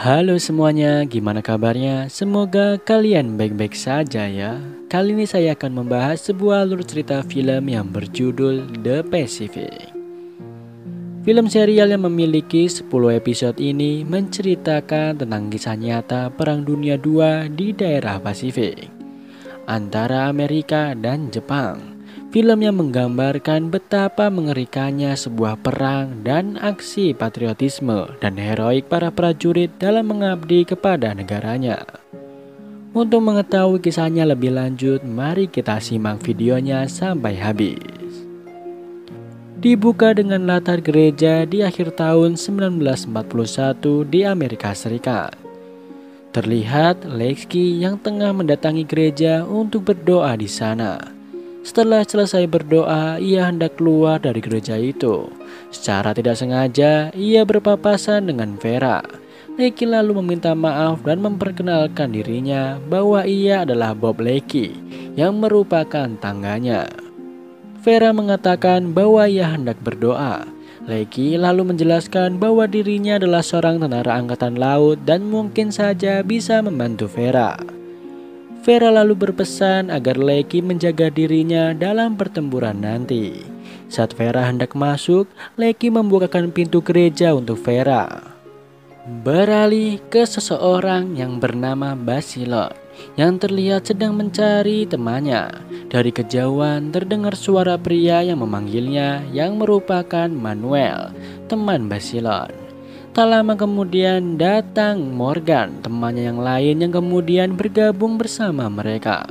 Halo semuanya, gimana kabarnya? Semoga kalian baik-baik saja ya. Kali ini saya akan membahas sebuah alur cerita film yang berjudul The Pacific. Film serial yang memiliki 10 episode ini menceritakan tentang kisah nyata Perang Dunia II di daerah Pasifik antara Amerika dan Jepang. Film yang menggambarkan betapa mengerikannya sebuah perang dan aksi patriotisme dan heroik para prajurit dalam mengabdi kepada negaranya. Untuk mengetahui kisahnya lebih lanjut, mari kita simak videonya sampai habis. Dibuka dengan latar gereja di akhir tahun 1941 di Amerika Serikat. Terlihat Lexi yang tengah mendatangi gereja untuk berdoa di sana. Setelah selesai berdoa, ia hendak keluar dari gereja itu. Secara tidak sengaja, ia berpapasan dengan Vera. Lexi lalu meminta maaf dan memperkenalkan dirinya bahwa ia adalah Bob Lexi yang merupakan tangganya. Vera mengatakan bahwa ia hendak berdoa. Lexi lalu menjelaskan bahwa dirinya adalah seorang tentara angkatan laut dan mungkin saja bisa membantu Vera. Vera lalu berpesan agar Lexi menjaga dirinya dalam pertempuran nanti. Saat Vera hendak masuk, Lexi membukakan pintu gereja untuk Vera. Beralih ke seseorang yang bernama Basilon yang terlihat sedang mencari temannya. Dari kejauhan terdengar suara pria yang memanggilnya yang merupakan Manuel, teman Basilon. Tak lama kemudian datang Morgan, temannya yang lain yang kemudian bergabung bersama mereka.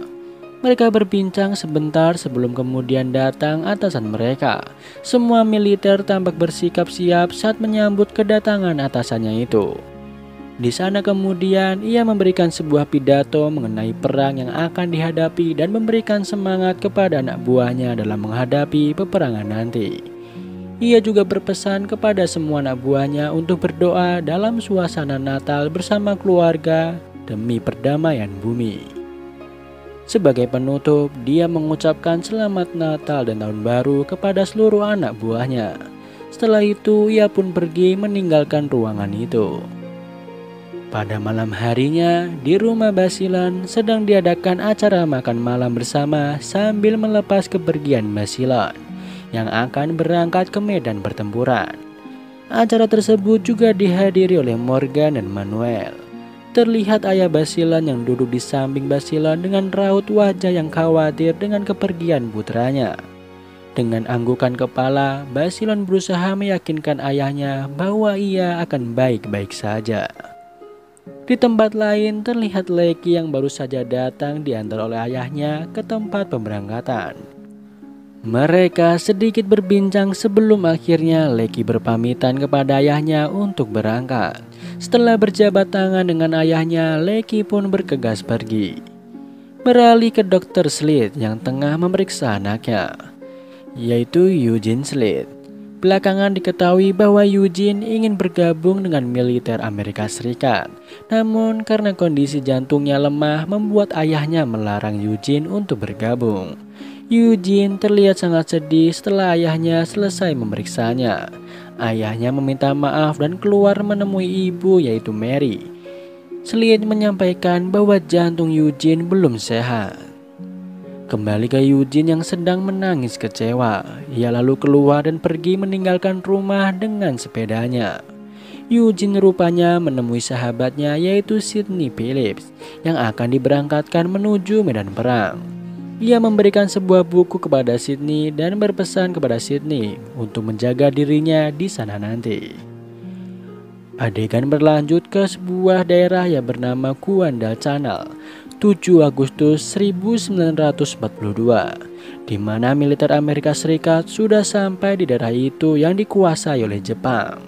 Mereka berbincang sebentar sebelum kemudian datang atasan mereka. Semua militer tampak bersikap siap saat menyambut kedatangan atasannya itu. Di sana kemudian ia memberikan sebuah pidato mengenai perang yang akan dihadapi dan memberikan semangat kepada anak buahnya dalam menghadapi peperangan nanti. Ia juga berpesan kepada semua anak buahnya untuk berdoa dalam suasana Natal bersama keluarga demi perdamaian bumi. Sebagai penutup, dia mengucapkan selamat Natal dan Tahun Baru kepada seluruh anak buahnya. Setelah itu, ia pun pergi meninggalkan ruangan itu. Pada malam harinya, di rumah Basilon sedang diadakan acara makan malam bersama sambil melepas kepergian Basilon yang akan berangkat ke medan pertempuran. Acara tersebut juga dihadiri oleh Morgan dan Manuel. Terlihat ayah Basilon yang duduk di samping Basilon dengan raut wajah yang khawatir dengan kepergian putranya. Dengan anggukan kepala, Basilon berusaha meyakinkan ayahnya bahwa ia akan baik-baik saja. Di tempat lain terlihat Lexi yang baru saja datang diantar oleh ayahnya ke tempat pemberangkatan. Mereka sedikit berbincang sebelum akhirnya Lexi berpamitan kepada ayahnya untuk berangkat. Setelah berjabat tangan dengan ayahnya, Lexi pun bergegas pergi. Beralih ke Dr. Slade yang tengah memeriksa anaknya, yaitu Eugene Slade. Belakangan diketahui bahwa Eugene ingin bergabung dengan militer Amerika Serikat. Namun karena kondisi jantungnya lemah membuat ayahnya melarang Eugene untuk bergabung. Eugene terlihat sangat sedih setelah ayahnya selesai memeriksanya. Ayahnya meminta maaf dan keluar menemui ibu yaitu Mary. Slade menyampaikan bahwa jantung Eugene belum sehat. Kembali ke Eugene yang sedang menangis kecewa. Ia lalu keluar dan pergi meninggalkan rumah dengan sepedanya. Eugene rupanya menemui sahabatnya yaitu Sidney Phillips yang akan diberangkatkan menuju medan perang. Ia memberikan sebuah buku kepada Sidney dan berpesan kepada Sidney untuk menjaga dirinya di sana nanti. Adegan berlanjut ke sebuah daerah yang bernama Guadalcanal, 7 Agustus 1942, di mana militer Amerika Serikat sudah sampai di daerah itu yang dikuasai oleh Jepang.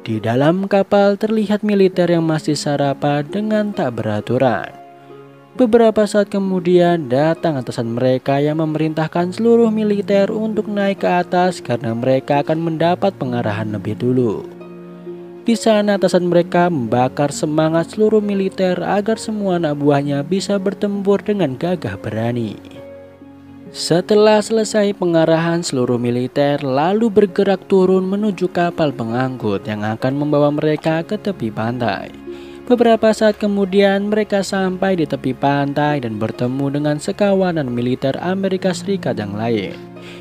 Di dalam kapal terlihat militer yang masih sarapan dengan tak beraturan. Beberapa saat kemudian datang atasan mereka yang memerintahkan seluruh militer untuk naik ke atas karena mereka akan mendapat pengarahan lebih dulu. Di sana atasan mereka membakar semangat seluruh militer agar semua anak buahnya bisa bertempur dengan gagah berani. Setelah selesai pengarahan, seluruh militer lalu bergerak turun menuju kapal pengangkut yang akan membawa mereka ke tepi pantai. Beberapa saat kemudian mereka sampai di tepi pantai dan bertemu dengan sekawanan militer Amerika Serikat yang lain.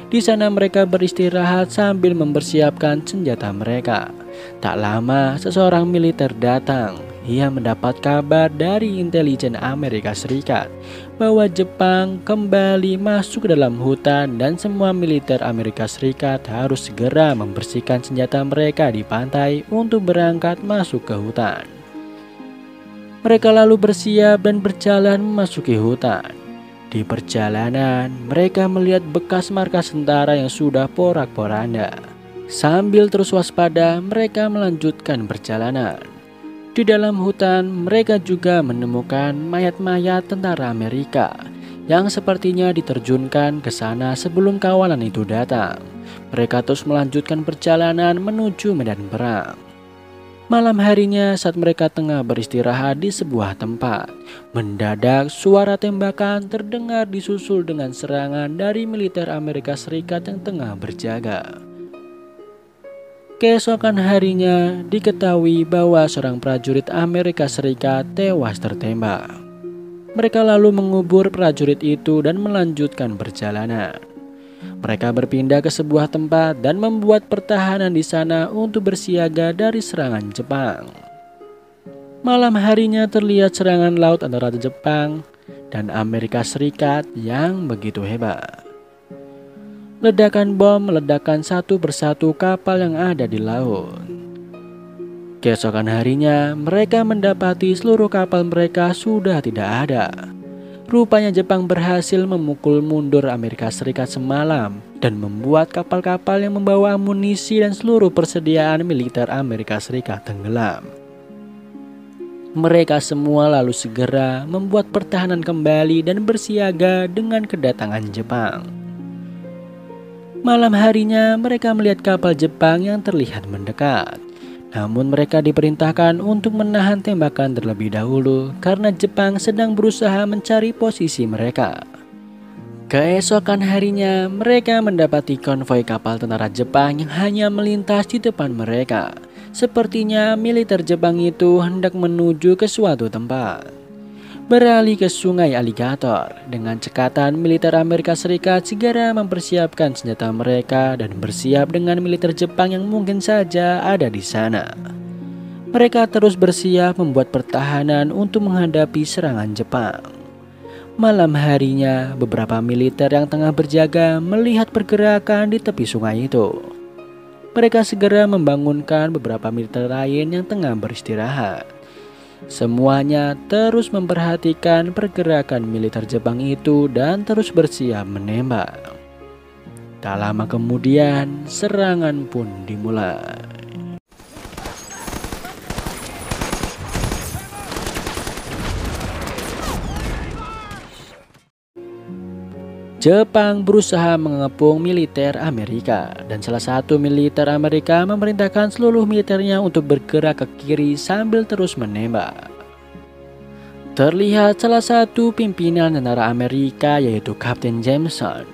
Di sana mereka beristirahat sambil mempersiapkan senjata mereka. Tak lama seseorang militer datang. Ia mendapat kabar dari intelijen Amerika Serikat bahwa Jepang kembali masuk ke dalam hutan dan semua militer Amerika Serikat harus segera membersihkan senjata mereka di pantai untuk berangkat masuk ke hutan. Mereka lalu bersiap dan berjalan memasuki hutan. Di perjalanan, mereka melihat bekas markas tentara yang sudah porak-poranda. Sambil terus waspada, mereka melanjutkan perjalanan. Di dalam hutan, mereka juga menemukan mayat-mayat tentara Amerika yang sepertinya diterjunkan ke sana sebelum kawanan itu datang. Mereka terus melanjutkan perjalanan menuju medan perang. Malam harinya saat mereka tengah beristirahat di sebuah tempat, mendadak suara tembakan terdengar disusul dengan serangan dari militer Amerika Serikat yang tengah berjaga. Keesokan harinya diketahui bahwa seorang prajurit Amerika Serikat tewas tertembak. Mereka lalu mengubur prajurit itu dan melanjutkan perjalanan. Mereka berpindah ke sebuah tempat dan membuat pertahanan di sana untuk bersiaga dari serangan Jepang. Malam harinya terlihat serangan laut antara Jepang dan Amerika Serikat yang begitu hebat. Ledakan bom meledakkan satu persatu kapal yang ada di laut. Keesokan harinya mereka mendapati seluruh kapal mereka sudah tidak ada. Rupanya Jepang berhasil memukul mundur Amerika Serikat semalam dan membuat kapal-kapal yang membawa amunisi dan seluruh persediaan militer Amerika Serikat tenggelam. Mereka semua lalu segera membuat pertahanan kembali dan bersiaga dengan kedatangan Jepang. Malam harinya mereka melihat kapal Jepang yang terlihat mendekat. Namun mereka diperintahkan untuk menahan tembakan terlebih dahulu karena Jepang sedang berusaha mencari posisi mereka. Keesokan harinya mereka mendapati konvoi kapal tentara Jepang yang hanya melintas di depan mereka. Sepertinya militer Jepang itu hendak menuju ke suatu tempat. Beralih ke sungai Alligator, dengan cekatan militer Amerika Serikat segera mempersiapkan senjata mereka dan bersiap dengan militer Jepang yang mungkin saja ada di sana. Mereka terus bersiap membuat pertahanan untuk menghadapi serangan Jepang. Malam harinya, beberapa militer yang tengah berjaga melihat pergerakan di tepi sungai itu. Mereka segera membangunkan beberapa militer lain yang tengah beristirahat. Semuanya terus memperhatikan pergerakan militer Jepang itu dan terus bersiap menembak. Tak lama kemudian, serangan pun dimulai. Jepang berusaha mengepung militer Amerika dan salah satu militer Amerika memerintahkan seluruh militernya untuk bergerak ke kiri sambil terus menembak. Terlihat salah satu pimpinan tentara Amerika yaitu Kapten Jameson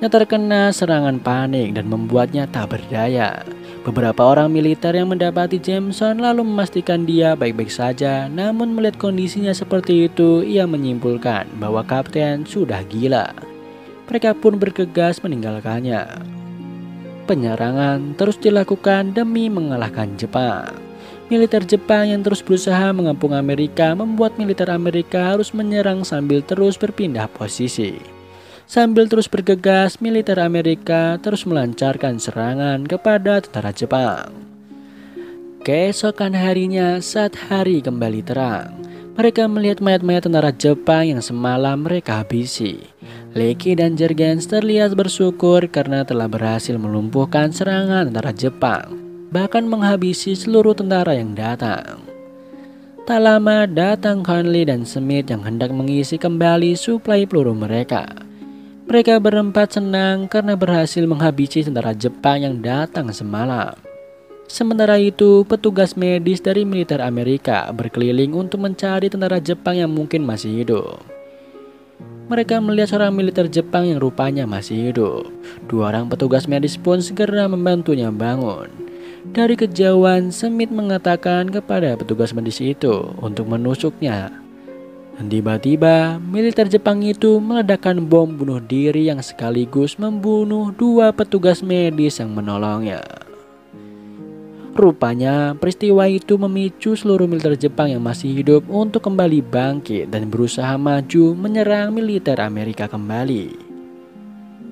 yang terkena serangan panik dan membuatnya tak berdaya. Beberapa orang militer yang mendapati Jameson lalu memastikan dia baik-baik saja, namun melihat kondisinya seperti itu ia menyimpulkan bahwa kapten sudah gila. Mereka pun bergegas meninggalkannya. Penyerangan terus dilakukan demi mengalahkan Jepang. Militer Jepang yang terus berusaha mengepung Amerika membuat militer Amerika harus menyerang sambil terus berpindah posisi. Sambil terus bergegas, militer Amerika terus melancarkan serangan kepada tentara Jepang. Keesokan harinya saat hari kembali terang, mereka melihat mayat-mayat tentara Jepang yang semalam mereka habisi. Lecky dan Jurgens terlihat bersyukur karena telah berhasil melumpuhkan serangan tentara Jepang, bahkan menghabisi seluruh tentara yang datang. Tak lama datang Conley dan Smith yang hendak mengisi kembali suplai peluru mereka. Mereka berempat senang karena berhasil menghabisi tentara Jepang yang datang semalam. Sementara itu, petugas medis dari militer Amerika berkeliling untuk mencari tentara Jepang yang mungkin masih hidup. Mereka melihat seorang militer Jepang yang rupanya masih hidup. Dua orang petugas medis pun segera membantunya bangun. Dari kejauhan, Smith mengatakan kepada petugas medis itu untuk menusuknya. Dan tiba-tiba, militer Jepang itu meledakkan bom bunuh diri yang sekaligus membunuh 2 petugas medis yang menolongnya. Rupanya, peristiwa itu memicu seluruh militer Jepang yang masih hidup untuk kembali bangkit dan berusaha maju menyerang militer Amerika kembali.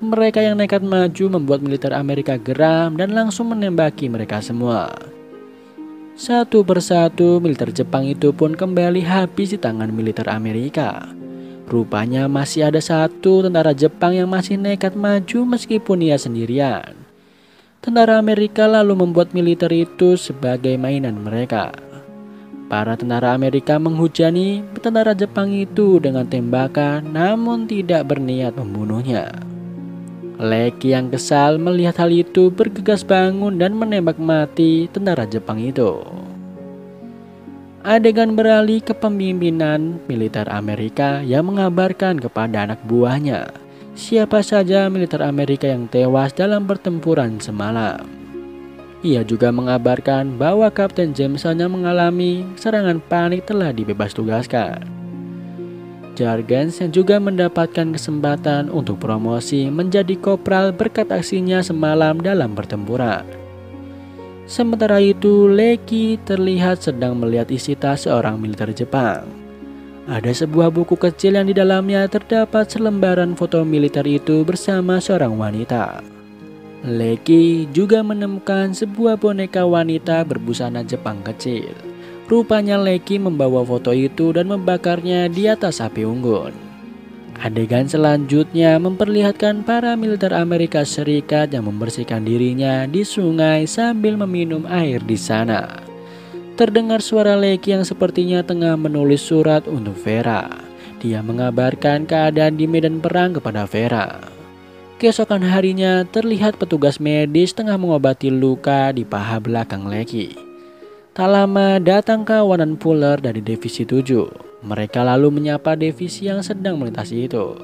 Mereka yang nekat maju membuat militer Amerika geram dan langsung menembaki mereka semua. Satu persatu militer Jepang itu pun kembali habis di tangan militer Amerika. Rupanya masih ada 1 tentara Jepang yang masih nekat maju meskipun ia sendirian. Tentara Amerika lalu membuat militer itu sebagai mainan mereka. Para tentara Amerika menghujani tentara Jepang itu dengan tembakan namun tidak berniat membunuhnya. Leki yang kesal melihat hal itu bergegas bangun dan menembak mati tentara Jepang itu. Adegan beralih ke pemimpinan militer Amerika yang mengabarkan kepada anak buahnya siapa saja militer Amerika yang tewas dalam pertempuran semalam. Ia juga mengabarkan bahwa Kapten Jameson yang mengalami serangan panik telah dibebas tugaskan. Jargens yang juga mendapatkan kesempatan untuk promosi menjadi kopral berkat aksinya semalam dalam pertempuran. Sementara itu, Leki terlihat sedang melihat isi tas seorang militer Jepang. Ada sebuah buku kecil yang di dalamnya terdapat selembaran foto militer itu bersama seorang wanita. Leki juga menemukan sebuah boneka wanita berbusana Jepang kecil. Rupanya Leki membawa foto itu dan membakarnya di atas api unggun. Adegan selanjutnya memperlihatkan para militer Amerika Serikat yang membersihkan dirinya di sungai sambil meminum air di sana. Terdengar suara Leki yang sepertinya tengah menulis surat untuk Vera. Dia mengabarkan keadaan di medan perang kepada Vera. Keesokan harinya terlihat petugas medis tengah mengobati luka di paha belakang Leki. Tak lama datang kawanan Fuller dari Divisi 7. Mereka lalu menyapa divisi yang sedang melintasi itu.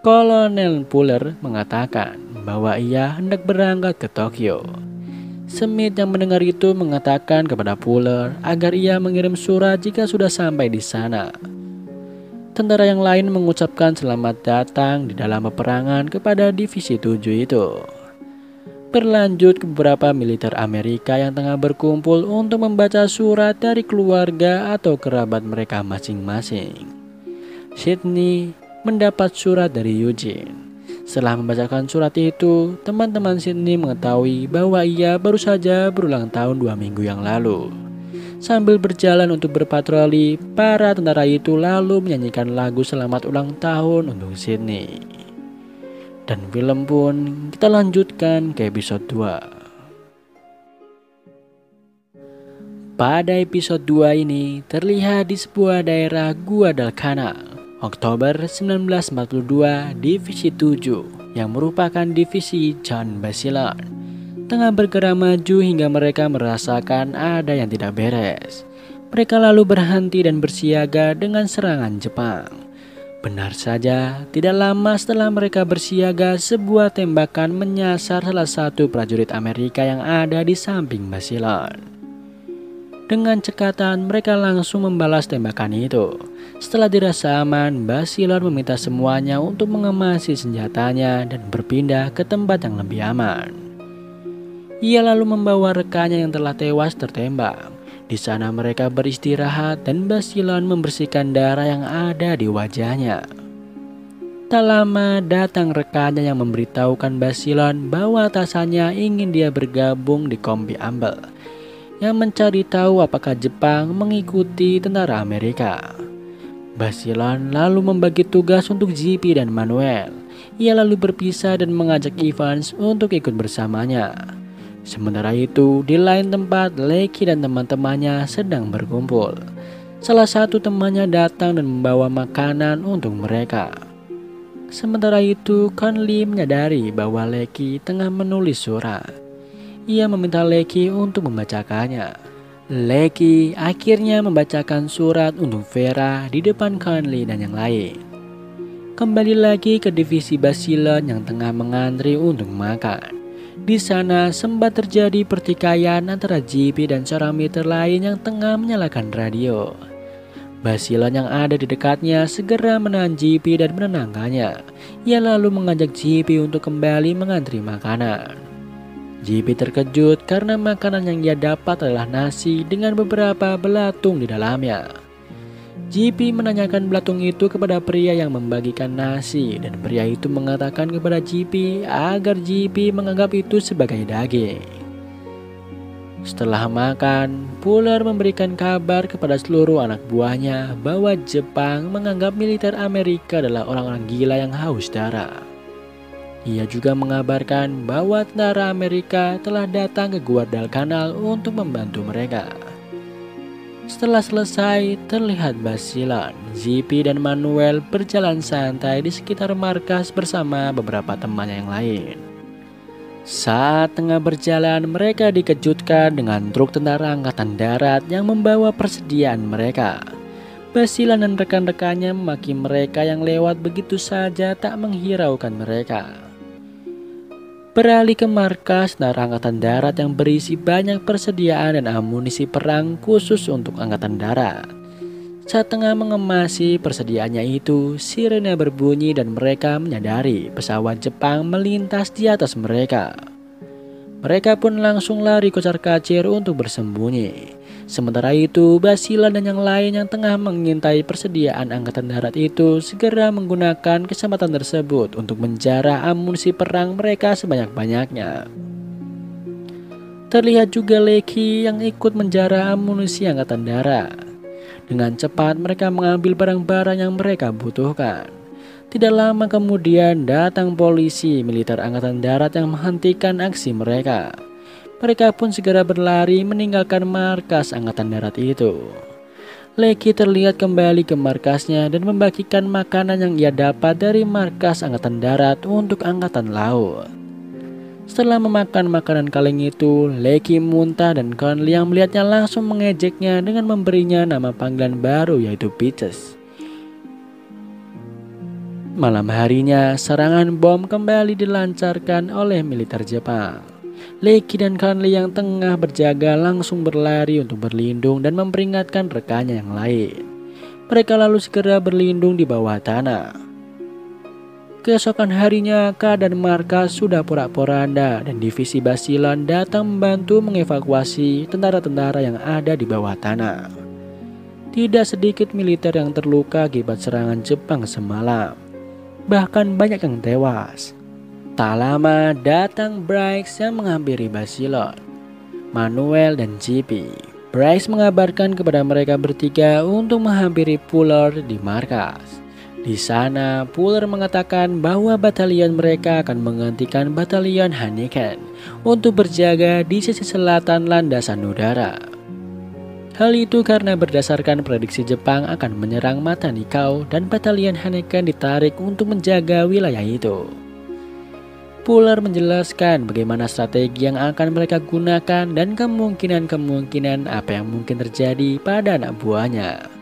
Kolonel Fuller mengatakan bahwa ia hendak berangkat ke Tokyo. Smith yang mendengar itu mengatakan kepada Fuller agar ia mengirim surat jika sudah sampai di sana. Tentara yang lain mengucapkan selamat datang di dalam peperangan kepada Divisi 7 itu. Berlanjut ke beberapa militer Amerika yang tengah berkumpul untuk membaca surat dari keluarga atau kerabat mereka masing-masing. Sydney mendapat surat dari Eugene. Setelah membacakan surat itu, teman-teman Sydney mengetahui bahwa ia baru saja berulang tahun 2 minggu yang lalu. Sambil berjalan untuk berpatroli, para tentara itu lalu menyanyikan lagu selamat ulang tahun untuk Sydney. Dan film pun kita lanjutkan ke episode 2. Pada episode 2 ini terlihat di sebuah daerah Guadalcanal. Oktober 1942, Divisi 7 yang merupakan divisi John Basilone tengah bergerak maju hingga mereka merasakan ada yang tidak beres. Mereka lalu berhenti dan bersiaga dengan serangan Jepang. Benar saja, tidak lama setelah mereka bersiaga, sebuah tembakan menyasar salah satu prajurit Amerika yang ada di samping Basilone. Dengan cekatan, mereka langsung membalas tembakan itu. Setelah dirasa aman, Basilone meminta semuanya untuk mengemasi senjatanya dan berpindah ke tempat yang lebih aman. Ia lalu membawa rekannya yang telah tewas tertembak. Di sana mereka beristirahat dan Basilone membersihkan darah yang ada di wajahnya. Tak lama datang rekannya yang memberitahukan Basilone bahwa atasannya ingin dia bergabung di Kompi Ambel yang mencari tahu apakah Jepang mengikuti tentara Amerika. Basilone lalu membagi tugas untuk JP dan Manuel. Ia lalu berpisah dan mengajak Evans untuk ikut bersamanya. Sementara itu, di lain tempat, Leki dan teman-temannya sedang berkumpul. Salah satu temannya datang dan membawa makanan untuk mereka. Sementara itu, Conley menyadari bahwa Leki tengah menulis surat. Ia meminta Leki untuk membacakannya. Leki akhirnya membacakan surat untuk Vera di depan Conley dan yang lain. Kembali lagi ke divisi Basilone yang tengah mengantri untuk makan. Di sana sempat terjadi pertikaian antara JP dan seorang militer lain yang tengah menyalakan radio. Basilan yang ada di dekatnya segera menahan JP dan menenangkannya. Ia lalu mengajak JP untuk kembali mengantri makanan. JP terkejut karena makanan yang ia dapat adalah nasi dengan beberapa belatung di dalamnya. JP menanyakan belatung itu kepada pria yang membagikan nasi dan pria itu mengatakan kepada JP agar JP menganggap itu sebagai daging. Setelah makan, Fuller memberikan kabar kepada seluruh anak buahnya bahwa Jepang menganggap militer Amerika adalah orang-orang gila yang haus darah. Ia juga mengabarkan bahwa tentara Amerika telah datang ke Guadalcanal untuk membantu mereka. Setelah selesai, terlihat Basilan, JP dan Manuel berjalan santai di sekitar markas bersama beberapa temannya yang lain. Saat tengah berjalan, mereka dikejutkan dengan truk tentara angkatan darat yang membawa persediaan mereka. Basilan dan rekan-rekannya memaki mereka yang lewat begitu saja tak menghiraukan mereka. Beralih ke markas tentara angkatan darat yang berisi banyak persediaan dan amunisi perang khusus untuk angkatan darat. Saat tengah mengemasi persediaannya itu, sirene berbunyi dan mereka menyadari pesawat Jepang melintas di atas mereka. Mereka pun langsung lari kocar-kacir untuk bersembunyi. Sementara itu, Basilan dan yang lain yang tengah mengintai persediaan angkatan darat itu segera menggunakan kesempatan tersebut untuk menjarah amunisi perang mereka sebanyak-banyaknya. Terlihat juga Lecky yang ikut menjarah amunisi angkatan darat. Dengan cepat mereka mengambil barang-barang yang mereka butuhkan. Tidak lama kemudian datang polisi militer angkatan darat yang menghentikan aksi mereka. Mereka pun segera berlari meninggalkan markas angkatan darat itu. Lecky terlihat kembali ke markasnya dan membagikan makanan yang ia dapat dari markas angkatan darat untuk angkatan laut. Setelah memakan makanan kaleng itu, Lecky muntah dan Conley yang melihatnya langsung mengejeknya dengan memberinya nama panggilan baru yaitu Peaches. Malam harinya, serangan bom kembali dilancarkan oleh militer Jepang. Lecky dan Conley yang tengah berjaga langsung berlari untuk berlindung dan memperingatkan rekannya yang lain. Mereka lalu segera berlindung di bawah tanah. Keesokan harinya, keadaan markas sudah porak-poranda dan divisi Basilan datang membantu mengevakuasi tentara-tentara yang ada di bawah tanah. Tidak sedikit militer yang terluka akibat serangan Jepang semalam. Bahkan banyak yang tewas. Tak lama datang Briggs yang menghampiri Basilan, Manuel dan JP. Briggs mengabarkan kepada mereka bertiga untuk menghampiri Fuller di markas. Di sana, Fuller mengatakan bahwa batalion mereka akan menggantikan batalion Hanneken untuk berjaga di sisi selatan landasan udara. Hal itu karena berdasarkan prediksi Jepang akan menyerang Matanikau dan batalion Hanneken ditarik untuk menjaga wilayah itu. Fuller menjelaskan bagaimana strategi yang akan mereka gunakan dan kemungkinan-kemungkinan apa yang mungkin terjadi pada anak buahnya.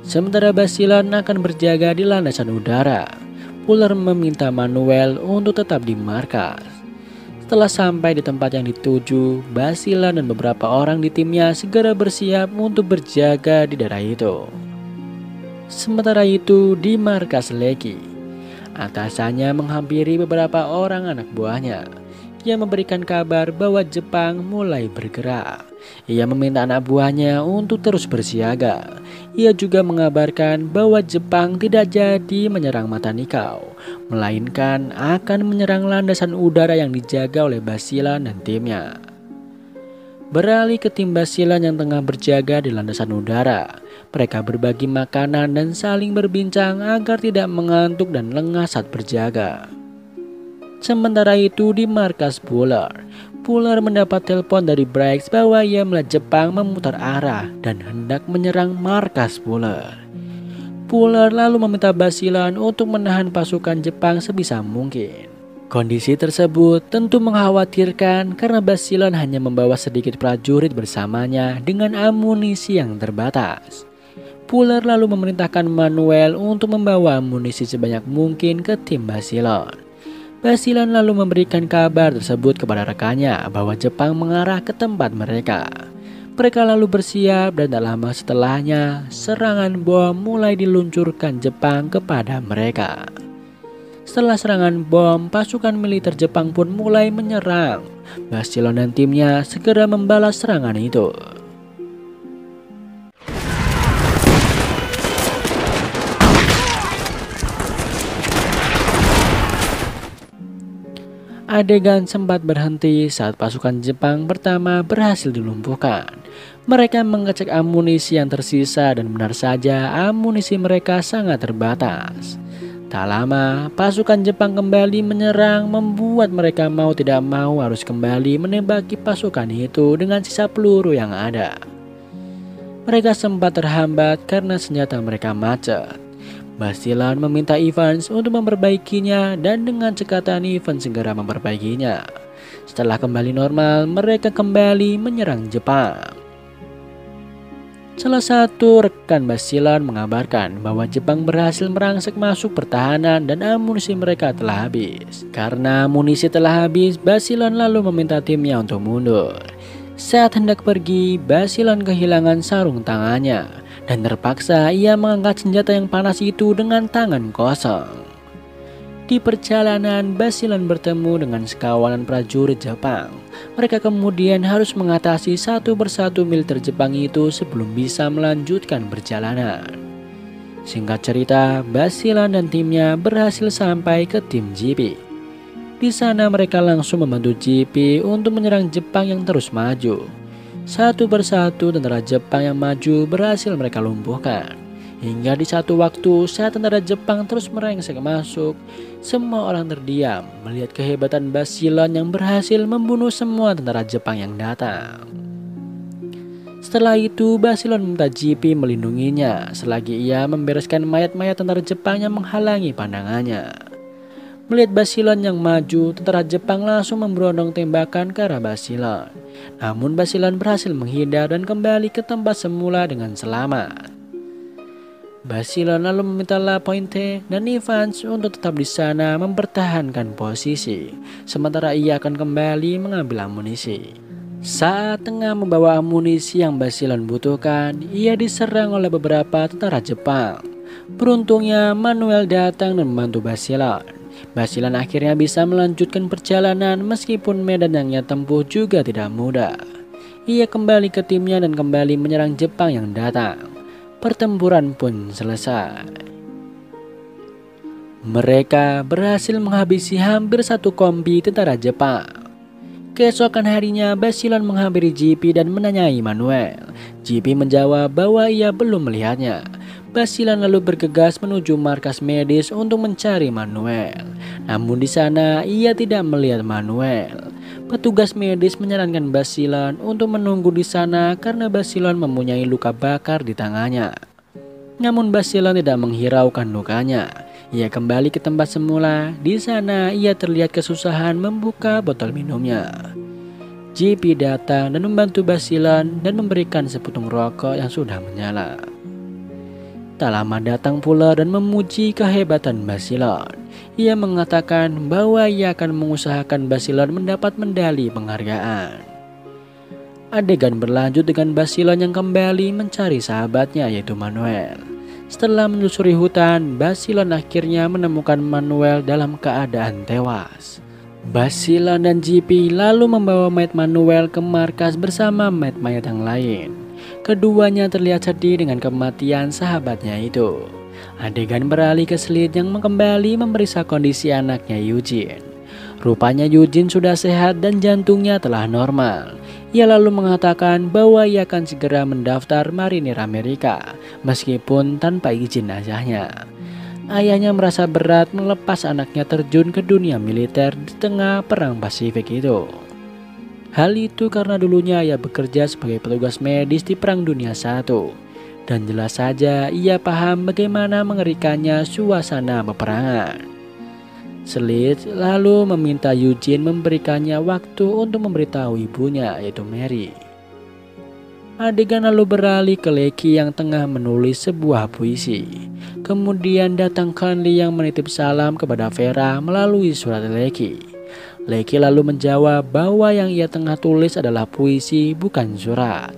Sementara Basilan akan berjaga di landasan udara, Fuller meminta Manuel untuk tetap di markas. Setelah sampai di tempat yang dituju, Basilan dan beberapa orang di timnya segera bersiap untuk berjaga di daerah itu. Sementara itu di markas Lecky, atasannya menghampiri beberapa orang anak buahnya. Ia memberikan kabar bahwa Jepang mulai bergerak. Ia meminta anak buahnya untuk terus bersiaga. Ia juga mengabarkan bahwa Jepang tidak jadi menyerang Matanikau, melainkan akan menyerang landasan udara yang dijaga oleh Basilan dan timnya. Beralih ke tim Basilan yang tengah berjaga di landasan udara. Mereka berbagi makanan dan saling berbincang agar tidak mengantuk dan lengah saat berjaga. Sementara itu di markas Fuller mendapat telepon dari Briggs bahwa ia melihat Jepang memutar arah dan hendak menyerang markas Fuller. Fuller lalu meminta Basilan untuk menahan pasukan Jepang sebisa mungkin. Kondisi tersebut tentu mengkhawatirkan karena Basilan hanya membawa sedikit prajurit bersamanya dengan amunisi yang terbatas. Fuller lalu memerintahkan Manuel untuk membawa amunisi sebanyak mungkin ke tim Basilan. Basilan lalu memberikan kabar tersebut kepada rekannya bahwa Jepang mengarah ke tempat mereka. Mereka lalu bersiap dan tak lama setelahnya serangan bom mulai diluncurkan Jepang kepada mereka. Setelah serangan bom, pasukan militer Jepang pun mulai menyerang. Basilan dan timnya segera membalas serangan itu. Adegan sempat berhenti saat pasukan Jepang pertama berhasil dilumpuhkan. Mereka mengecek amunisi yang tersisa dan benar saja amunisi mereka sangat terbatas. Tak lama, pasukan Jepang kembali menyerang membuat mereka mau tidak mau harus kembali menembaki pasukan itu dengan sisa peluru yang ada. Mereka sempat terhambat karena senjata mereka macet. Basilan meminta Evans untuk memperbaikinya dan dengan cekatan Evans segera memperbaikinya. Setelah kembali normal, mereka kembali menyerang Jepang. Salah satu rekan Basilan mengabarkan bahwa Jepang berhasil merangsek masuk pertahanan dan amunisi mereka telah habis. Karena amunisi telah habis, Basilan lalu meminta timnya untuk mundur. Saat hendak pergi, Basilan kehilangan sarung tangannya. Dan terpaksa ia mengangkat senjata yang panas itu dengan tangan kosong. Di perjalanan, Basilan bertemu dengan sekawanan prajurit Jepang. Mereka kemudian harus mengatasi satu persatu militer Jepang itu sebelum bisa melanjutkan perjalanan. Singkat cerita, Basilan dan timnya berhasil sampai ke tim JP. Di sana mereka langsung membantu JP untuk menyerang Jepang yang terus maju. Satu persatu tentara Jepang yang maju berhasil mereka lumpuhkan. Hingga di satu waktu saat tentara Jepang terus merangsek masuk, semua orang terdiam melihat kehebatan Basilan yang berhasil membunuh semua tentara Jepang yang datang. Setelah itu Basilan meminta JP melindunginya selagi ia membereskan mayat-mayat tentara Jepang yang menghalangi pandangannya. Melihat Basilan yang maju, tentara Jepang langsung memberondong tembakan ke arah Basilan. Namun Basilan berhasil menghindar dan kembali ke tempat semula dengan selamat. Basilan lalu meminta La Pointe dan Evans untuk tetap di sana mempertahankan posisi, sementara ia akan kembali mengambil amunisi. Saat tengah membawa amunisi yang Basilan butuhkan, ia diserang oleh beberapa tentara Jepang. Beruntungnya Manuel datang dan membantu Basilan. Basilan akhirnya bisa melanjutkan perjalanan meskipun medan yang ia tempuh juga tidak mudah. Ia kembali ke timnya dan kembali menyerang Jepang yang datang. Pertempuran pun selesai. Mereka berhasil menghabisi hampir satu kompi tentara Jepang. Keesokan harinya Basilan menghampiri JP dan menanyai Manuel. JP menjawab bahwa ia belum melihatnya. Basilan lalu bergegas menuju markas medis untuk mencari Manuel. Namun di sana ia tidak melihat Manuel. Petugas medis menyarankan Basilan untuk menunggu di sana karena Basilan mempunyai luka bakar di tangannya. Namun Basilan tidak menghiraukan lukanya. Ia kembali ke tempat semula. Di sana ia terlihat kesusahan membuka botol minumnya. JP datang dan membantu Basilan dan memberikan seputung rokok yang sudah menyala. Tak lama datang pula dan memuji kehebatan Basilan. Ia mengatakan bahwa ia akan mengusahakan Basilan mendapat medali penghargaan. Adegan berlanjut dengan Basilan yang kembali mencari sahabatnya yaitu Manuel. Setelah menelusuri hutan, Basilan akhirnya menemukan Manuel dalam keadaan tewas. Basilan dan JP lalu membawa mayat Manuel ke markas bersama mayat-mayat yang lain. Keduanya terlihat sedih dengan kematian sahabatnya itu. Adegan beralih ke Slade yang kembali memeriksa kondisi anaknya Eugene. Rupanya Eugene sudah sehat dan jantungnya telah normal. Ia lalu mengatakan bahwa ia akan segera mendaftar marinir Amerika meskipun tanpa izin ayahnya. Ayahnya merasa berat melepas anaknya terjun ke dunia militer di tengah perang Pasifik itu. Hal itu karena dulunya ia bekerja sebagai petugas medis di Perang Dunia I. Dan jelas saja ia paham bagaimana mengerikannya suasana peperangan. Slade lalu meminta Eugene memberikannya waktu untuk memberitahu ibunya yaitu Mary. Adegan lalu beralih ke Lecky yang tengah menulis sebuah puisi. Kemudian datang Conley yang menitip salam kepada Vera melalui surat Lecky. Lecky lalu menjawab bahwa yang ia tengah tulis adalah puisi, bukan surat.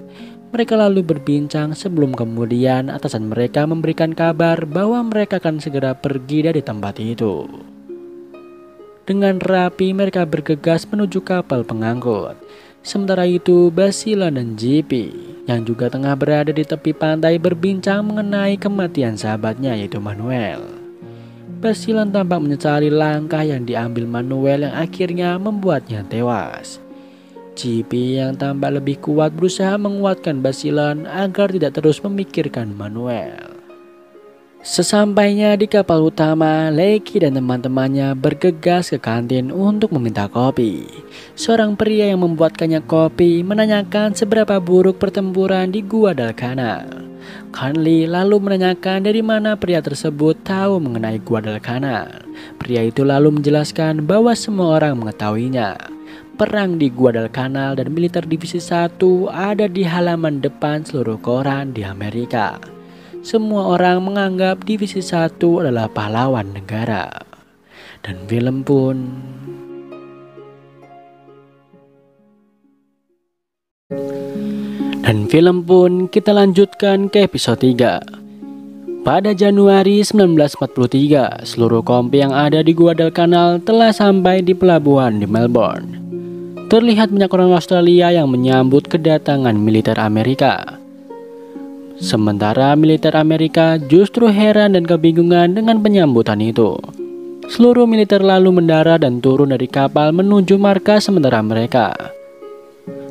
Mereka lalu berbincang sebelum kemudian atasan mereka memberikan kabar bahwa mereka akan segera pergi dari tempat itu. Dengan rapi mereka bergegas menuju kapal pengangkut. Sementara itu Basila dan JP yang juga tengah berada di tepi pantai berbincang mengenai kematian sahabatnya yaitu Manuel. Basila tampak menyesali langkah yang diambil Manuel yang akhirnya membuatnya tewas. JP yang tampak lebih kuat berusaha menguatkan Basila agar tidak terus memikirkan Manuel. Sesampainya di kapal utama, Lecky dan teman-temannya bergegas ke kantin untuk meminta kopi. Seorang pria yang membuatkannya kopi menanyakan seberapa buruk pertempuran di Guadalcanal. Conley lalu menanyakan dari mana pria tersebut tahu mengenai Guadalcanal. Pria itu lalu menjelaskan bahwa semua orang mengetahuinya. Perang di Guadalcanal dan militer divisi 1 ada di halaman depan seluruh koran di Amerika. Semua orang menganggap divisi 1 adalah pahlawan negara. Dan film pun kita lanjutkan ke episode 3. Pada Januari 1943, seluruh kompi yang ada di Guadalcanal telah sampai di pelabuhan di Melbourne. Terlihat banyak orang Australia yang menyambut kedatangan militer Amerika. Sementara militer Amerika justru heran dan kebingungan dengan penyambutan itu. Seluruh militer lalu mendarat dan turun dari kapal menuju markas sementara mereka.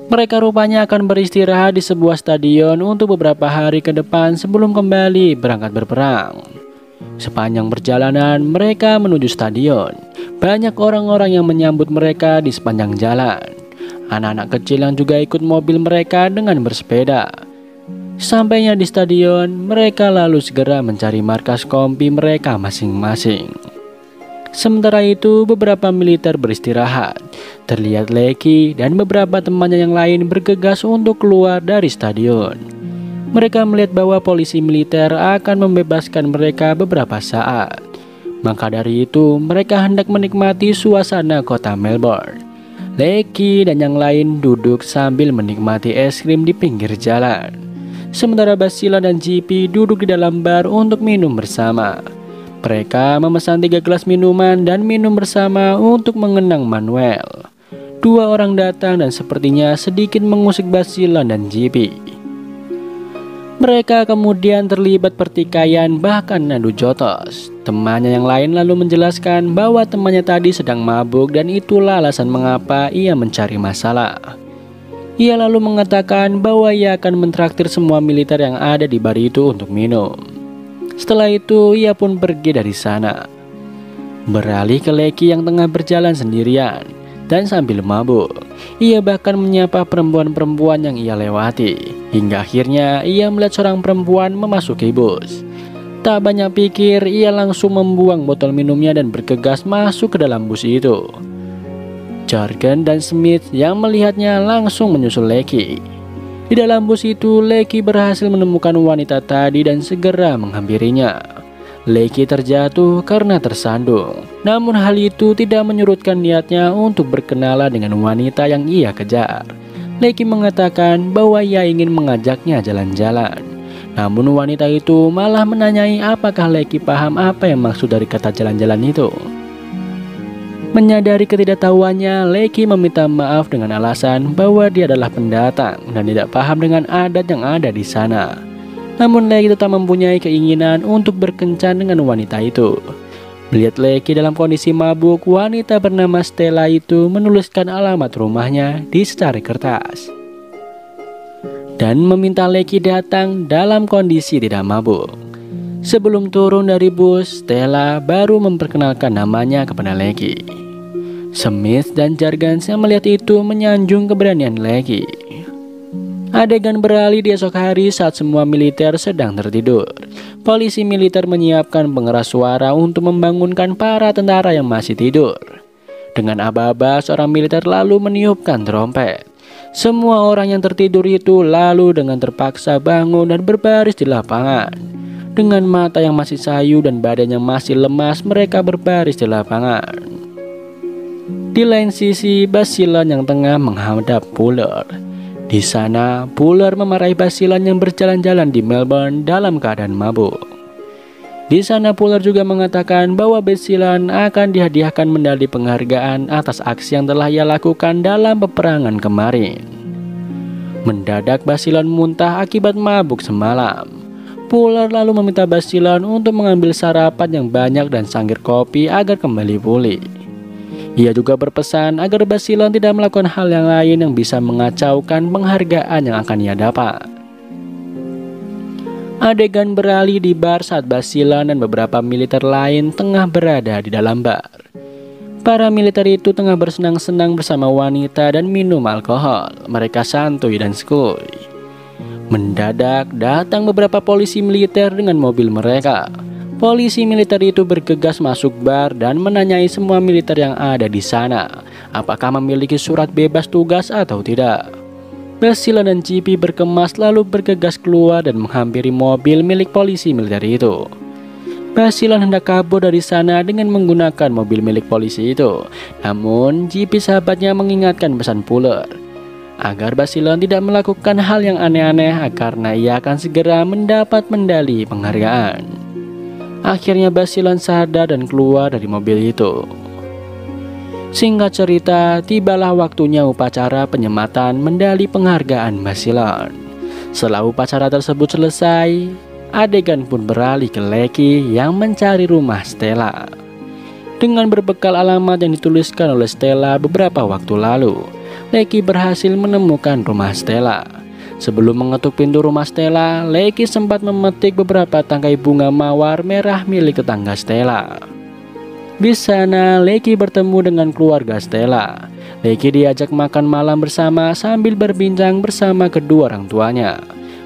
Mereka rupanya akan beristirahat di sebuah stadion untuk beberapa hari ke depan sebelum kembali berangkat berperang. Sepanjang perjalanan mereka menuju stadion, banyak orang-orang yang menyambut mereka di sepanjang jalan. Anak-anak kecil yang juga ikut mobil mereka dengan bersepeda. Sampainya di stadion, mereka lalu segera mencari markas kompi mereka masing-masing. Sementara itu, beberapa militer beristirahat. Terlihat Lecky dan beberapa temannya yang lain bergegas untuk keluar dari stadion. Mereka melihat bahwa polisi militer akan membebaskan mereka beberapa saat. Maka dari itu, mereka hendak menikmati suasana kota Melbourne. Lecky dan yang lain duduk sambil menikmati es krim di pinggir jalan. Sementara Basila dan JP duduk di dalam bar untuk minum bersama. Mereka memesan 3 gelas minuman dan minum bersama untuk mengenang Manuel. 2 orang datang dan sepertinya sedikit mengusik Basila dan JP. Mereka kemudian terlibat pertikaian bahkan adu jotos. Temannya yang lain lalu menjelaskan bahwa temannya tadi sedang mabuk dan itulah alasan mengapa ia mencari masalah. Ia lalu mengatakan bahwa ia akan mentraktir semua militer yang ada di bar itu untuk minum. Setelah itu ia pun pergi dari sana. Beralih ke Lecky yang tengah berjalan sendirian dan sambil mabuk. Ia bahkan menyapa perempuan-perempuan yang ia lewati. Hingga akhirnya ia melihat seorang perempuan memasuki bus. Tak banyak pikir ia langsung membuang botol minumnya dan bergegas masuk ke dalam bus itu. Jorgen dan Smith yang melihatnya langsung menyusul Lecky. Di dalam bus itu, Lecky berhasil menemukan wanita tadi dan segera menghampirinya. Lecky terjatuh karena tersandung. Namun hal itu tidak menyurutkan niatnya untuk berkenalan dengan wanita yang ia kejar. Lecky mengatakan bahwa ia ingin mengajaknya jalan-jalan. Namun wanita itu malah menanyai apakah Lecky paham apa yang maksud dari kata jalan-jalan itu. Menyadari ketidaktahuannya, Lecky meminta maaf dengan alasan bahwa dia adalah pendatang dan tidak paham dengan adat yang ada di sana. Namun Lecky tetap mempunyai keinginan untuk berkencan dengan wanita itu. Melihat Lecky dalam kondisi mabuk, wanita bernama Stella itu menuliskan alamat rumahnya di secari kertas dan meminta Lecky datang dalam kondisi tidak mabuk. Sebelum turun dari bus, Stella baru memperkenalkan namanya kepada Lecky. Smith dan Jorgen yang melihat itu menyanjung keberanian Lecky. Adegan beralih di esok hari saat semua militer sedang tertidur. Polisi militer menyiapkan pengeras suara untuk membangunkan para tentara yang masih tidur. Dengan aba-aba, seorang militer lalu meniupkan trompet. Semua orang yang tertidur itu lalu dengan terpaksa bangun dan berbaris di lapangan. Dengan mata yang masih sayu dan badan yang masih lemas, mereka berbaris di lapangan. Di lain sisi, Basilan yang tengah menghadap Fuller. Di sana, Fuller memarahi Basilan yang berjalan-jalan di Melbourne dalam keadaan mabuk. Di sana Fuller juga mengatakan bahwa Basilan akan dihadiahkan medali penghargaan atas aksi yang telah ia lakukan dalam peperangan kemarin. Mendadak Basilan muntah akibat mabuk semalam. Fuller lalu meminta Basilan untuk mengambil sarapan yang banyak dan sangkir kopi agar kembali pulih. Ia juga berpesan agar Basilan tidak melakukan hal yang lain yang bisa mengacaukan penghargaan yang akan ia dapat. Adegan beralih di bar saat Basilan dan beberapa militer lain tengah berada di dalam bar. Para militer itu tengah bersenang-senang bersama wanita dan minum alkohol. Mereka santuy dan skuy. Mendadak datang beberapa polisi militer dengan mobil mereka. Polisi militer itu bergegas masuk bar dan menanyai semua militer yang ada di sana, apakah memiliki surat bebas tugas atau tidak. Basilan dan JP berkemas lalu bergegas keluar dan menghampiri mobil milik polisi militer itu. Basilan hendak kabur dari sana dengan menggunakan mobil milik polisi itu. Namun JP sahabatnya mengingatkan pesan Fuller agar Basilan tidak melakukan hal yang aneh-aneh karena ia akan segera mendapat medali penghargaan. Akhirnya Basilan sadar dan keluar dari mobil itu. Singkat cerita, tibalah waktunya upacara penyematan medali penghargaan Basilan. Setelah upacara tersebut selesai, adegan pun beralih ke Lecky yang mencari rumah Stella. Dengan berbekal alamat yang dituliskan oleh Stella beberapa waktu lalu, Lecky berhasil menemukan rumah Stella. Sebelum mengetuk pintu rumah Stella, Lecky sempat memetik beberapa tangkai bunga mawar merah milik tetangga Stella. Di sana, Lecky bertemu dengan keluarga Stella. Lecky diajak makan malam bersama sambil berbincang bersama kedua orang tuanya.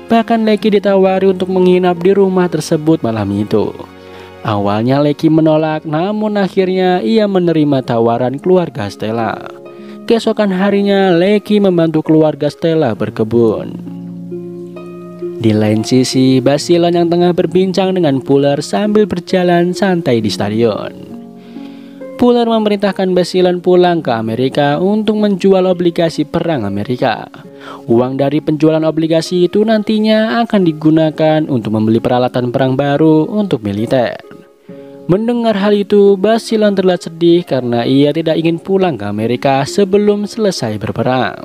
Bahkan Lecky ditawari untuk menginap di rumah tersebut malam itu. Awalnya Lecky menolak, namun akhirnya ia menerima tawaran keluarga Stella. Keesokan harinya, Lecky membantu keluarga Stella berkebun. Di lain sisi, Basilan yang tengah berbincang dengan Fuller sambil berjalan santai di stadion. Fuller memerintahkan Basilan pulang ke Amerika untuk menjual obligasi perang Amerika. Uang dari penjualan obligasi itu nantinya akan digunakan untuk membeli peralatan perang baru untuk militer. Mendengar hal itu, Basilan terlihat sedih karena ia tidak ingin pulang ke Amerika sebelum selesai berperang.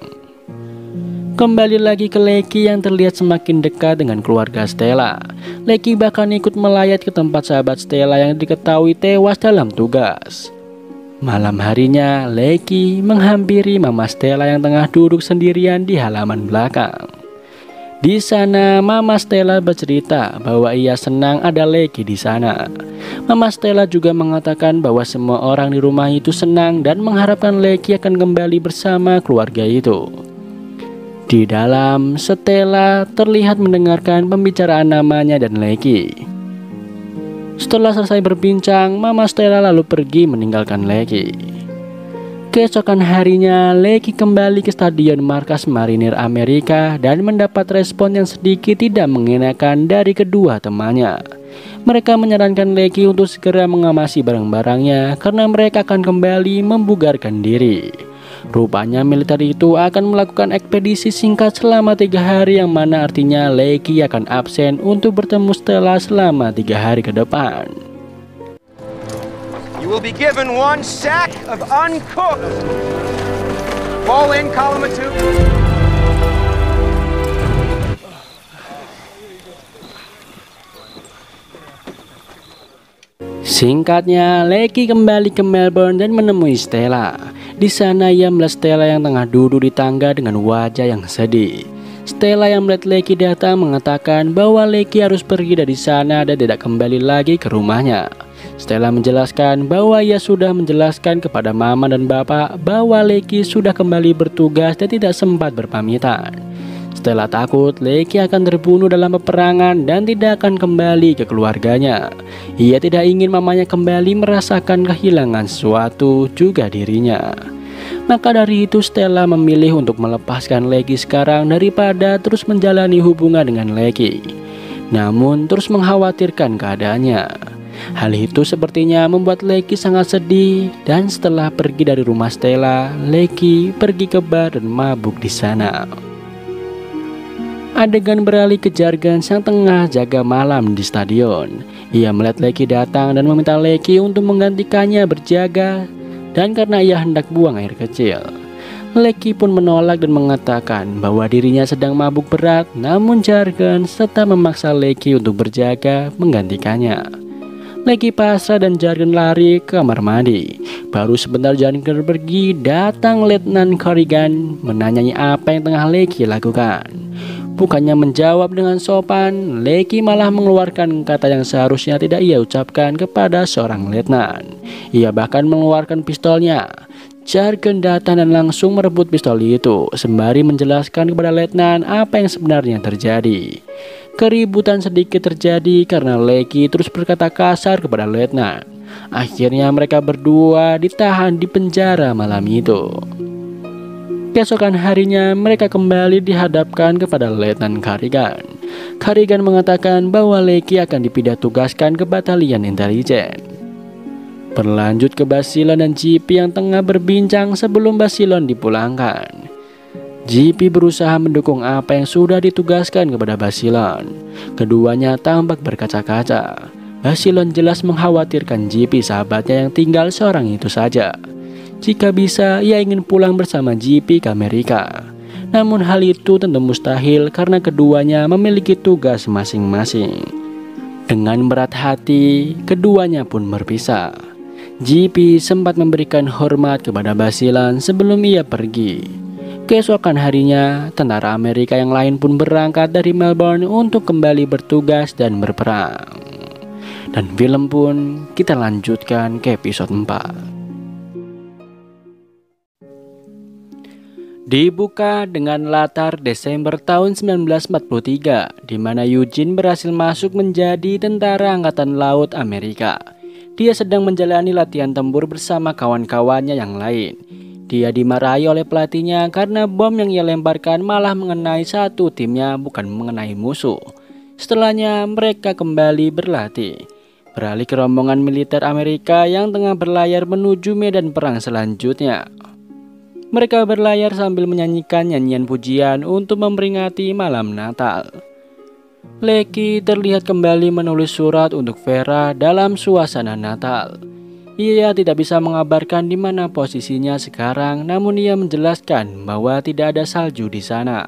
Kembali lagi ke Lecky yang terlihat semakin dekat dengan keluarga Stella. Lecky bahkan ikut melayat ke tempat sahabat Stella yang diketahui tewas dalam tugas. Malam harinya, Lecky menghampiri Mama Stella yang tengah duduk sendirian di halaman belakang. Di sana, Mama Stella bercerita bahwa ia senang ada Lecky di sana. Mama Stella juga mengatakan bahwa semua orang di rumah itu senang dan mengharapkan Lecky akan kembali bersama keluarga itu. Di dalam, Stella terlihat mendengarkan pembicaraan namanya dan Lecky. Setelah selesai berbincang, Mama Stella lalu pergi meninggalkan Lecky. Keesokan harinya, Lecky kembali ke stadion markas marinir Amerika dan mendapat respon yang sedikit tidak mengenakan dari kedua temannya. Mereka menyarankan Lecky untuk segera mengamasi barang-barangnya karena mereka akan kembali membugarkan diri. Rupanya militer itu akan melakukan ekspedisi singkat selama 3 hari, yang mana artinya Lecky akan absen untuk bertemu Stella selama 3 hari ke depan. You will be given 1 sack of uncooked. Fall in, column of 2. Singkatnya, Lecky kembali ke Melbourne dan menemui Stella. Di sana ia melihat Stella yang tengah duduk di tangga dengan wajah yang sedih. Stella yang melihat Lecky datang mengatakan bahwa Lecky harus pergi dari sana dan tidak kembali lagi ke rumahnya. Stella menjelaskan bahwa ia sudah menjelaskan kepada mama dan bapak bahwa Lecky sudah kembali bertugas dan tidak sempat berpamitan. Stella takut Lecky akan terbunuh dalam peperangan dan tidak akan kembali ke keluarganya. Ia tidak ingin mamanya kembali merasakan kehilangan sesuatu, juga dirinya. Maka dari itu Stella memilih untuk melepaskan Lecky sekarang daripada terus menjalani hubungan dengan Lecky, namun terus mengkhawatirkan keadaannya. Hal itu sepertinya membuat Lecky sangat sedih, dan setelah pergi dari rumah Stella, Lecky pergi ke bar dan mabuk di sana. Adegan beralih ke Jargans yang tengah jaga malam di stadion. Ia melihat Lecky datang dan meminta Lecky untuk menggantikannya berjaga, dan karena ia hendak buang air kecil, Lecky pun menolak dan mengatakan bahwa dirinya sedang mabuk berat. Namun Jargans tetap memaksa Lecky untuk berjaga menggantikannya. Lecky pasrah dan Jargans lari ke kamar mandi. Baru sebentar Jargans pergi, datang Letnan Corrigan menanyai apa yang tengah Lecky lakukan. Bukannya menjawab dengan sopan, Lecky malah mengeluarkan kata yang seharusnya tidak ia ucapkan kepada seorang letnan. Ia bahkan mengeluarkan pistolnya. Jargans datang dan langsung merebut pistol itu, sembari menjelaskan kepada letnan apa yang sebenarnya terjadi. Keributan sedikit terjadi karena Lecky terus berkata kasar kepada letnan. Akhirnya mereka berdua ditahan di penjara malam itu. Keesokan harinya mereka kembali dihadapkan kepada Letnan Corrigan. Corrigan mengatakan bahwa Lecky akan dipindah tugaskan ke batalion intelijen. Berlanjut ke Basilon dan JP yang tengah berbincang sebelum Basilon dipulangkan. JP berusaha mendukung apa yang sudah ditugaskan kepada Basilon. Keduanya tampak berkaca-kaca. Basilon jelas mengkhawatirkan JP, sahabatnya yang tinggal seorang itu saja. Jika bisa, ia ingin pulang bersama JP ke Amerika. Namun hal itu tentu mustahil karena keduanya memiliki tugas masing-masing. Dengan berat hati, keduanya pun berpisah. JP sempat memberikan hormat kepada Basilon sebelum ia pergi. Keesokan harinya, tentara Amerika yang lain pun berangkat dari Melbourne untuk kembali bertugas dan berperang. Dan film pun kita lanjutkan ke episode 4. Dibuka dengan latar Desember tahun 1943, di mana Eugene berhasil masuk menjadi tentara angkatan laut Amerika. Dia sedang menjalani latihan tempur bersama kawan-kawannya yang lain. Dia dimarahi oleh pelatihnya karena bom yang ia lemparkan malah mengenai satu timnya, bukan mengenai musuh. Setelahnya mereka kembali berlatih. Beralih ke rombongan militer Amerika yang tengah berlayar menuju medan perang selanjutnya. Mereka berlayar sambil menyanyikan nyanyian pujian untuk memperingati malam Natal. Lecky terlihat kembali menulis surat untuk Vera dalam suasana Natal. Ia tidak bisa mengabarkan di mana posisinya sekarang, namun ia menjelaskan bahwa tidak ada salju di sana.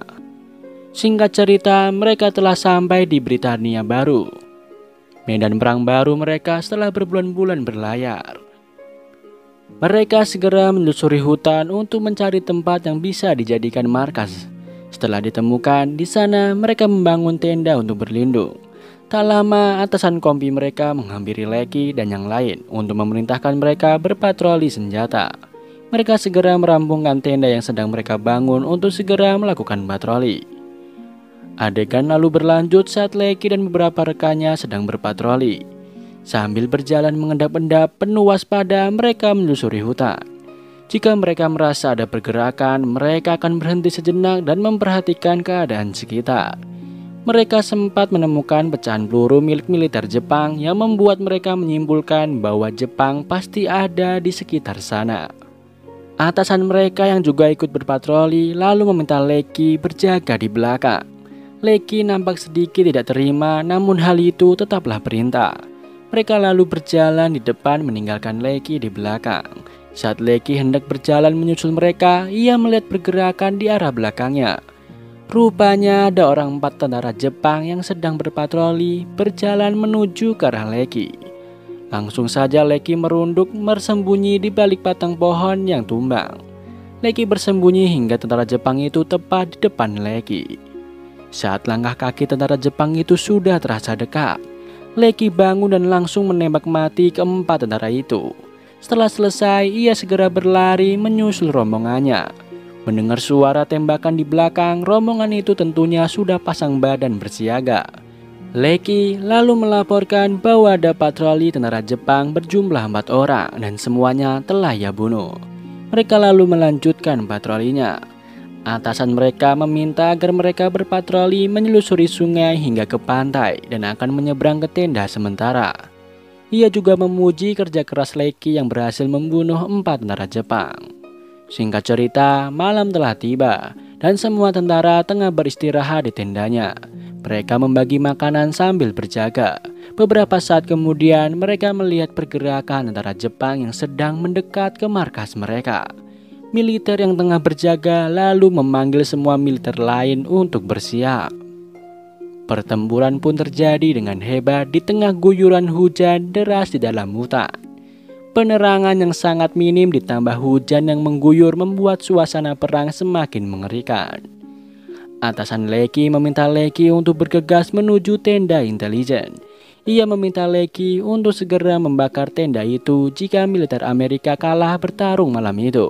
Singkat cerita, mereka telah sampai di Britania Baru, medan perang baru mereka setelah berbulan-bulan berlayar. Mereka segera menelusuri hutan untuk mencari tempat yang bisa dijadikan markas. Setelah ditemukan, di sana mereka membangun tenda untuk berlindung. Tak lama, atasan kompi mereka menghampiri Lecky dan yang lain untuk memerintahkan mereka berpatroli senjata. Mereka segera merampungkan tenda yang sedang mereka bangun untuk segera melakukan patroli. Adegan lalu berlanjut saat Lecky dan beberapa rekannya sedang berpatroli. Sambil berjalan mengendap-endap penuh waspada, mereka menelusuri hutan. Jika mereka merasa ada pergerakan, mereka akan berhenti sejenak dan memperhatikan keadaan sekitar. Mereka sempat menemukan pecahan peluru milik militer Jepang yang membuat mereka menyimpulkan bahwa Jepang pasti ada di sekitar sana. Atasan mereka yang juga ikut berpatroli lalu meminta Lecky berjaga di belakang. Lecky nampak sedikit tidak terima, namun hal itu tetaplah perintah. Mereka lalu berjalan di depan meninggalkan Lecky di belakang. Saat Lecky hendak berjalan menyusul mereka, ia melihat pergerakan di arah belakangnya. Rupanya ada orang 4 tentara Jepang yang sedang berpatroli berjalan menuju ke arah Lecky. Langsung saja Lecky merunduk bersembunyi di balik batang pohon yang tumbang. Lecky bersembunyi hingga tentara Jepang itu tepat di depan Lecky. Saat langkah kaki tentara Jepang itu sudah terasa dekat, Lecky bangun dan langsung menembak mati keempat tentara itu. Setelah selesai, ia segera berlari menyusul rombongannya. Mendengar suara tembakan di belakang, rombongan itu tentunya sudah pasang badan bersiaga. Lecky lalu melaporkan bahwa ada patroli tentara Jepang berjumlah 4 orang dan semuanya telah ia bunuh. Mereka lalu melanjutkan patrolinya. Atasan mereka meminta agar mereka berpatroli menelusuri sungai hingga ke pantai dan akan menyeberang ke tenda sementara. Ia juga memuji kerja keras Lecky yang berhasil membunuh 4 tentara Jepang. Singkat cerita, malam telah tiba dan semua tentara tengah beristirahat di tendanya. Mereka membagi makanan sambil berjaga. Beberapa saat kemudian mereka melihat pergerakan tentara Jepang yang sedang mendekat ke markas mereka. Militer yang tengah berjaga lalu memanggil semua militer lain untuk bersiap. Pertempuran pun terjadi dengan hebat di tengah guyuran hujan deras di dalam hutan. Penerangan yang sangat minim ditambah hujan yang mengguyur membuat suasana perang semakin mengerikan. Atasan Lecky meminta Lecky untuk bergegas menuju tenda intelijen. Ia meminta Lecky untuk segera membakar tenda itu jika militer Amerika kalah bertarung malam itu.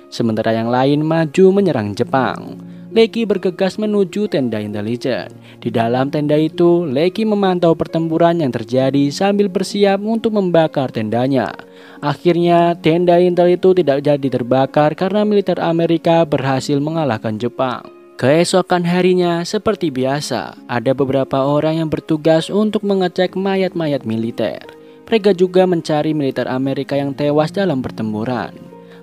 Sementara yang lain maju menyerang Jepang. Lecky bergegas menuju tenda intelijen. Di dalam tenda itu, Lecky memantau pertempuran yang terjadi sambil bersiap untuk membakar tendanya. Akhirnya, tenda intel itu tidak jadi terbakar karena militer Amerika berhasil mengalahkan Jepang. Keesokan harinya, seperti biasa, ada beberapa orang yang bertugas untuk mengecek mayat-mayat militer. Mereka juga mencari militer Amerika yang tewas dalam pertempuran.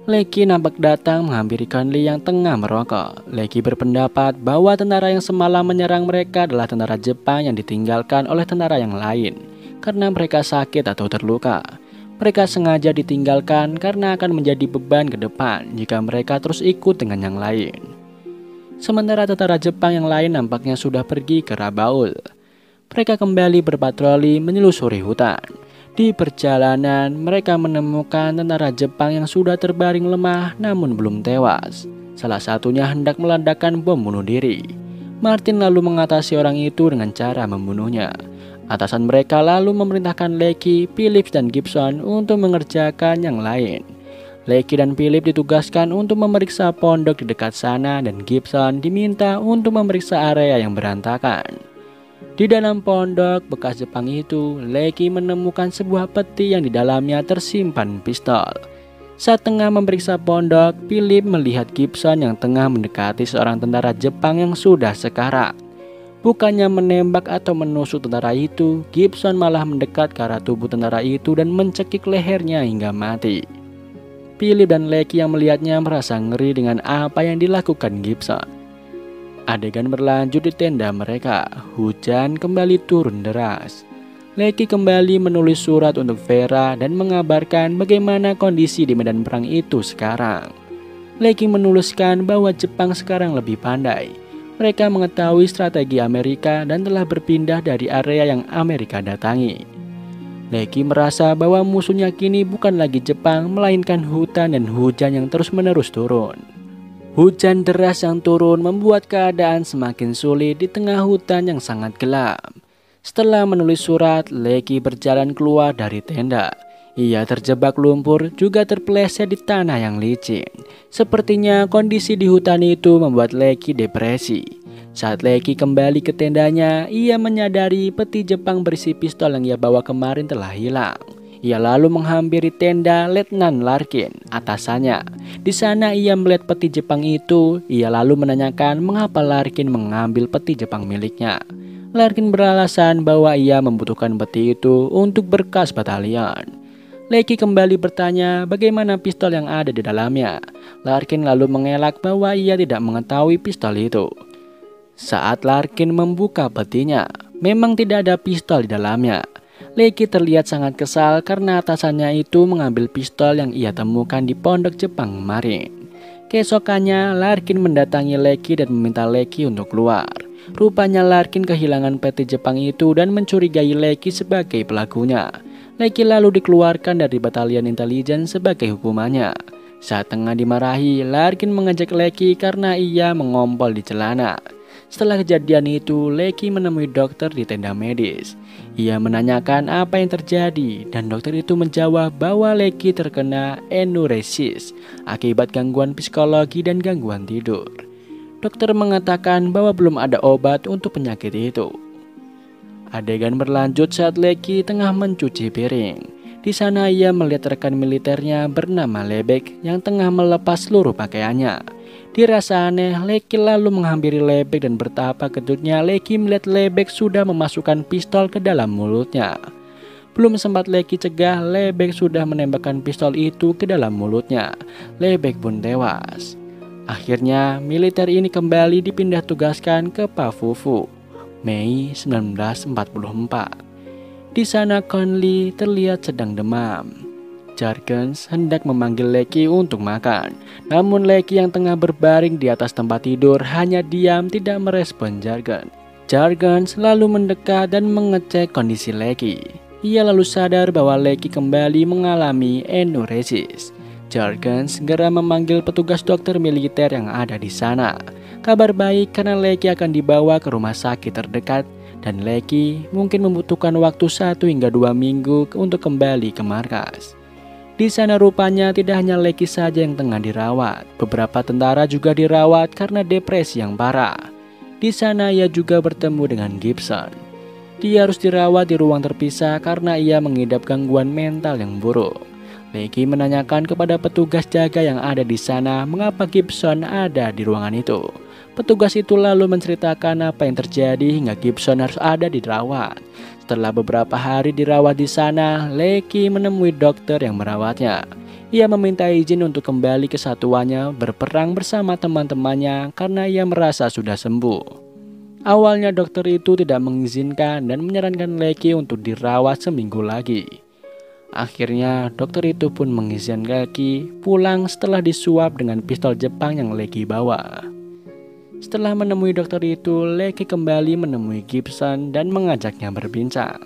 Lecky nampak datang menghampiri Conley yang tengah merokok. Lecky berpendapat bahwa tentara yang semalam menyerang mereka adalah tentara Jepang yang ditinggalkan oleh tentara yang lain karena mereka sakit atau terluka. Mereka sengaja ditinggalkan karena akan menjadi beban ke depan jika mereka terus ikut dengan yang lain. Sementara tentara Jepang yang lain nampaknya sudah pergi ke Rabaul. Mereka kembali berpatroli menelusuri hutan. Di perjalanan, mereka menemukan tentara Jepang yang sudah terbaring lemah namun belum tewas. Salah satunya hendak meledakkan bom bunuh diri. Martin lalu mengatasi orang itu dengan cara membunuhnya. Atasan mereka lalu memerintahkan Lecky, Phillips, dan Gibson untuk mengerjakan yang lain. Lecky dan Phillips ditugaskan untuk memeriksa pondok di dekat sana dan Gibson diminta untuk memeriksa area yang berantakan. Di dalam pondok bekas Jepang itu, Lecky menemukan sebuah peti yang di dalamnya tersimpan pistol. Saat tengah memeriksa pondok, Philip melihat Gibson yang tengah mendekati seorang tentara Jepang yang sudah sekarat. Bukannya menembak atau menusuk tentara itu, Gibson malah mendekat ke arah tubuh tentara itu dan mencekik lehernya hingga mati. Philip dan Lecky yang melihatnya merasa ngeri dengan apa yang dilakukan Gibson. Adegan berlanjut di tenda mereka. Hujan kembali turun deras. Lecky kembali menulis surat untuk Vera dan mengabarkan bagaimana kondisi di medan perang itu sekarang. Lecky menuliskan bahwa Jepang sekarang lebih pandai. Mereka mengetahui strategi Amerika dan telah berpindah dari area yang Amerika datangi. Lecky merasa bahwa musuhnya kini bukan lagi Jepang, melainkan hutan dan hujan yang terus-menerus turun. Hujan deras yang turun membuat keadaan semakin sulit di tengah hutan yang sangat gelap. Setelah menulis surat, Lecky berjalan keluar dari tenda. Ia terjebak lumpur, juga terpeleset di tanah yang licin. Sepertinya kondisi di hutan itu membuat Lecky depresi. Saat Lecky kembali ke tendanya, ia menyadari peti Jepang berisi pistol yang ia bawa kemarin telah hilang. Ia lalu menghampiri tenda Letnan Larkin, atasannya. Di sana ia melihat peti Jepang itu. Ia lalu menanyakan mengapa Larkin mengambil peti Jepang miliknya. Larkin beralasan bahwa ia membutuhkan peti itu untuk berkas batalion. Lecky kembali bertanya bagaimana pistol yang ada di dalamnya. Larkin lalu mengelak bahwa ia tidak mengetahui pistol itu. Saat Larkin membuka petinya, memang tidak ada pistol di dalamnya. Lecky terlihat sangat kesal karena atasannya itu mengambil pistol yang ia temukan di pondok Jepang kemarin. Keesokannya, Larkin mendatangi Lecky dan meminta Lecky untuk keluar. Rupanya Larkin kehilangan peti Jepang itu dan mencurigai Lecky sebagai pelakunya. Lecky lalu dikeluarkan dari batalion intelijen sebagai hukumannya. Saat tengah dimarahi, Larkin mengejek Lecky karena ia mengompol di celana. Setelah kejadian itu, Lecky menemui dokter di tenda medis. Ia menanyakan apa yang terjadi dan dokter itu menjawab bahwa Lecky terkena enuresis akibat gangguan psikologi dan gangguan tidur. Dokter mengatakan bahwa belum ada obat untuk penyakit itu. Adegan berlanjut saat Lecky tengah mencuci piring. Di sana ia melihat rekan militernya bernama Lebek yang tengah melepas seluruh pakaiannya. Dirasa aneh, Lecky lalu menghampiri Lebek dan betapa kejutnya Lecky melihat Lebek sudah memasukkan pistol ke dalam mulutnya. Belum sempat Lecky cegah, Lebek sudah menembakkan pistol itu ke dalam mulutnya. Lebek pun tewas. Akhirnya, militer ini kembali dipindah tugaskan ke Pavuvu, Mei 1944. Di sana Conley terlihat sedang demam. Jurgens hendak memanggil Lecky untuk makan. Namun Lecky yang tengah berbaring di atas tempat tidur hanya diam tidak merespon Jurgens. Jurgens lalu mendekat dan mengecek kondisi Lecky. Ia lalu sadar bahwa Lecky kembali mengalami enuresis. Jurgens segera memanggil petugas dokter militer yang ada di sana. Kabar baik karena Lecky akan dibawa ke rumah sakit terdekat dan Lecky mungkin membutuhkan waktu 1 hingga 2 minggu untuk kembali ke markas. Di sana rupanya tidak hanya Lecky saja yang tengah dirawat. Beberapa tentara juga dirawat karena depresi yang parah. Di sana ia juga bertemu dengan Gibson. Dia harus dirawat di ruang terpisah karena ia mengidap gangguan mental yang buruk. Lecky menanyakan kepada petugas jaga yang ada di sana mengapa Gibson ada di ruangan itu. Petugas itu lalu menceritakan apa yang terjadi hingga Gibson harus ada dirawat. Setelah beberapa hari dirawat di sana, Lecky menemui dokter yang merawatnya. Ia meminta izin untuk kembali ke satuannya berperang bersama teman-temannya karena ia merasa sudah sembuh. Awalnya dokter itu tidak mengizinkan dan menyarankan Lecky untuk dirawat seminggu lagi. Akhirnya dokter itu pun mengizinkan Lecky pulang setelah disuap dengan pistol Jepang yang Lecky bawa. Setelah menemui dokter itu, Lecky kembali menemui Gibson dan mengajaknya berbincang.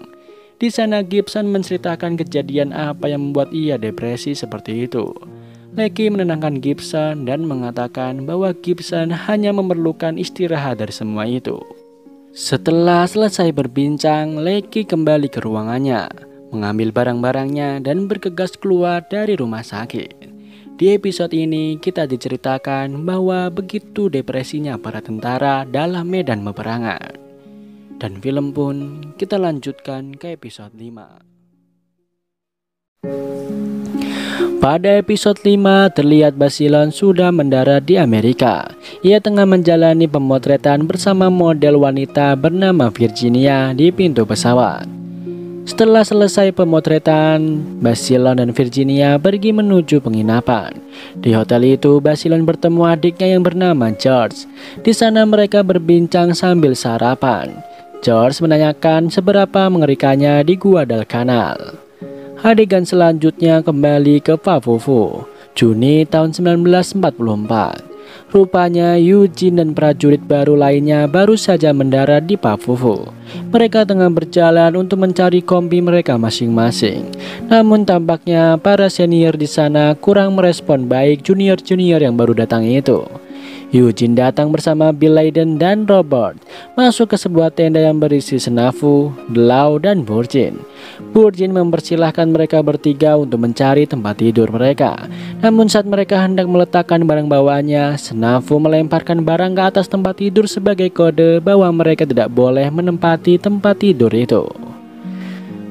Di sana Gibson menceritakan kejadian apa yang membuat ia depresi seperti itu. Lecky menenangkan Gibson dan mengatakan bahwa Gibson hanya memerlukan istirahat dari semua itu. Setelah selesai berbincang, Lecky kembali ke ruangannya, mengambil barang-barangnya dan bergegas keluar dari rumah sakit. Di episode ini kita diceritakan bahwa begitu depresinya para tentara dalam medan peperangan. Dan film pun kita lanjutkan ke episode 5. Pada episode 5 terlihat Basilon sudah mendarat di Amerika. Ia tengah menjalani pemotretan bersama model wanita bernama Virginia di pintu pesawat. Setelah selesai pemotretan, Basilon dan Virginia pergi menuju penginapan. Di hotel itu, Basilon bertemu adiknya yang bernama George. Di sana mereka berbincang sambil sarapan. George menanyakan seberapa mengerikannya di Guadalcanal. Adegan selanjutnya kembali ke Pavuvu, Juni tahun 1944. Rupanya Eugene dan prajurit baru lainnya baru saja mendarat di Pavuvu. Mereka tengah berjalan untuk mencari kompi mereka masing-masing. Namun tampaknya para senior di sana kurang merespon baik junior-junior yang baru datang itu. Eugene datang bersama Bill Leiden dan Robert masuk ke sebuah tenda yang berisi Snafu, Delau, dan Burgin. Burgin mempersilahkan mereka bertiga untuk mencari tempat tidur mereka. Namun saat mereka hendak meletakkan barang bawaannya, Snafu melemparkan barang ke atas tempat tidur sebagai kode bahwa mereka tidak boleh menempati tempat tidur itu.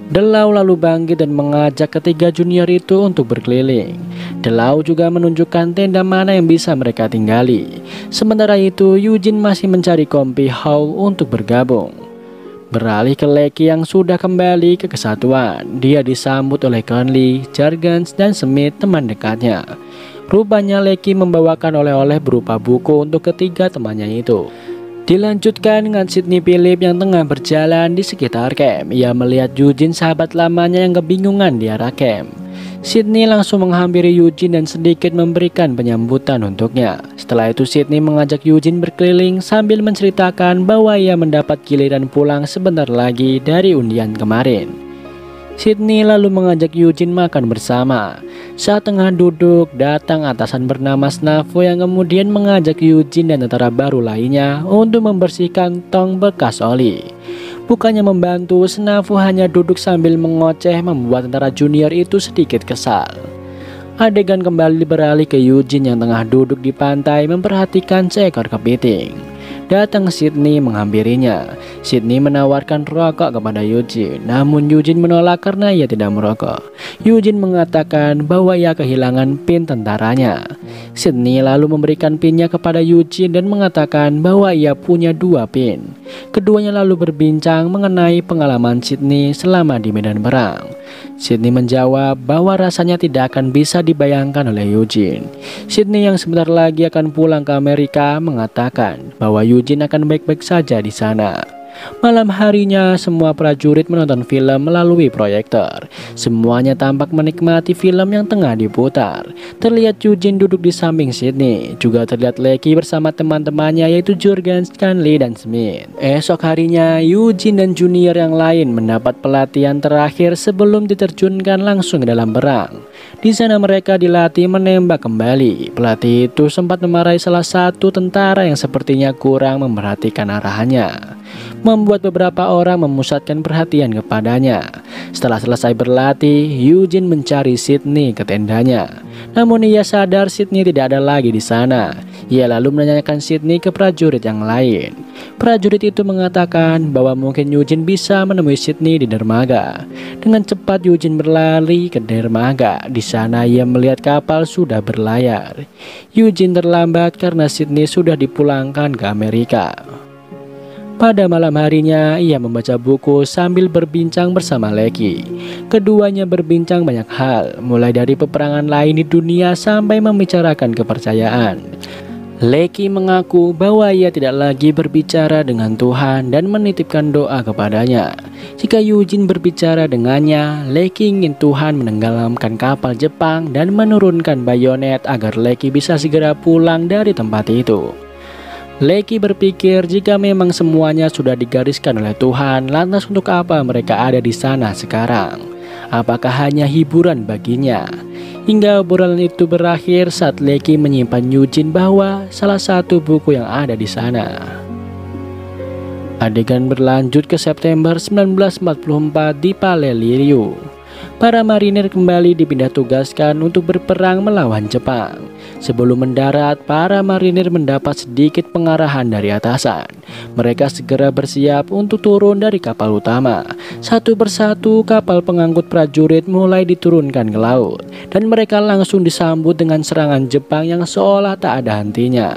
Delau lalu bangkit dan mengajak ketiga junior itu untuk berkeliling. Delau juga menunjukkan tenda mana yang bisa mereka tinggali. Sementara itu, Eugene masih mencari kompi Howe untuk bergabung. Beralih ke Lecky yang sudah kembali ke kesatuan, dia disambut oleh Conley, Jurgens, dan Smith, teman dekatnya. Rupanya Lecky membawakan oleh-oleh berupa buku untuk ketiga temannya itu. Dilanjutkan dengan Sidney Philip yang tengah berjalan di sekitar camp. Ia melihat Eugene, sahabat lamanya yang kebingungan di arah camp. Sidney langsung menghampiri Eugene dan sedikit memberikan penyambutan untuknya. Setelah itu Sidney mengajak Eugene berkeliling sambil menceritakan bahwa ia mendapat giliran pulang sebentar lagi dari undian kemarin. Sidney lalu mengajak Eugene makan bersama. Saat tengah duduk, datang atasan bernama Snafu yang kemudian mengajak Eugene dan tentara baru lainnya untuk membersihkan tong bekas oli. Bukannya membantu, Snafu hanya duduk sambil mengoceh membuat tentara junior itu sedikit kesal. Adegan kembali beralih ke Eugene yang tengah duduk di pantai memperhatikan seekor kepiting. Datang Sydney menghampirinya. Sydney menawarkan rokok kepada Eugene, namun Eugene menolak karena ia tidak merokok. Eugene mengatakan bahwa ia kehilangan pin tentaranya. Sydney lalu memberikan pinnya kepada Eugene dan mengatakan bahwa ia punya 2 pin. Keduanya lalu berbincang mengenai pengalaman Sydney selama di medan perang. Sydney menjawab bahwa rasanya tidak akan bisa dibayangkan oleh Eugene. Sydney yang sebentar lagi akan pulang ke Amerika mengatakan bahwa Eugene akan baik-baik saja di sana. Malam harinya, semua prajurit menonton film melalui proyektor. Semuanya tampak menikmati film yang tengah diputar. Terlihat Eugene duduk di samping Sydney. Juga terlihat Lecky bersama teman-temannya yaitu Jurgen, Stanley, dan Smith. Esok harinya, Eugene dan junior yang lain mendapat pelatihan terakhir sebelum diterjunkan langsung ke dalam perang. Di sana mereka dilatih menembak kembali. Pelatih itu sempat memarahi salah satu tentara yang sepertinya kurang memperhatikan arahannya, membuat beberapa orang memusatkan perhatian kepadanya. Setelah selesai berlatih, Eugene mencari Sydney ke tendanya. Namun ia sadar Sydney tidak ada lagi di sana. Ia lalu menanyakan Sydney ke prajurit yang lain. Prajurit itu mengatakan bahwa mungkin Eugene bisa menemui Sydney di dermaga. Dengan cepat Eugene berlari ke dermaga. Di sana ia melihat kapal sudah berlayar. Eugene terlambat karena Sydney sudah dipulangkan ke Amerika. Pada malam harinya, ia membaca buku sambil berbincang bersama Lecky. Keduanya berbincang banyak hal, mulai dari peperangan lain di dunia sampai membicarakan kepercayaan. Lecky mengaku bahwa ia tidak lagi berbicara dengan Tuhan dan menitipkan doa kepadanya. Jika Eugene berbicara dengannya, Lecky ingin Tuhan menenggelamkan kapal Jepang dan menurunkan bayonet agar Lecky bisa segera pulang dari tempat itu. Lecky berpikir jika memang semuanya sudah digariskan oleh Tuhan, lantas untuk apa mereka ada di sana sekarang? Apakah hanya hiburan baginya? Hingga obrolan itu berakhir saat Lecky menyimpan Eugene bahwa salah satu buku yang ada di sana. Adegan berlanjut ke September 1944 di Paleliriu. Para marinir kembali dipindah tugaskan untuk berperang melawan Jepang. Sebelum mendarat, para marinir mendapat sedikit pengarahan dari atasan. Mereka segera bersiap untuk turun dari kapal utama. Satu persatu kapal pengangkut prajurit mulai diturunkan ke laut, dan mereka langsung disambut dengan serangan Jepang yang seolah tak ada hentinya.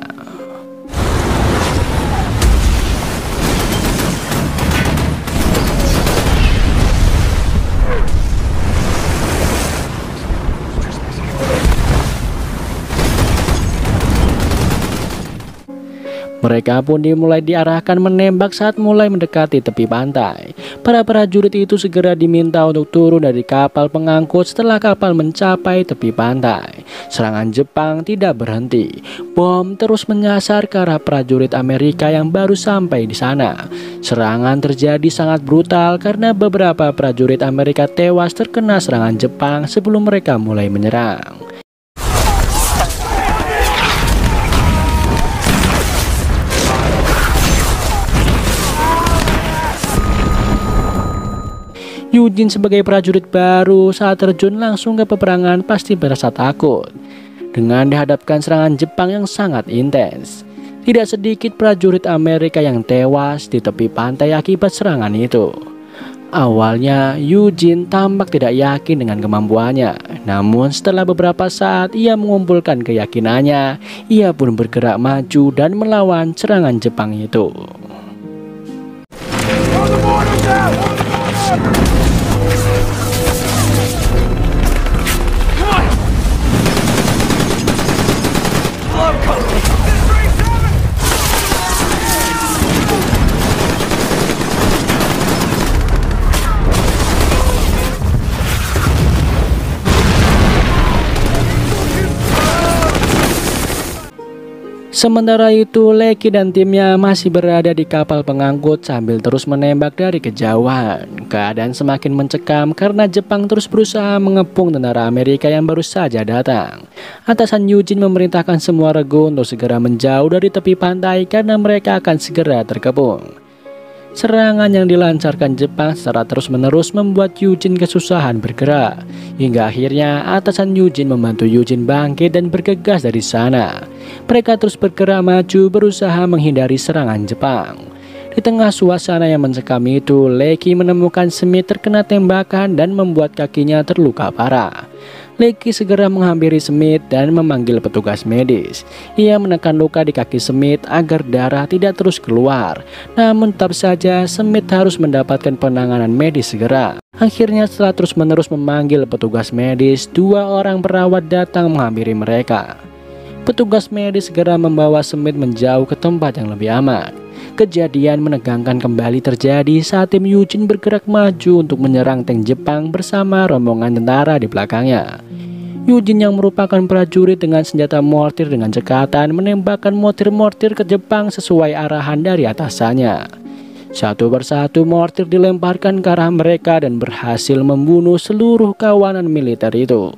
Mereka pun dimulai diarahkan menembak saat mulai mendekati tepi pantai. Para prajurit itu segera diminta untuk turun dari kapal pengangkut setelah kapal mencapai tepi pantai. Serangan Jepang tidak berhenti. Bom terus menyasar ke arah prajurit Amerika yang baru sampai di sana. Serangan terjadi sangat brutal karena beberapa prajurit Amerika tewas terkena serangan Jepang sebelum mereka mulai menyerang. Eugene sebagai prajurit baru saat terjun langsung ke peperangan pasti merasa takut dengan dihadapkan serangan Jepang yang sangat intens. Tidak sedikit prajurit Amerika yang tewas di tepi pantai akibat serangan itu. Awalnya Eugene tampak tidak yakin dengan kemampuannya, namun setelah beberapa saat ia mengumpulkan keyakinannya, ia pun bergerak maju dan melawan serangan Jepang itu. Sementara itu, Lecky dan timnya masih berada di kapal pengangkut sambil terus menembak dari kejauhan. Keadaan semakin mencekam karena Jepang terus berusaha mengepung tentara Amerika yang baru saja datang. Atasan Eugene memerintahkan semua regu untuk segera menjauh dari tepi pantai karena mereka akan segera terkepung. Serangan yang dilancarkan Jepang secara terus-menerus membuat Eugene kesusahan bergerak. Hingga akhirnya atasan Eugene membantu Eugene bangkit dan bergegas dari sana. Mereka terus bergerak maju berusaha menghindari serangan Jepang. Di tengah suasana yang mencekam itu, Lecky menemukan Smith terkena tembakan dan membuat kakinya terluka parah. Lecky segera menghampiri Smith dan memanggil petugas medis. Ia menekan luka di kaki Smith agar darah tidak terus keluar. Namun tetap saja Smith harus mendapatkan penanganan medis segera. Akhirnya setelah terus-menerus memanggil petugas medis, 2 orang perawat datang menghampiri mereka. Petugas medis segera membawa Smith menjauh ke tempat yang lebih aman. Kejadian menegangkan kembali terjadi saat tim Eugene bergerak maju untuk menyerang tank Jepang bersama rombongan tentara di belakangnya. Eugene yang merupakan prajurit dengan senjata mortir dengan cekatan menembakkan mortir-mortir ke Jepang sesuai arahan dari atasannya. Satu persatu mortir dilemparkan ke arah mereka dan berhasil membunuh seluruh kawanan militer itu.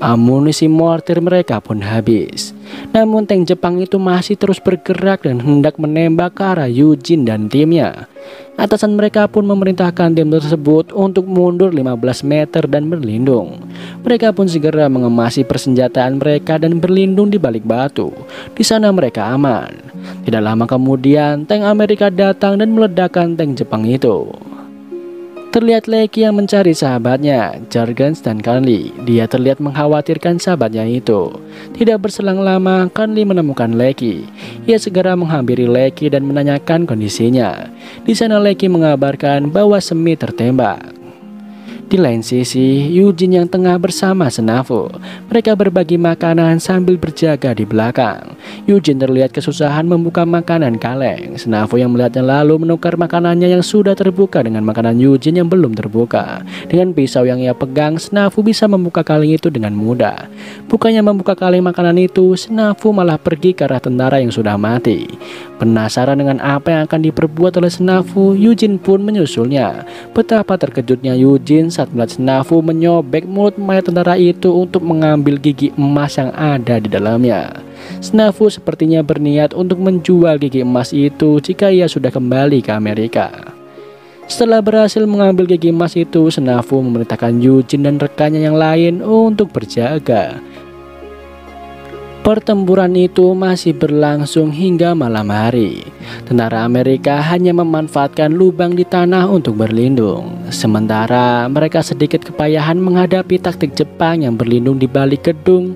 Amunisi mortir mereka pun habis. Namun tank Jepang itu masih terus bergerak dan hendak menembak ke arah Eugene dan timnya. Atasan mereka pun memerintahkan tim tersebut untuk mundur 15 meter dan berlindung. Mereka pun segera mengemasi persenjataan mereka dan berlindung di balik batu. Di sana mereka aman. Tidak lama kemudian tank Amerika datang dan meledakkan tank Jepang itu. Terlihat Lecky yang mencari sahabatnya, Jargens dan Conley. Dia terlihat mengkhawatirkan sahabatnya itu. Tidak berselang lama, Conley menemukan Lecky. Ia segera menghampiri Lecky dan menanyakan kondisinya. Di sana Lecky mengabarkan bahwa Smith tertembak. Di lain sisi, Eugene yang tengah bersama Snafu. Mereka berbagi makanan sambil berjaga di belakang. Eugene terlihat kesusahan membuka makanan kaleng. Snafu yang melihatnya lalu menukar makanannya yang sudah terbuka dengan makanan Eugene yang belum terbuka. Dengan pisau yang ia pegang, Snafu bisa membuka kaleng itu dengan mudah. Bukannya membuka kaleng makanan itu, Snafu malah pergi ke arah tentara yang sudah mati. Penasaran dengan apa yang akan diperbuat oleh Snafu, Eugene pun menyusulnya. Betapa terkejutnya Eugene saat melihat Snafu menyobek mulut mayat tentara itu untuk mengambil gigi emas yang ada di dalamnya. Snafu sepertinya berniat untuk menjual gigi emas itu jika ia sudah kembali ke Amerika. Setelah berhasil mengambil gigi emas itu, Snafu memerintahkan Eugene dan rekannya yang lain untuk berjaga. Pertempuran itu masih berlangsung hingga malam hari. Tentara Amerika hanya memanfaatkan lubang di tanah untuk berlindung. Sementara mereka sedikit kepayahan menghadapi taktik Jepang yang berlindung di balik gedung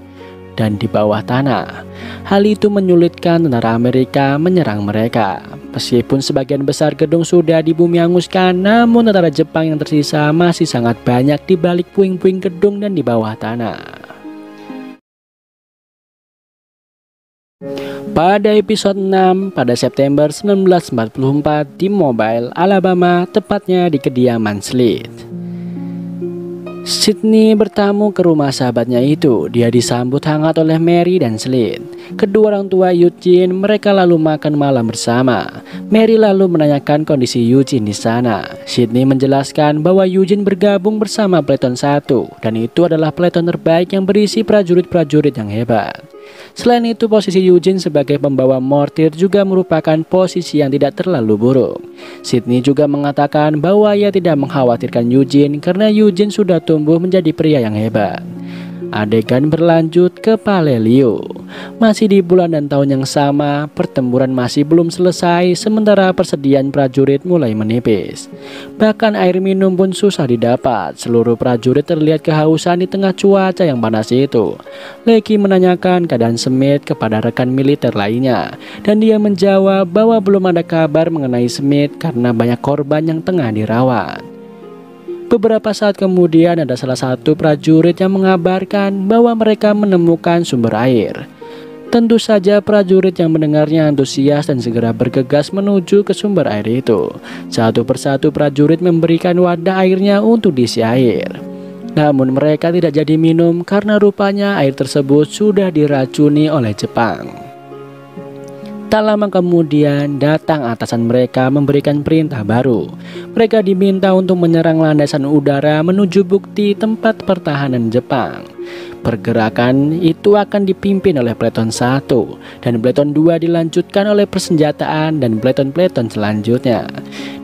dan di bawah tanah. Hal itu menyulitkan tentara Amerika menyerang mereka. Meskipun sebagian besar gedung sudah dibumi hanguskan, namun tentara Jepang yang tersisa masih sangat banyak di balik puing-puing gedung dan di bawah tanah. Pada episode 6 pada September 1944 di Mobile, Alabama, tepatnya di kediaman Slade. Sydney bertamu ke rumah sahabatnya itu. Dia disambut hangat oleh Mary dan Slade. Kedua orang tua Eugene, mereka lalu makan malam bersama. Mary lalu menanyakan kondisi Eugene di sana. Sydney menjelaskan bahwa Eugene bergabung bersama Peleton 1 dan itu adalah peleton terbaik yang berisi prajurit-prajurit yang hebat. Selain itu, posisi Eugene sebagai pembawa mortir juga merupakan posisi yang tidak terlalu buruk. Sydney juga mengatakan bahwa ia tidak mengkhawatirkan Eugene karena Eugene sudah tumbuh menjadi pria yang hebat. Adegan berlanjut ke Palelio. Masih di bulan dan tahun yang sama, pertempuran masih belum selesai sementara persediaan prajurit mulai menipis. Bahkan air minum pun susah didapat. Seluruh prajurit terlihat kehausan di tengah cuaca yang panas itu. Lecky menanyakan keadaan Smith kepada rekan militer lainnya dan dia menjawab bahwa belum ada kabar mengenai Smith karena banyak korban yang tengah dirawat. Beberapa saat kemudian ada salah satu prajurit yang mengabarkan bahwa mereka menemukan sumber air. Tentu saja prajurit yang mendengarnya antusias dan segera bergegas menuju ke sumber air itu. Satu persatu prajurit memberikan wadah airnya untuk diisi air. Namun mereka tidak jadi minum karena rupanya air tersebut sudah diracuni oleh Jepang. Tak lama kemudian datang atasan mereka memberikan perintah baru. Mereka diminta untuk menyerang landasan udara menuju bukti tempat pertahanan Jepang. Pergerakan itu akan dipimpin oleh Peleton 1 dan Peleton 2 dilanjutkan oleh persenjataan dan peleton-peleton selanjutnya.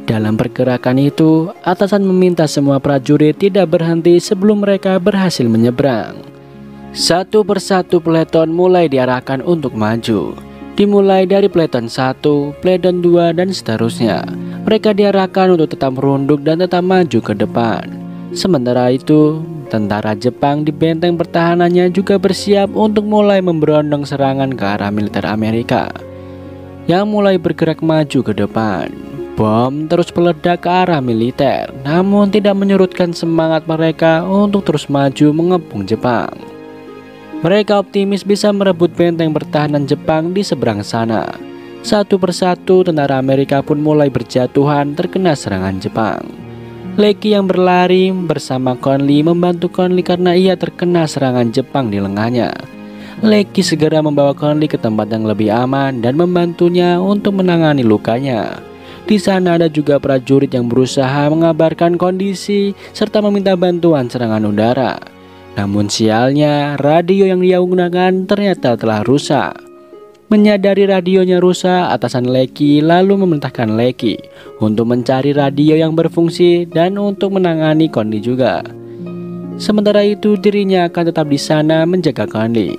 Dalam pergerakan itu, atasan meminta semua prajurit tidak berhenti sebelum mereka berhasil menyeberang. Satu persatu peleton mulai diarahkan untuk maju. Dimulai dari Peleton 1, Peleton 2, dan seterusnya. Mereka diarahkan untuk tetap merunduk dan tetap maju ke depan. Sementara itu, tentara Jepang di benteng pertahanannya juga bersiap untuk mulai memberondong serangan ke arah militer Amerika yang mulai bergerak maju ke depan. Bom terus meledak ke arah militer, namun tidak menyurutkan semangat mereka untuk terus maju mengepung Jepang. Mereka optimis bisa merebut benteng pertahanan Jepang di seberang sana. Satu persatu tentara Amerika pun mulai berjatuhan terkena serangan Jepang. Lecky yang berlari bersama Conley membantu Conley karena ia terkena serangan Jepang di lengannya. Lecky segera membawa Conley ke tempat yang lebih aman dan membantunya untuk menangani lukanya. Di sana ada juga prajurit yang berusaha mengabarkan kondisi serta meminta bantuan serangan udara. Namun sialnya, radio yang dia gunakan ternyata telah rusak. Menyadari radionya rusak, atasan Lecky lalu memerintahkan Lecky untuk mencari radio yang berfungsi dan untuk menangani Conley juga. Sementara itu dirinya akan tetap di sana menjaga Conley.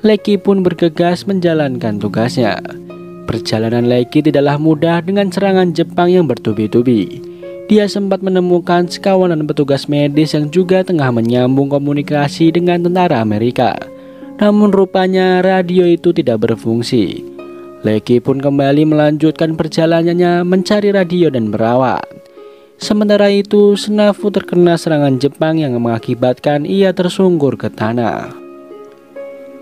Lecky pun bergegas menjalankan tugasnya. Perjalanan Lecky tidaklah mudah dengan serangan Jepang yang bertubi-tubi. Dia sempat menemukan sekawanan petugas medis yang juga tengah menyambung komunikasi dengan tentara Amerika. Namun rupanya radio itu tidak berfungsi. Lecky pun kembali melanjutkan perjalanannya mencari radio dan merawat. Sementara itu, Snafu terkena serangan Jepang yang mengakibatkan ia tersungkur ke tanah.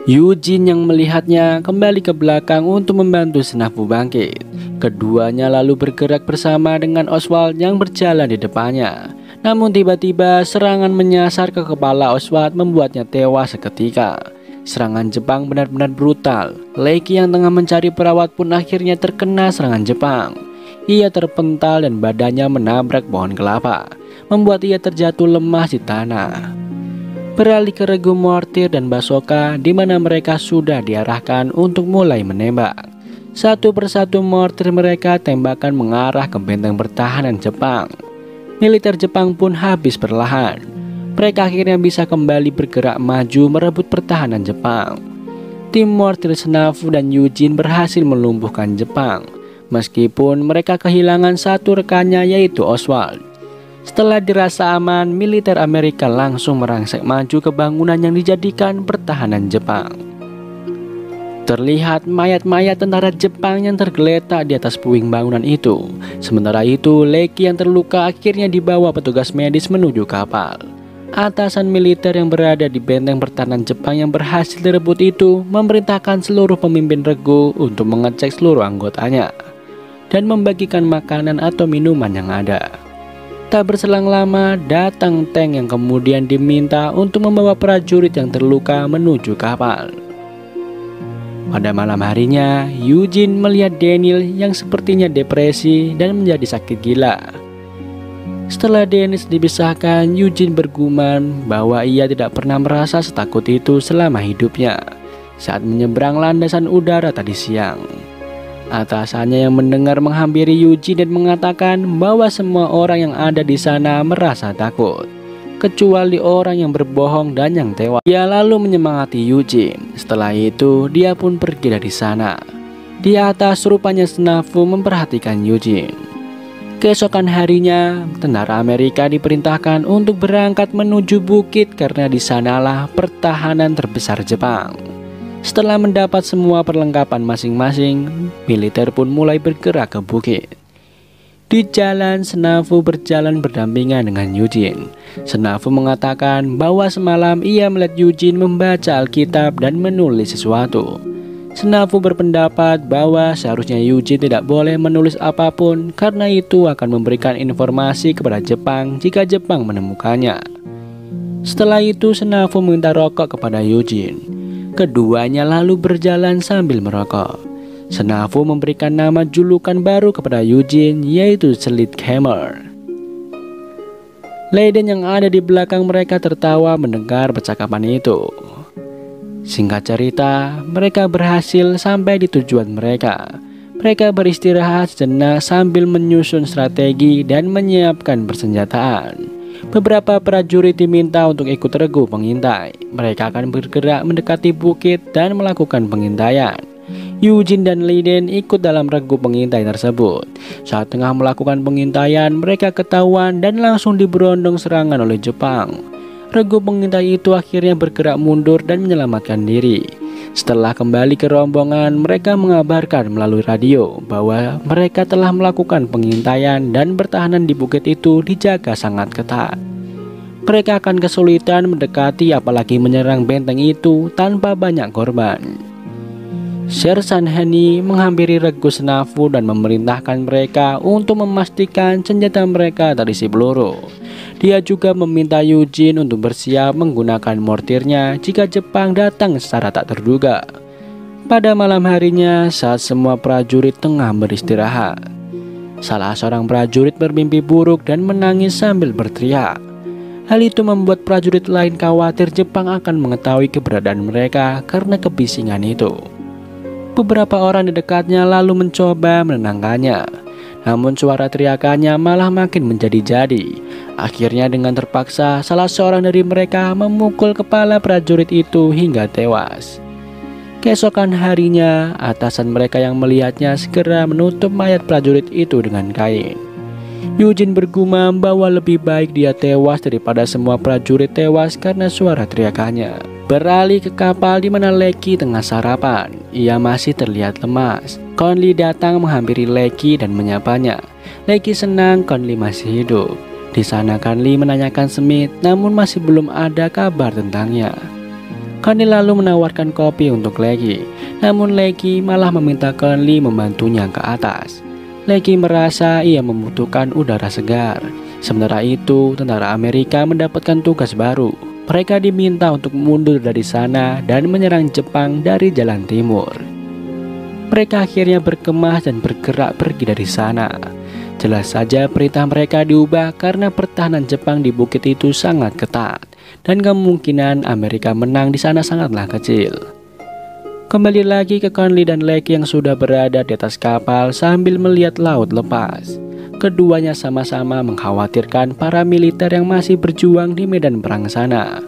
Eugene yang melihatnya kembali ke belakang untuk membantu Snafu bangkit. Keduanya lalu bergerak bersama dengan Oswald yang berjalan di depannya. Namun tiba-tiba serangan menyasar ke kepala Oswald membuatnya tewas seketika. Serangan Jepang benar-benar brutal. Lecky yang tengah mencari perawat pun akhirnya terkena serangan Jepang. Ia terpental dan badannya menabrak pohon kelapa, membuat ia terjatuh lemah di tanah. Beralih ke regu mortir dan basoka di mana mereka sudah diarahkan untuk mulai menembak. Satu persatu mortir mereka tembakan mengarah ke benteng pertahanan Jepang. Militer Jepang pun habis perlahan. Mereka akhirnya bisa kembali bergerak maju merebut pertahanan Jepang. Tim mortir Snafu dan Eugene berhasil melumpuhkan Jepang, meskipun mereka kehilangan satu rekannya yaitu Oswald. Setelah dirasa aman, militer Amerika langsung merangsek maju ke bangunan yang dijadikan pertahanan Jepang. Terlihat mayat-mayat tentara Jepang yang tergeletak di atas puing bangunan itu. Sementara itu, Lecky yang terluka akhirnya dibawa petugas medis menuju kapal. Atasan militer yang berada di benteng pertahanan Jepang yang berhasil direbut itu memerintahkan seluruh pemimpin regu untuk mengecek seluruh anggotanya dan membagikan makanan atau minuman yang ada. Tak berselang lama, datang tank yang kemudian diminta untuk membawa prajurit yang terluka menuju kapal. Pada malam harinya, Eugene melihat Daniel yang sepertinya depresi dan menjadi sakit gila. Setelah Dennis dipisahkan, Eugene bergumam bahwa ia tidak pernah merasa setakut itu selama hidupnya saat menyeberang landasan udara tadi siang. Atasannya yang mendengar menghampiri Eugene dan mengatakan bahwa semua orang yang ada di sana merasa takut, kecuali orang yang berbohong dan yang tewas. Dia lalu menyemangati Eugene. Setelah itu, dia pun pergi dari sana. Di atas rupanya Snafu memperhatikan Eugene. Keesokan harinya, tentara Amerika diperintahkan untuk berangkat menuju bukit karena di sanalah pertahanan terbesar Jepang. Setelah mendapat semua perlengkapan masing-masing, militer pun mulai bergerak ke bukit. Di jalan, Snafu berjalan berdampingan dengan Eugene. Snafu mengatakan bahwa semalam ia melihat Eugene membaca Alkitab dan menulis sesuatu. Snafu berpendapat bahwa seharusnya Eugene tidak boleh menulis apapun karena itu akan memberikan informasi kepada Jepang jika Jepang menemukannya. Setelah itu, Snafu meminta rokok kepada Eugene. Keduanya lalu berjalan sambil merokok. Senafu memberikan nama julukan baru kepada Eugene, yaitu Sledgehammer. Leiden yang ada di belakang mereka tertawa mendengar percakapan itu. Singkat cerita, mereka berhasil sampai di tujuan mereka. Mereka beristirahat sejenak sambil menyusun strategi dan menyiapkan persenjataan. Beberapa prajurit diminta untuk ikut regu pengintai. Mereka akan bergerak mendekati bukit dan melakukan pengintaian. Eugene dan Leiden ikut dalam regu pengintai tersebut. Saat tengah melakukan pengintaian, mereka ketahuan dan langsung diberondong serangan oleh Jepang. Regu pengintai itu akhirnya bergerak mundur dan menyelamatkan diri. Setelah kembali ke rombongan, mereka mengabarkan melalui radio bahwa mereka telah melakukan pengintaian dan pertahanan di bukit itu dijaga sangat ketat. Mereka akan kesulitan mendekati apalagi menyerang benteng itu tanpa banyak korban. Sersan Henny menghampiri regu Senafu dan memerintahkan mereka untuk memastikan senjata mereka terisi peluru. Dia juga meminta Eugene untuk bersiap menggunakan mortirnya jika Jepang datang secara tak terduga. Pada malam harinya, saat semua prajurit tengah beristirahat, salah seorang prajurit bermimpi buruk dan menangis sambil berteriak. Hal itu membuat prajurit lain khawatir Jepang akan mengetahui keberadaan mereka karena kebisingan itu. Beberapa orang di dekatnya lalu mencoba menenangkannya, namun suara teriakannya malah makin menjadi-jadi. Akhirnya dengan terpaksa salah seorang dari mereka memukul kepala prajurit itu hingga tewas. Keesokan harinya, atasan mereka yang melihatnya segera menutup mayat prajurit itu dengan kain. Eugene bergumam bahwa lebih baik dia tewas daripada semua prajurit tewas karena suara teriakannya. Beralih ke kapal di mana Lecky tengah sarapan. Ia masih terlihat lemas. Conley datang menghampiri Lecky dan menyapanya. Lecky senang Conley masih hidup. Di sana Conley menanyakan Smith, namun masih belum ada kabar tentangnya. Conley lalu menawarkan kopi untuk Lecky, namun Lecky malah meminta Conley membantunya ke atas. Lecky merasa ia membutuhkan udara segar. Sementara itu, tentara Amerika mendapatkan tugas baru. Mereka diminta untuk mundur dari sana dan menyerang Jepang dari jalan timur. Mereka akhirnya berkemah dan bergerak pergi dari sana. Jelas saja perintah mereka diubah karena pertahanan Jepang di bukit itu sangat ketat dan kemungkinan Amerika menang di sana sangatlah kecil. Kembali lagi ke Conley dan Lecky yang sudah berada di atas kapal sambil melihat laut lepas. Keduanya sama-sama mengkhawatirkan para militer yang masih berjuang di medan perang sana.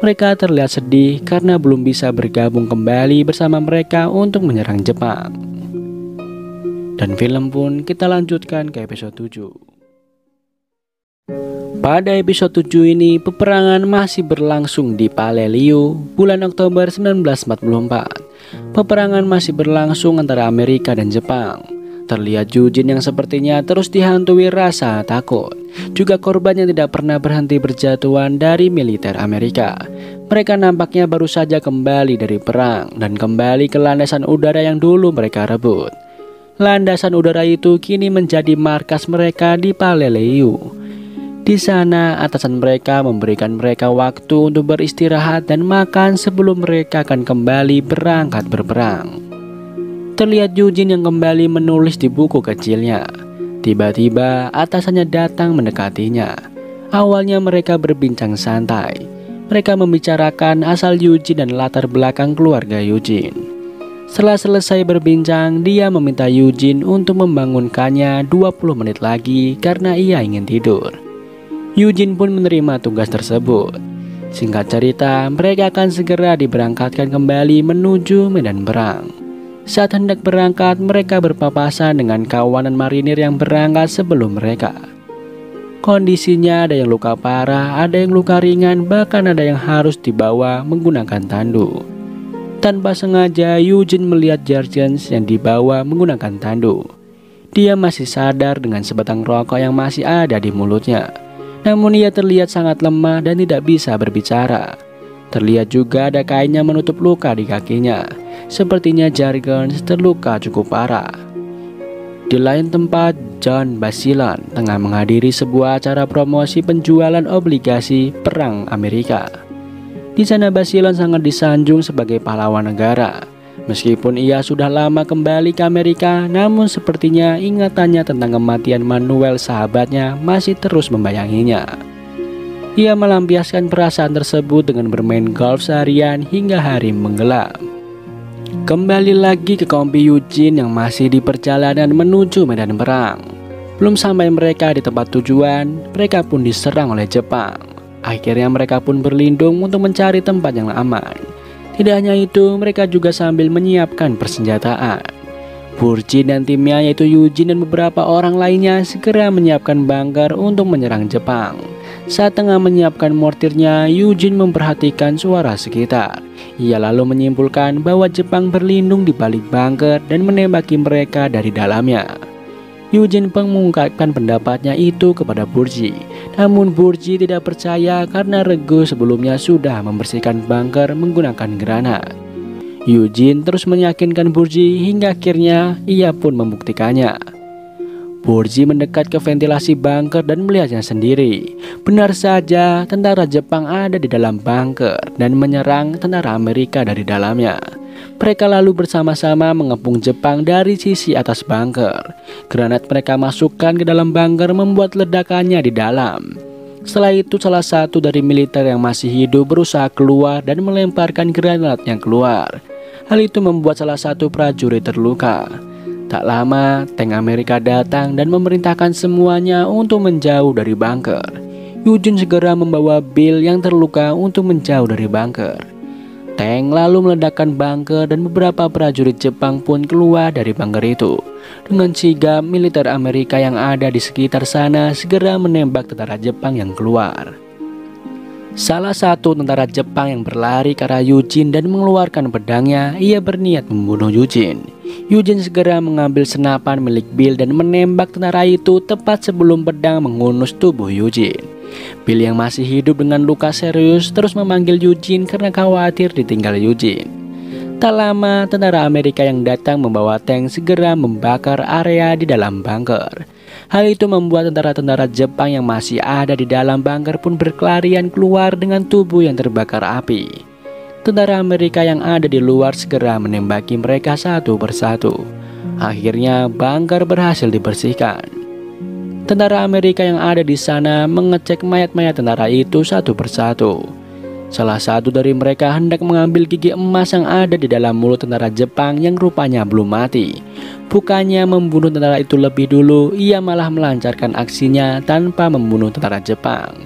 Mereka terlihat sedih karena belum bisa bergabung kembali bersama mereka untuk menyerang Jepang. Dan film pun kita lanjutkan ke episode 7. Pada episode 7 ini, peperangan masih berlangsung di Palelio bulan Oktober 1944. Peperangan masih berlangsung antara Amerika dan Jepang. Terlihat Eugene yang sepertinya terus dihantui rasa takut. Juga korban yang tidak pernah berhenti berjatuhan dari militer Amerika. Mereka nampaknya baru saja kembali dari perang dan kembali ke landasan udara yang dulu mereka rebut. Landasan udara itu kini menjadi markas mereka di Palelio. Di sana atasan mereka memberikan mereka waktu untuk beristirahat dan makan sebelum mereka akan kembali berangkat berperang. Terlihat Eugene yang kembali menulis di buku kecilnya. Tiba-tiba atasannya datang mendekatinya. Awalnya mereka berbincang santai. Mereka membicarakan asal Eugene dan latar belakang keluarga Eugene. Setelah selesai berbincang, dia meminta Eugene untuk membangunkannya 20 menit lagi karena ia ingin tidur. Eugene pun menerima tugas tersebut. Singkat cerita, mereka akan segera diberangkatkan kembali menuju medan perang. Saat hendak berangkat, mereka berpapasan dengan kawanan marinir yang berangkat sebelum mereka. Kondisinya ada yang luka parah, ada yang luka ringan, bahkan ada yang harus dibawa menggunakan tandu. Tanpa sengaja, Eugene melihat Jargens yang dibawa menggunakan tandu. Dia masih sadar dengan sebatang rokok yang masih ada di mulutnya. Namun ia terlihat sangat lemah dan tidak bisa berbicara. Terlihat juga ada kainnya menutup luka di kakinya. Sepertinya Jargens terluka cukup parah. Di lain tempat, John Basilan tengah menghadiri sebuah acara promosi penjualan obligasi perang Amerika. Di sana Basilan sangat disanjung sebagai pahlawan negara. Meskipun ia sudah lama kembali ke Amerika, namun sepertinya ingatannya tentang kematian Manuel sahabatnya masih terus membayanginya. Ia melampiaskan perasaan tersebut dengan bermain golf seharian hingga hari menggelam. Kembali lagi ke kompi Eugene yang masih di perjalanan menuju medan perang. Belum sampai mereka di tempat tujuan, mereka pun diserang oleh Jepang. Akhirnya mereka pun berlindung untuk mencari tempat yang aman. Tidak hanya itu, mereka juga sambil menyiapkan persenjataan. Burji dan timnya yaitu Eugene dan beberapa orang lainnya segera menyiapkan bunker untuk menyerang Jepang. Saat tengah menyiapkan mortirnya, Eugene memperhatikan suara sekitar. Ia lalu menyimpulkan bahwa Jepang berlindung di balik bunker dan menembaki mereka dari dalamnya. Eugene pun mengungkapkan pendapatnya itu kepada Burji. Namun Burji tidak percaya karena Regu sebelumnya sudah membersihkan bunker menggunakan granat. Eugene terus meyakinkan Burji hingga akhirnya ia pun membuktikannya. Burji mendekat ke ventilasi bunker dan melihatnya sendiri. Benar saja, tentara Jepang ada di dalam bunker dan menyerang tentara Amerika dari dalamnya. Mereka lalu bersama-sama mengepung Jepang dari sisi atas bunker. Granat mereka masukkan ke dalam bunker membuat ledakannya di dalam. Setelah itu salah satu dari militer yang masih hidup berusaha keluar dan melemparkan granatnya keluar. Hal itu membuat salah satu prajurit terluka. Tak lama, tank Amerika datang dan memerintahkan semuanya untuk menjauh dari bunker. Eugene segera membawa Bill yang terluka untuk menjauh dari bunker. Tank lalu meledakkan bunker dan beberapa prajurit Jepang pun keluar dari bunker itu. Dengan sigap, militer Amerika yang ada di sekitar sana segera menembak tentara Jepang yang keluar. Salah satu tentara Jepang yang berlari ke arah Eugene dan mengeluarkan pedangnya, ia berniat membunuh Eugene. Eugene segera mengambil senapan milik Bill dan menembak tentara itu tepat sebelum pedang menghunus tubuh Eugene. Bill yang masih hidup dengan luka serius terus memanggil Eugene karena khawatir ditinggal Eugene. Tak lama, tentara Amerika yang datang membawa tank segera membakar area di dalam bunker. Hal itu membuat tentara-tentara Jepang yang masih ada di dalam bunker pun berkelarian keluar dengan tubuh yang terbakar api. Tentara Amerika yang ada di luar segera menembaki mereka satu persatu. Akhirnya bunker berhasil dibersihkan. Tentara Amerika yang ada di sana mengecek mayat-mayat tentara itu satu persatu. Salah satu dari mereka hendak mengambil gigi emas yang ada di dalam mulut tentara Jepang yang rupanya belum mati. Bukannya membunuh tentara itu lebih dulu, ia malah melancarkan aksinya tanpa membunuh tentara Jepang.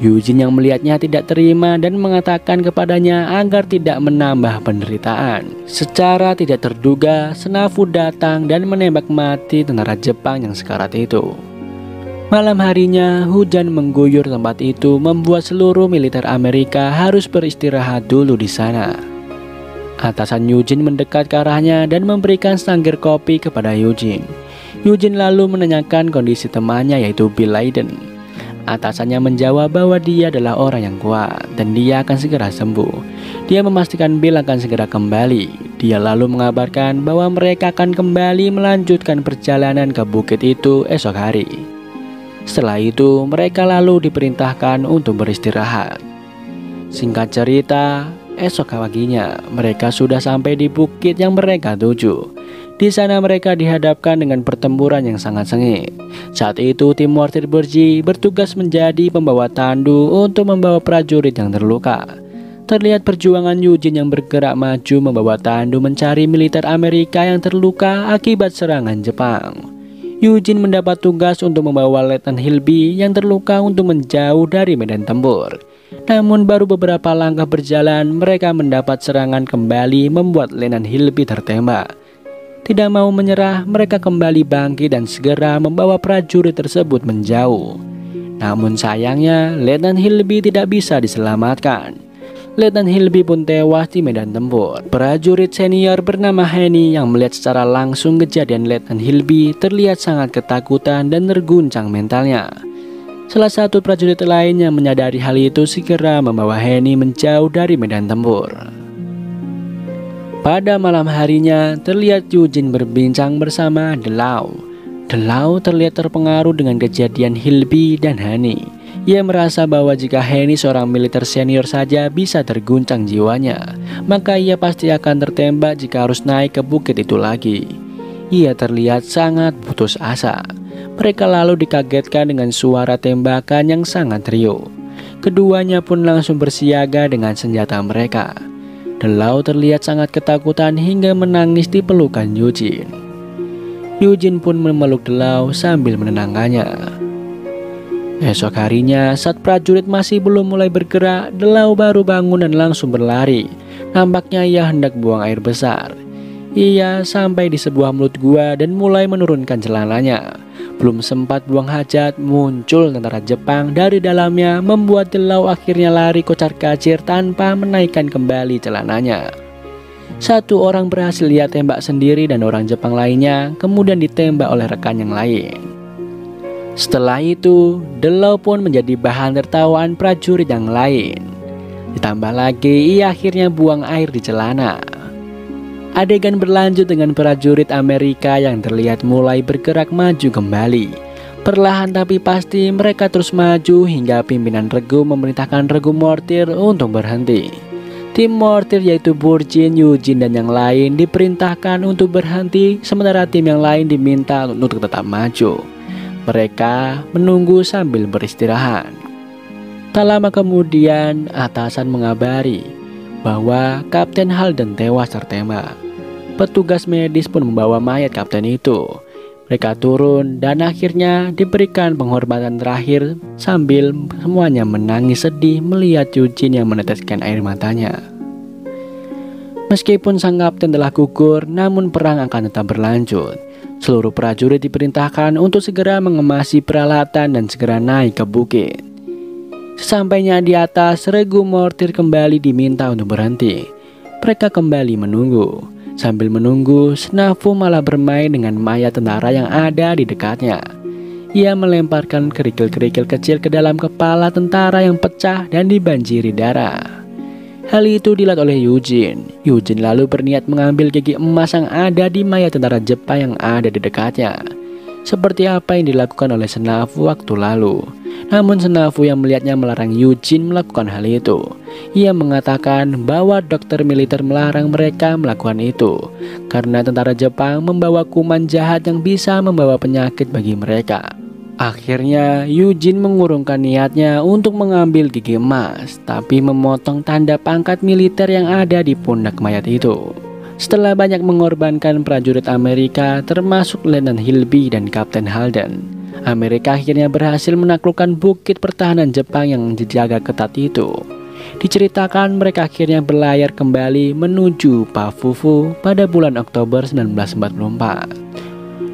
Eugene yang melihatnya tidak terima dan mengatakan kepadanya agar tidak menambah penderitaan. Secara tidak terduga, Senafu datang dan menembak mati tentara Jepang yang sekarat itu. Malam harinya, hujan mengguyur tempat itu membuat seluruh militer Amerika harus beristirahat dulu di sana. Atasan Eugene mendekat ke arahnya dan memberikan secangkir kopi kepada Eugene. Eugene lalu menanyakan kondisi temannya yaitu Bill Leiden. Atasannya menjawab bahwa dia adalah orang yang kuat dan dia akan segera sembuh. Dia memastikan Bill akan segera kembali. Dia lalu mengabarkan bahwa mereka akan kembali melanjutkan perjalanan ke bukit itu esok hari. Setelah itu, mereka lalu diperintahkan untuk beristirahat. Singkat cerita, esok paginya mereka sudah sampai di bukit yang mereka tuju. Di sana mereka dihadapkan dengan pertempuran yang sangat sengit. Saat itu, tim mortir Burji bertugas menjadi pembawa tandu untuk membawa prajurit yang terluka. Terlihat perjuangan Eugene yang bergerak maju membawa tandu mencari militer Amerika yang terluka akibat serangan Jepang. Eugene mendapat tugas untuk membawa Letnan Hilby yang terluka untuk menjauh dari medan tempur. Namun baru beberapa langkah berjalan, mereka mendapat serangan kembali membuat Letnan Hilby tertembak. Tidak mau menyerah, mereka kembali bangkit dan segera membawa prajurit tersebut menjauh. Namun sayangnya, Letnan Hilby tidak bisa diselamatkan. Letnan Hilby pun tewas di medan tempur. Prajurit senior bernama Henny yang melihat secara langsung kejadian Letnan Hilby terlihat sangat ketakutan dan terguncang mentalnya. Salah satu prajurit lain yang menyadari hal itu segera membawa Henny menjauh dari medan tempur. Pada malam harinya, terlihat Eugene berbincang bersama Delau. Delau terlihat terpengaruh dengan kejadian Hilby dan Henny. Ia merasa bahwa jika Henny seorang militer senior saja bisa terguncang jiwanya, maka ia pasti akan tertembak jika harus naik ke bukit itu lagi. Ia terlihat sangat putus asa. Mereka lalu dikagetkan dengan suara tembakan yang sangat riuh. Keduanya pun langsung bersiaga dengan senjata mereka. Delau terlihat sangat ketakutan hingga menangis di pelukan Eugene. Eugene pun memeluk Delau sambil menenangkannya. Esok harinya, saat prajurit masih belum mulai bergerak, Delau baru bangun dan langsung berlari. Nampaknya ia hendak buang air besar. Ia sampai di sebuah mulut gua dan mulai menurunkan celananya. Belum sempat buang hajat, muncul tentara Jepang dari dalamnya, membuat Delau akhirnya lari kocar-kacir tanpa menaikkan kembali celananya. Satu orang berhasil ia tembak sendiri dan orang Jepang lainnya kemudian ditembak oleh rekan yang lain. Setelah itu, Delau pun menjadi bahan tertawaan prajurit yang lain. Ditambah lagi, ia akhirnya buang air di celana. Adegan berlanjut dengan prajurit Amerika yang terlihat mulai bergerak maju kembali. Perlahan tapi pasti mereka terus maju hingga pimpinan regu memerintahkan regu mortir untuk berhenti. Tim mortir yaitu Burjin, Eugene, dan yang lain diperintahkan untuk berhenti, sementara tim yang lain diminta untuk tetap maju. Mereka menunggu sambil beristirahat. Tak lama kemudian, atasan mengabari bahwa Kapten Halden tewas tertembak. Petugas medis pun membawa mayat kapten itu. Mereka turun dan akhirnya diberikan penghormatan terakhir sambil semuanya menangis sedih melihat Eugene yang meneteskan air matanya. Meskipun sang kapten telah gugur, namun perang akan tetap berlanjut. Seluruh prajurit diperintahkan untuk segera mengemasi peralatan dan segera naik ke bukit. Sesampainya di atas, regu mortir kembali diminta untuk berhenti. Mereka kembali menunggu. Sambil menunggu, Snafu malah bermain dengan mayat tentara yang ada di dekatnya. Ia melemparkan kerikil-kerikil kecil ke dalam kepala tentara yang pecah dan dibanjiri darah. Hal itu dilihat oleh Eugene. Eugene lalu berniat mengambil gigi emas yang ada di mayat tentara Jepang yang ada di dekatnya, seperti apa yang dilakukan oleh Snafu waktu lalu. Namun Snafu yang melihatnya melarang Eugene melakukan hal itu. Ia mengatakan bahwa dokter militer melarang mereka melakukan itu karena tentara Jepang membawa kuman jahat yang bisa membawa penyakit bagi mereka. Akhirnya Eugene mengurungkan niatnya untuk mengambil gigi emas, tapi memotong tanda pangkat militer yang ada di pundak mayat itu. Setelah banyak mengorbankan prajurit Amerika termasuk Letnan Hilby dan Kapten Halden, Amerika akhirnya berhasil menaklukkan bukit pertahanan Jepang yang dijaga ketat itu. Diceritakan mereka akhirnya berlayar kembali menuju Pafufu pada bulan Oktober 1944.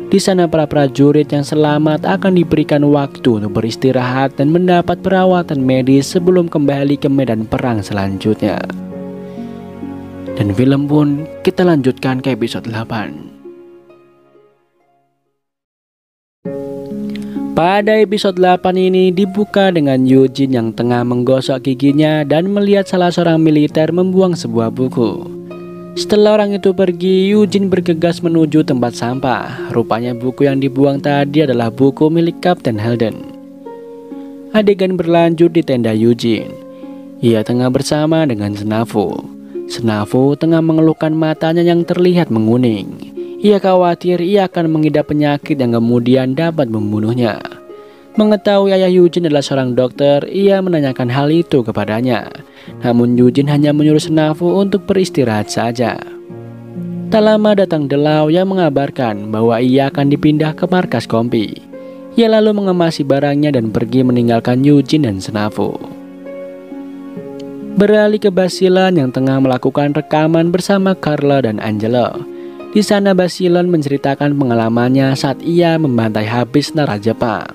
Di sana para prajurit yang selamat akan diberikan waktu untuk beristirahat dan mendapat perawatan medis sebelum kembali ke medan perang selanjutnya. Dan film pun kita lanjutkan ke episode 8. Pada episode 8 ini dibuka dengan Eugene yang tengah menggosok giginya dan melihat salah seorang militer membuang sebuah buku. Setelah orang itu pergi, Eugene bergegas menuju tempat sampah. Rupanya buku yang dibuang tadi adalah buku milik Kapten Halden. Adegan berlanjut di tenda Eugene. Ia tengah bersama dengan Snafu. Snafu tengah mengeluhkan matanya yang terlihat menguning. Ia khawatir ia akan mengidap penyakit yang kemudian dapat membunuhnya. Mengetahui ayah Eugene adalah seorang dokter, ia menanyakan hal itu kepadanya. Namun Eugene hanya menyuruh Snafu untuk beristirahat saja. Tak lama datang Delau yang mengabarkan bahwa ia akan dipindah ke markas Kompi. Ia lalu mengemasi barangnya dan pergi meninggalkan Eugene dan Snafu. Beralih ke Basilan yang tengah melakukan rekaman bersama Carla dan Angelo. Di sana Basilan menceritakan pengalamannya saat ia membantai habis tentara Jepang.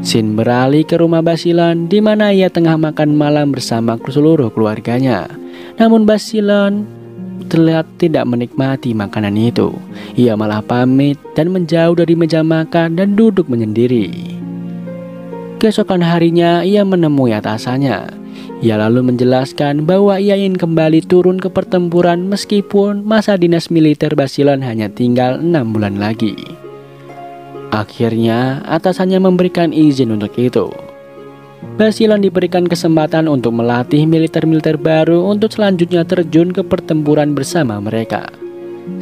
Scene beralih ke rumah Basilan di mana ia tengah makan malam bersama seluruh keluarganya. Namun Basilan terlihat tidak menikmati makanan itu. Ia malah pamit dan menjauh dari meja makan dan duduk menyendiri. Keesokan harinya ia menemui atasannya. Ia lalu menjelaskan bahwa ia ingin kembali turun ke pertempuran meskipun masa dinas militer Basilan hanya tinggal 6 bulan lagi. Akhirnya atasannya memberikan izin untuk itu. Basilan diberikan kesempatan untuk melatih militer-militer baru untuk selanjutnya terjun ke pertempuran bersama mereka.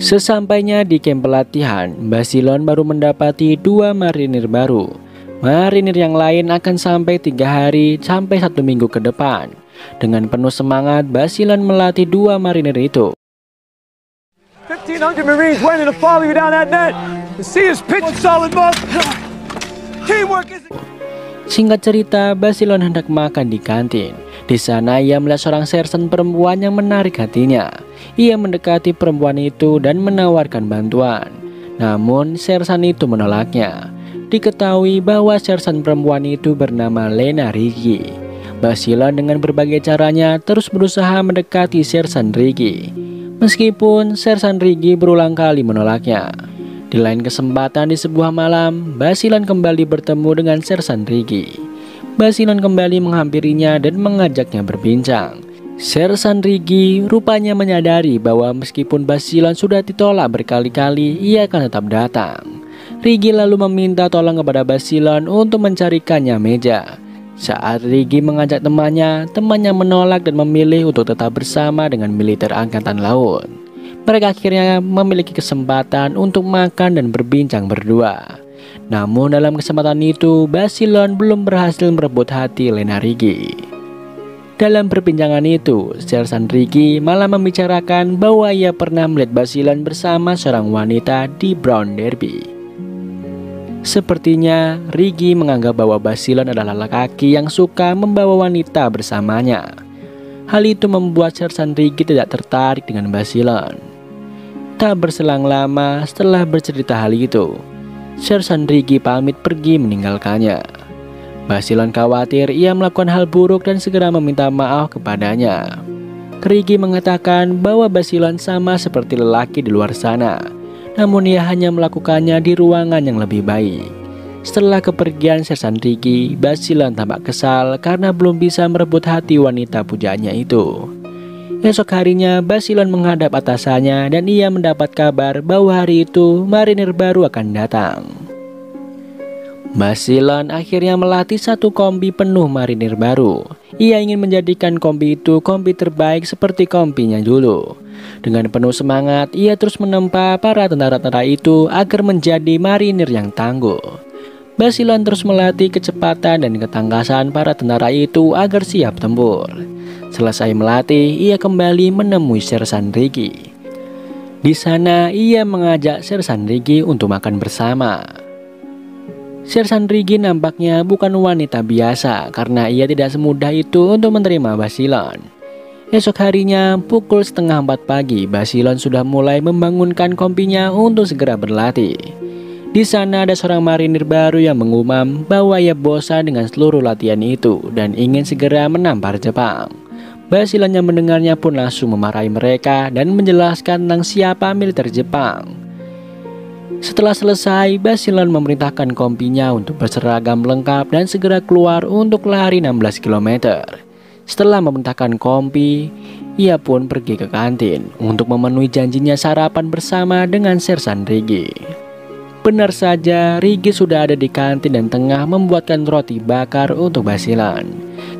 Sesampainya di kamp pelatihan, Basilan baru mendapati 2 marinir baru. Marinir yang lain akan sampai 3 hari sampai 1 minggu ke depan. Dengan penuh semangat, Basilan melatih 2 marinir itu. 1,500 Marines waiting to follow you down that net. The sea is pitch solid, boss. Teamwork is... Singkat cerita, Basilan hendak makan di kantin. Di sana ia melihat seorang sersan perempuan yang menarik hatinya. Ia mendekati perempuan itu dan menawarkan bantuan. Namun sersan itu menolaknya. Diketahui bahwa sersan perempuan itu bernama Lena Rigi. Basilan dengan berbagai caranya terus berusaha mendekati sersan Rigi. Meskipun sersan Rigi berulang kali menolaknya. Di lain kesempatan di sebuah malam, Basilan kembali bertemu dengan sersan Rigi. Basilan kembali menghampirinya dan mengajaknya berbincang. Sersan Rigi rupanya menyadari bahwa meskipun Basilan sudah ditolak berkali-kali, ia akan tetap datang. Rigi lalu meminta tolong kepada Basilan untuk mencarikannya meja. Saat Rigi mengajak temannya menolak dan memilih untuk tetap bersama dengan militer angkatan laut. Mereka akhirnya memiliki kesempatan untuk makan dan berbincang berdua. Namun dalam kesempatan itu, Basilan belum berhasil merebut hati Lena Rigi. Dalam perbincangan itu, sersan Rigi malah membicarakan bahwa ia pernah melihat Basilan bersama seorang wanita di Brown Derby. Sepertinya Rigi menganggap bahwa Basilan adalah laki yang suka membawa wanita bersamanya. Hal itu membuat sersan Rigi tidak tertarik dengan Basilan. Tak berselang lama setelah bercerita hal itu, sersan Rigi pamit pergi meninggalkannya. Basilan khawatir ia melakukan hal buruk dan segera meminta maaf kepadanya. Rigi mengatakan bahwa Basilan sama seperti lelaki di luar sana, namun ia hanya melakukannya di ruangan yang lebih baik. Setelah kepergian sersan Rigi, Basilan tampak kesal karena belum bisa merebut hati wanita pujaannya itu. Esok harinya, Basilan menghadap atasannya dan ia mendapat kabar bahwa hari itu marinir baru akan datang. Basilan akhirnya melatih 1 kompi penuh marinir baru. Ia ingin menjadikan kompi itu kompi terbaik seperti kompinya dulu. Dengan penuh semangat, ia terus menempa para tentara-tentara itu agar menjadi marinir yang tangguh. Basilan terus melatih kecepatan dan ketangkasan para tentara itu agar siap tempur. Selesai melatih, ia kembali menemui sersan Rigi. Di sana, ia mengajak sersan Rigi untuk makan bersama. Sersan Rigi nampaknya bukan wanita biasa karena ia tidak semudah itu untuk menerima Basilan. Esok harinya, pukul 3:30 pagi, Basilan sudah mulai membangunkan kompinya untuk segera berlatih. Di sana ada seorang marinir baru yang mengumam bahwa ia bosan dengan seluruh latihan itu dan ingin segera menampar Jepang. Basilan yang mendengarnya pun langsung memarahi mereka dan menjelaskan tentang siapa militer Jepang. Setelah selesai, Basilan memerintahkan kompinya untuk berseragam lengkap dan segera keluar untuk lari 16 km. Setelah memerintahkan kompi, ia pun pergi ke kantin untuk memenuhi janjinya sarapan bersama dengan sersan Rigi. Benar saja, Rigi sudah ada di kantin dan tengah membuatkan roti bakar untuk Basilan.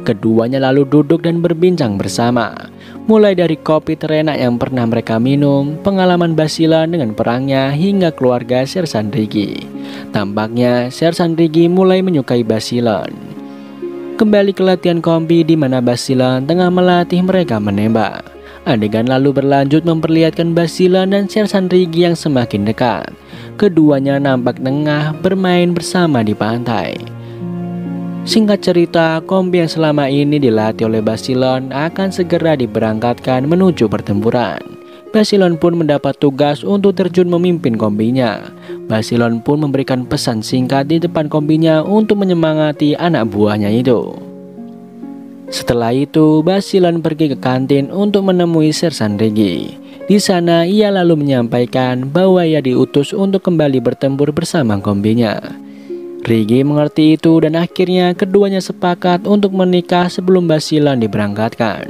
Keduanya lalu duduk dan berbincang bersama. Mulai dari kopi terenak yang pernah mereka minum, pengalaman Basilan dengan perangnya, hingga keluarga sersan Rigi. Tampaknya sersan Rigi mulai menyukai Basilan. Kembali ke latihan kompi di mana Basilan tengah melatih mereka menembak. Adegan lalu berlanjut memperlihatkan Basilan dan sersan Rigi yang semakin dekat. Keduanya nampak tengah bermain bersama di pantai. Singkat cerita, kompi yang selama ini dilatih oleh Basilan akan segera diberangkatkan menuju pertempuran. Basilan pun mendapat tugas untuk terjun memimpin kompinya. Basilan pun memberikan pesan singkat di depan kompinya untuk menyemangati anak buahnya itu. Setelah itu, Basilan pergi ke kantin untuk menemui sersan Rigi. Di sana ia lalu menyampaikan bahwa ia diutus untuk kembali bertempur bersama kompinya. Rigi mengerti itu dan akhirnya keduanya sepakat untuk menikah sebelum Basilan diberangkatkan.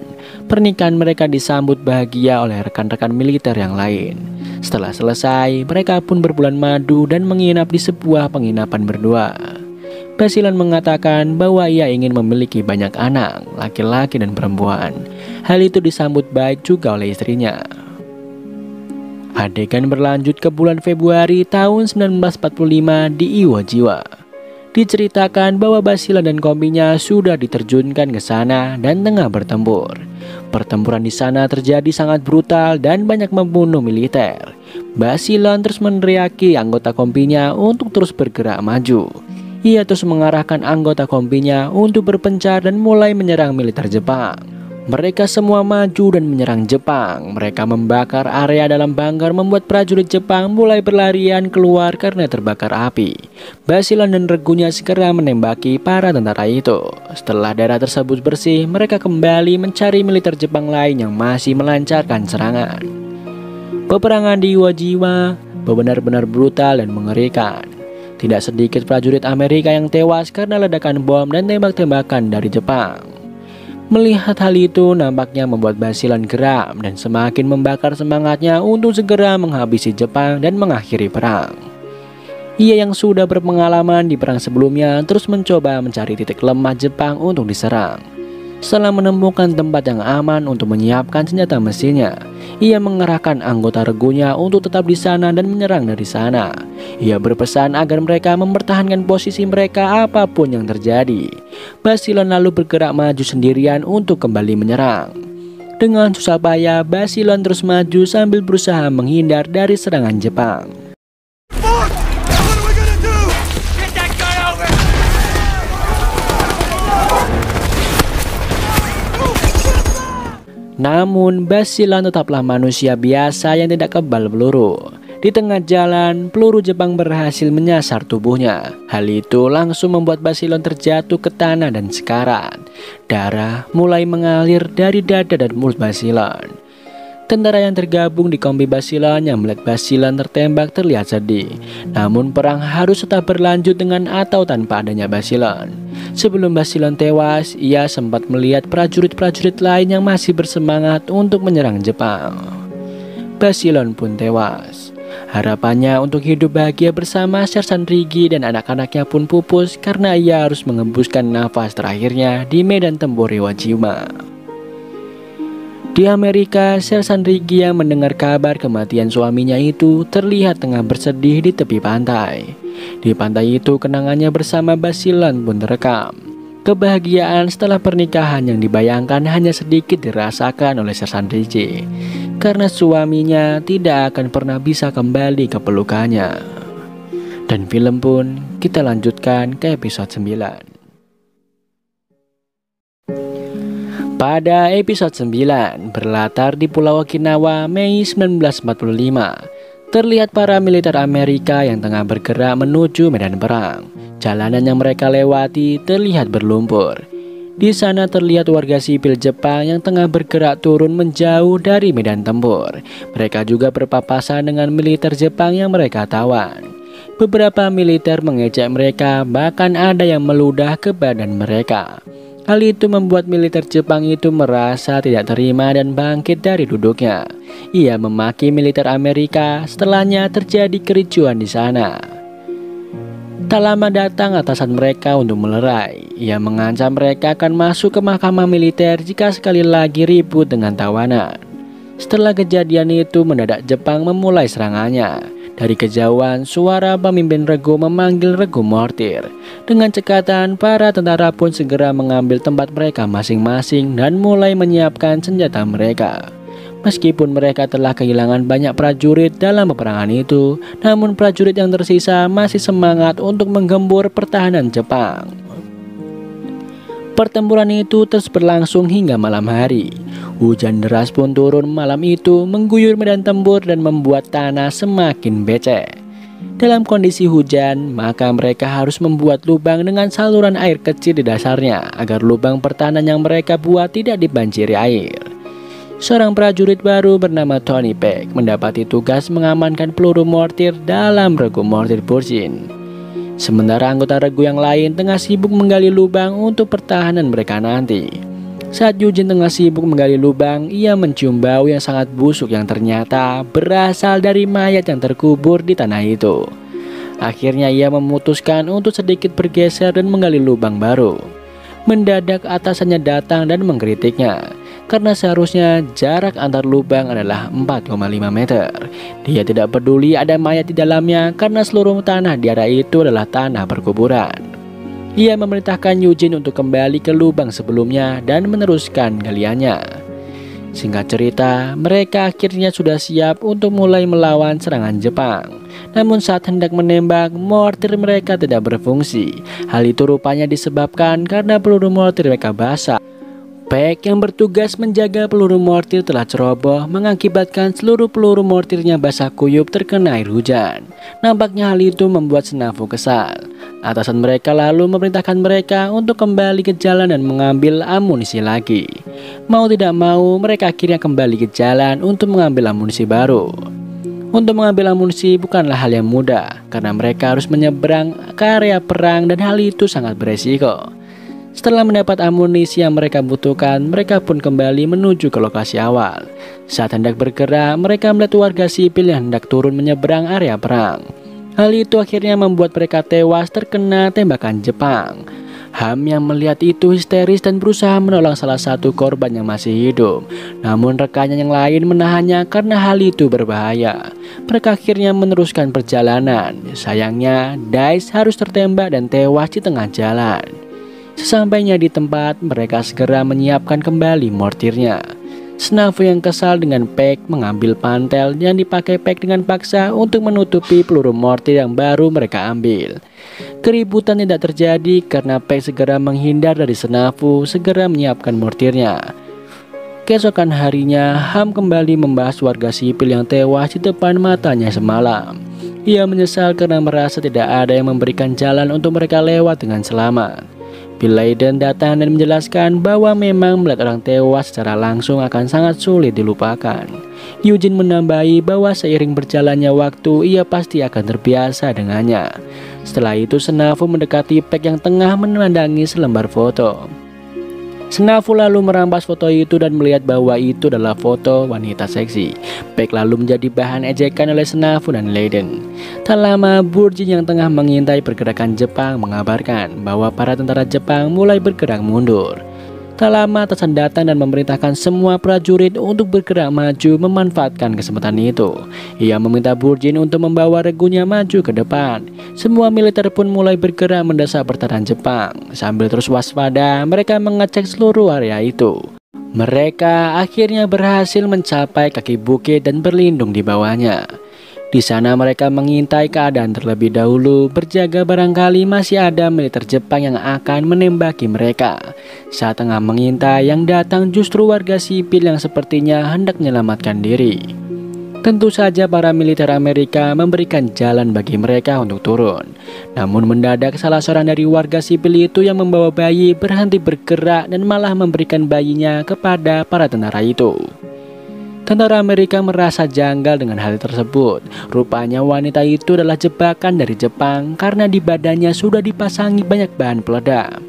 Pernikahan mereka disambut bahagia oleh rekan-rekan militer yang lain. Setelah selesai, mereka pun berbulan madu dan menginap di sebuah penginapan berdua. Basilan mengatakan bahwa ia ingin memiliki banyak anak, laki-laki dan perempuan. Hal itu disambut baik juga oleh istrinya. Adegan berlanjut ke bulan Februari tahun 1945 di Iwo Jima. Diceritakan bahwa Basilan dan kompinya sudah diterjunkan ke sana dan tengah bertempur. Pertempuran di sana terjadi sangat brutal dan banyak membunuh militer. Basilan terus meneriaki anggota kompinya untuk terus bergerak maju. Ia terus mengarahkan anggota kompinya untuk berpencar dan mulai menyerang militer Jepang. Mereka semua maju dan menyerang Jepang. Mereka membakar area dalam bunker, membuat prajurit Jepang mulai berlarian keluar karena terbakar api. Basilan dan regunya segera menembaki para tentara itu. Setelah daerah tersebut bersih, mereka kembali mencari militer Jepang lain yang masih melancarkan serangan. Peperangan di Iwo Jima benar-benar brutal dan mengerikan. Tidak sedikit prajurit Amerika yang tewas karena ledakan bom dan tembak-tembakan dari Jepang. Melihat hal itu nampaknya membuat Basilan geram dan semakin membakar semangatnya untuk segera menghabisi Jepang dan mengakhiri perang. Ia yang sudah berpengalaman di perang sebelumnya terus mencoba mencari titik lemah Jepang untuk diserang. Setelah menemukan tempat yang aman untuk menyiapkan senjata mesinnya, ia mengerahkan anggota regunya untuk tetap di sana dan menyerang dari sana. Ia berpesan agar mereka mempertahankan posisi mereka apapun yang terjadi. Basilan lalu bergerak maju sendirian untuk kembali menyerang. Dengan susah payah, Basilan terus maju sambil berusaha menghindar dari serangan Jepang. Namun Basilan tetaplah manusia biasa yang tidak kebal peluru. Di tengah jalan, peluru Jepang berhasil menyasar tubuhnya. Hal itu langsung membuat Basilan terjatuh ke tanah dan sekarat. Darah mulai mengalir dari dada dan mulut Basilan. Tentara yang tergabung di kompi Basilan yang melihat Basilan tertembak terlihat sedih. Namun perang harus tetap berlanjut dengan atau tanpa adanya Basilan. Sebelum Basilan tewas, ia sempat melihat prajurit-prajurit lain yang masih bersemangat untuk menyerang Jepang. Basilan pun tewas. Harapannya untuk hidup bahagia bersama Sersan Rigi dan anak-anaknya pun pupus karena ia harus mengembuskan nafas terakhirnya di medan tempur Iwo Jima. Di Amerika, Sersan Rigi yang mendengar kabar kematian suaminya itu terlihat tengah bersedih di tepi pantai. Di pantai itu kenangannya bersama Basilan pun terekam. Kebahagiaan setelah pernikahan yang dibayangkan hanya sedikit dirasakan oleh Sersan Rigi, karena suaminya tidak akan pernah bisa kembali ke pelukannya. Dan film pun kita lanjutkan ke episode 9. Pada episode 9, berlatar di Pulau Okinawa, Mei 1945, terlihat para militer Amerika yang tengah bergerak menuju medan perang. Jalanan yang mereka lewati terlihat berlumpur. Di sana terlihat warga sipil Jepang yang tengah bergerak turun menjauh dari medan tempur. Mereka juga berpapasan dengan militer Jepang yang mereka tawan. Beberapa militer mengejek mereka, bahkan ada yang meludah ke badan mereka. Hal itu membuat militer Jepang itu merasa tidak terima dan bangkit dari duduknya. Ia memaki militer Amerika, setelahnya terjadi kericuan di sana. Tak lama datang atasan mereka untuk melerai. Ia mengancam mereka akan masuk ke mahkamah militer jika sekali lagi ribut dengan tawanan. Setelah kejadian itu, mendadak Jepang memulai serangannya. Dari kejauhan, suara pemimpin regu memanggil regu mortir. Dengan cekatan, para tentara pun segera mengambil tempat mereka masing-masing dan mulai menyiapkan senjata mereka. Meskipun mereka telah kehilangan banyak prajurit dalam peperangan itu, namun prajurit yang tersisa masih semangat untuk menggempur pertahanan Jepang. Pertempuran itu terus berlangsung hingga malam hari. Hujan deras pun turun malam itu, mengguyur medan tempur dan membuat tanah semakin becek. Dalam kondisi hujan, maka mereka harus membuat lubang dengan saluran air kecil di dasarnya agar lubang pertahanan yang mereka buat tidak dibanjiri air. Seorang prajurit baru bernama Tony Peck mendapati tugas mengamankan peluru mortir dalam regu mortir Burjin. Sementara anggota regu yang lain tengah sibuk menggali lubang untuk pertahanan mereka nanti. Saat Eugene tengah sibuk menggali lubang, ia mencium bau yang sangat busuk yang ternyata berasal dari mayat yang terkubur di tanah itu. Akhirnya ia memutuskan untuk sedikit bergeser dan menggali lubang baru. Mendadak atasannya datang dan mengkritiknya, karena seharusnya jarak antar lubang adalah 4,5 meter. Dia tidak peduli ada mayat di dalamnya karena seluruh tanah di area itu adalah tanah perkuburan. Ia memerintahkan Eugene untuk kembali ke lubang sebelumnya dan meneruskan galiannya. Singkat cerita, mereka akhirnya sudah siap untuk mulai melawan serangan Jepang. Namun saat hendak menembak, mortir mereka tidak berfungsi. Hal itu rupanya disebabkan karena peluru mortir mereka basah. Peck yang bertugas menjaga peluru mortir telah ceroboh, mengakibatkan seluruh peluru mortirnya basah kuyup terkena air hujan. Nampaknya hal itu membuat Snafu kesal. Atasan mereka lalu memerintahkan mereka untuk kembali ke jalan dan mengambil amunisi lagi. Mau tidak mau, mereka akhirnya kembali ke jalan untuk mengambil amunisi baru. Untuk mengambil amunisi bukanlah hal yang mudah, karena mereka harus menyeberang ke area perang dan hal itu sangat beresiko. Setelah mendapat amunisi yang mereka butuhkan, mereka pun kembali menuju ke lokasi awal. Saat hendak bergerak, mereka melihat warga sipil yang hendak turun menyeberang area perang. Hal itu akhirnya membuat mereka tewas terkena tembakan Jepang. Ham yang melihat itu histeris dan berusaha menolong salah satu korban yang masih hidup. Namun rekannya yang lain menahannya karena hal itu berbahaya. Mereka akhirnya meneruskan perjalanan. Sayangnya, Dice harus tertembak dan tewas di tengah jalan. Sesampainya di tempat, mereka segera menyiapkan kembali mortirnya. Snafu yang kesal dengan Peck mengambil pantel yang dipakai Peck dengan paksa untuk menutupi peluru mortir yang baru mereka ambil. Keributan tidak terjadi karena Peck segera menghindar dari Snafu, segera menyiapkan mortirnya. Keesokan harinya, Ham kembali membahas warga sipil yang tewas di depan matanya semalam. Ia menyesal karena merasa tidak ada yang memberikan jalan untuk mereka lewat dengan selamat. Bill Layden datang dan menjelaskan bahwa memang melihat orang tewas secara langsung akan sangat sulit dilupakan. Eugene menambahi bahwa seiring berjalannya waktu ia pasti akan terbiasa dengannya. Setelah itu Snafu mendekati Peck yang tengah memandangi selembar foto. Snafu lalu merampas foto itu dan melihat bahwa itu adalah foto wanita seksi. Peck lalu menjadi bahan ejekan oleh Snafu dan Layden. Tak lama, Burjin yang tengah mengintai pergerakan Jepang mengabarkan bahwa para tentara Jepang mulai bergerak mundur. Tak lama atasan datang dan memerintahkan semua prajurit untuk bergerak maju memanfaatkan kesempatan itu. Ia meminta Burjin untuk membawa regunya maju ke depan. Semua militer pun mulai bergerak mendesak pertahanan Jepang. Sambil terus waspada, mereka mengecek seluruh area itu. Mereka akhirnya berhasil mencapai kaki bukit dan berlindung di bawahnya. Di sana mereka mengintai keadaan terlebih dahulu, berjaga barangkali masih ada militer Jepang yang akan menembaki mereka. Saat tengah mengintai, yang datang justru warga sipil yang sepertinya hendak menyelamatkan diri. Tentu saja para militer Amerika memberikan jalan bagi mereka untuk turun. Namun mendadak salah seorang dari warga sipil itu yang membawa bayi berhenti bergerak dan malah memberikan bayinya kepada para tentara itu. Tentara Amerika merasa janggal dengan hal tersebut. Rupanya wanita itu adalah jebakan dari Jepang karena di badannya sudah dipasangi banyak bahan peledak.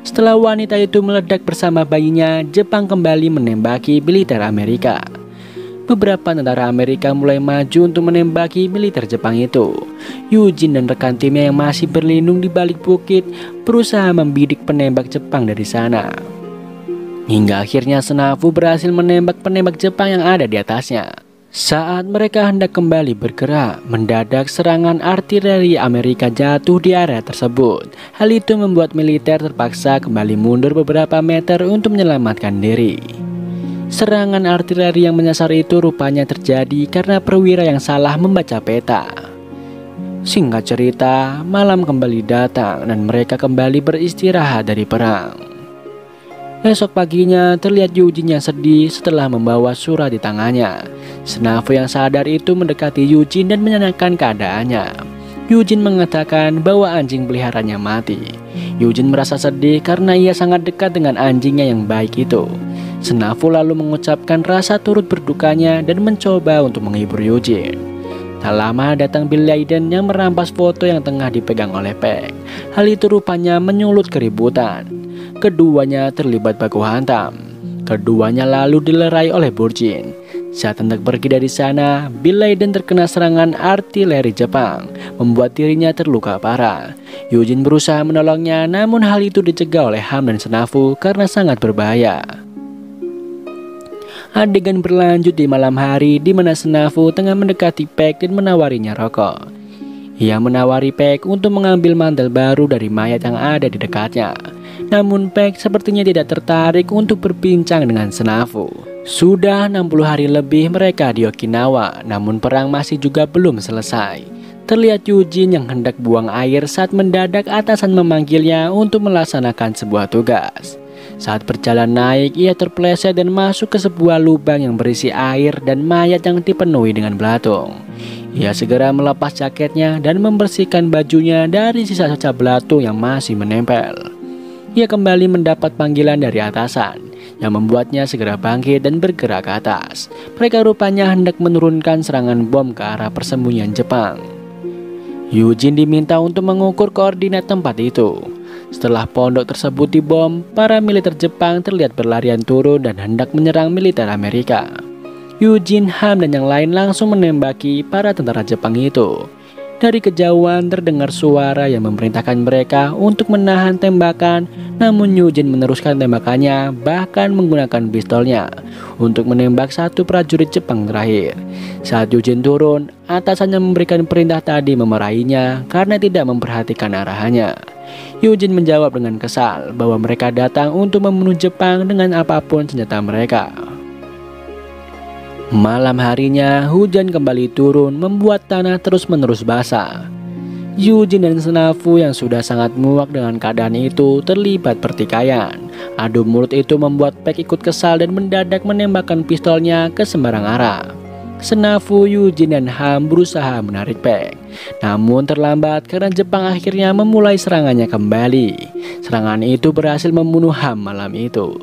Setelah wanita itu meledak bersama bayinya, Jepang kembali menembaki militer Amerika. Beberapa tentara Amerika mulai maju untuk menembaki militer Jepang itu. Eugene dan rekan timnya yang masih berlindung di balik bukit berusaha membidik penembak Jepang dari sana. Hingga akhirnya Snafu berhasil menembak penembak Jepang yang ada di atasnya. Saat mereka hendak kembali bergerak, mendadak serangan artileri Amerika jatuh di area tersebut. Hal itu membuat militer terpaksa kembali mundur beberapa meter untuk menyelamatkan diri. Serangan artileri yang menyasar itu rupanya terjadi karena perwira yang salah membaca peta. Singkat cerita, malam kembali datang dan mereka kembali beristirahat dari perang. Esok paginya terlihat Eugene yang sedih setelah membawa surat di tangannya. Snafu yang sadar itu mendekati Eugene dan menanyakan keadaannya. Eugene mengatakan bahwa anjing peliharanya mati. Eugene merasa sedih karena ia sangat dekat dengan anjingnya yang baik itu. Snafu lalu mengucapkan rasa turut berdukanya dan mencoba untuk menghibur Eugene. Tak lama datang Bill Layden yang merampas foto yang tengah dipegang oleh Peck. Hal itu rupanya menyulut keributan. Keduanya terlibat baku hantam. Keduanya lalu dilerai oleh Burjin. Saat hendak pergi dari sana, Bill Leiden terkena serangan artileri Jepang, membuat dirinya terluka parah. Eugene berusaha menolongnya, namun hal itu dicegah oleh Ham dan Senafu karena sangat berbahaya. Adegan berlanjut di malam hari di mana Senafu tengah mendekati Paik dan menawarinya rokok. Ia menawari Paik untuk mengambil mantel baru dari mayat yang ada di dekatnya. Namun Paik sepertinya tidak tertarik untuk berbincang dengan Senafu. Sudah 60 hari lebih mereka di Okinawa, namun perang masih juga belum selesai. Terlihat Eugene yang hendak buang air saat mendadak atasan memanggilnya untuk melaksanakan sebuah tugas. Saat berjalan naik, ia terpeleset dan masuk ke sebuah lubang yang berisi air dan mayat yang dipenuhi dengan belatung. Ia segera melepas jaketnya dan membersihkan bajunya dari sisa-sisa belatung yang masih menempel. Ia kembali mendapat panggilan dari atasan yang membuatnya segera bangkit dan bergerak ke atas. Mereka rupanya hendak menurunkan serangan bom ke arah persembunyian Jepang. Eugene diminta untuk mengukur koordinat tempat itu. Setelah pondok tersebut dibom, para militer Jepang terlihat berlarian turun dan hendak menyerang militer Amerika. Eugene, Ham, dan yang lain langsung menembaki para tentara Jepang itu. Dari kejauhan terdengar suara yang memerintahkan mereka untuk menahan tembakan, namun Eugene meneruskan tembakannya, bahkan menggunakan pistolnya untuk menembak satu prajurit Jepang terakhir. Saat Eugene turun, atasannya memberikan perintah tadi memarahinya karena tidak memperhatikan arahannya. Eugene menjawab dengan kesal bahwa mereka datang untuk membunuh Jepang dengan apapun senjata mereka. Malam harinya, hujan kembali turun membuat tanah terus-menerus basah. Eugene dan Senafu yang sudah sangat muak dengan keadaan itu terlibat pertikaian. Adu mulut itu membuat Paik ikut kesal dan mendadak menembakkan pistolnya ke sembarang arah. Senafu, Eugene, dan Ham berusaha menarik Paik, namun terlambat karena Jepang akhirnya memulai serangannya kembali. Serangan itu berhasil membunuh Ham malam itu.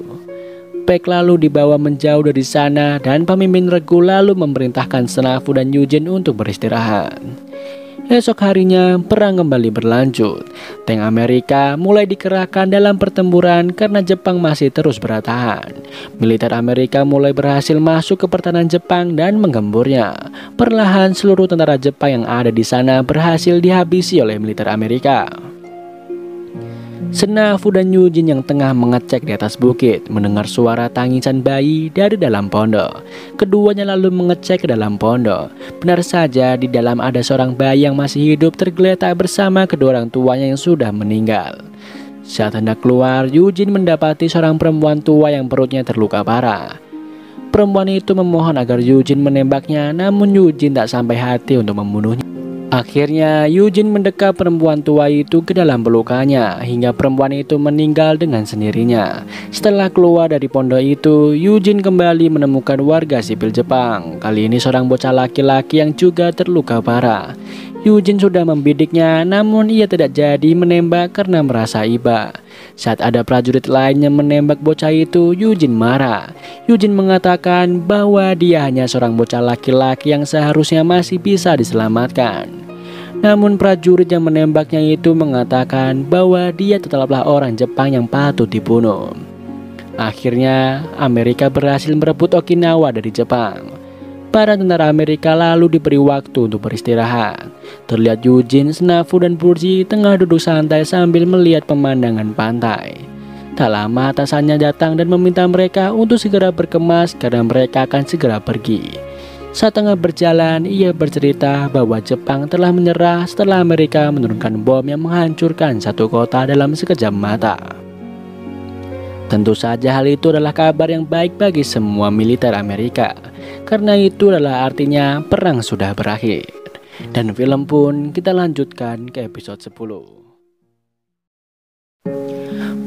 Paik lalu dibawa menjauh dari sana dan pemimpin regu lalu memerintahkan Senafu dan Eugene untuk beristirahat. Esok harinya perang kembali berlanjut. Tank Amerika mulai dikerahkan dalam pertempuran karena Jepang masih terus bertahan. Militer Amerika mulai berhasil masuk ke pertahanan Jepang dan menggemburnya. Perlahan seluruh tentara Jepang yang ada di sana berhasil dihabisi oleh militer Amerika. Senafu dan Eugene yang tengah mengecek di atas bukit mendengar suara tangisan bayi dari dalam pondok. Keduanya lalu mengecek ke dalam pondok. Benar saja di dalam ada seorang bayi yang masih hidup tergeletak bersama kedua orang tuanya yang sudah meninggal. Saat hendak keluar, Eugene mendapati seorang perempuan tua yang perutnya terluka parah. Perempuan itu memohon agar Eugene menembaknya, namun Eugene tak sampai hati untuk membunuhnya. Akhirnya Eugene mendekap perempuan tua itu ke dalam pelukannya hingga perempuan itu meninggal dengan sendirinya. Setelah keluar dari pondok itu, Eugene kembali menemukan warga sipil Jepang. Kali ini seorang bocah laki-laki yang juga terluka parah. Eugene sudah membidiknya, namun ia tidak jadi menembak karena merasa iba. Saat ada prajurit lain yang menembak bocah itu, Eugene marah. Eugene mengatakan bahwa dia hanya seorang bocah laki-laki yang seharusnya masih bisa diselamatkan. Namun prajurit yang menembaknya itu mengatakan bahwa dia tetaplah orang Jepang yang patut dibunuh. Akhirnya Amerika berhasil merebut Okinawa dari Jepang. Para tentara Amerika lalu diberi waktu untuk beristirahat. Terlihat Eugene, Senafu, dan Burji tengah duduk santai sambil melihat pemandangan pantai. Tak lama atasannya datang dan meminta mereka untuk segera berkemas karena mereka akan segera pergi. Saat tengah berjalan, ia bercerita bahwa Jepang telah menyerah setelah Amerika menurunkan bom yang menghancurkan satu kota dalam sekejap mata. Tentu saja hal itu adalah kabar yang baik bagi semua militer Amerika, karena itu adalah artinya perang sudah berakhir. Dan film pun kita lanjutkan ke episode 10.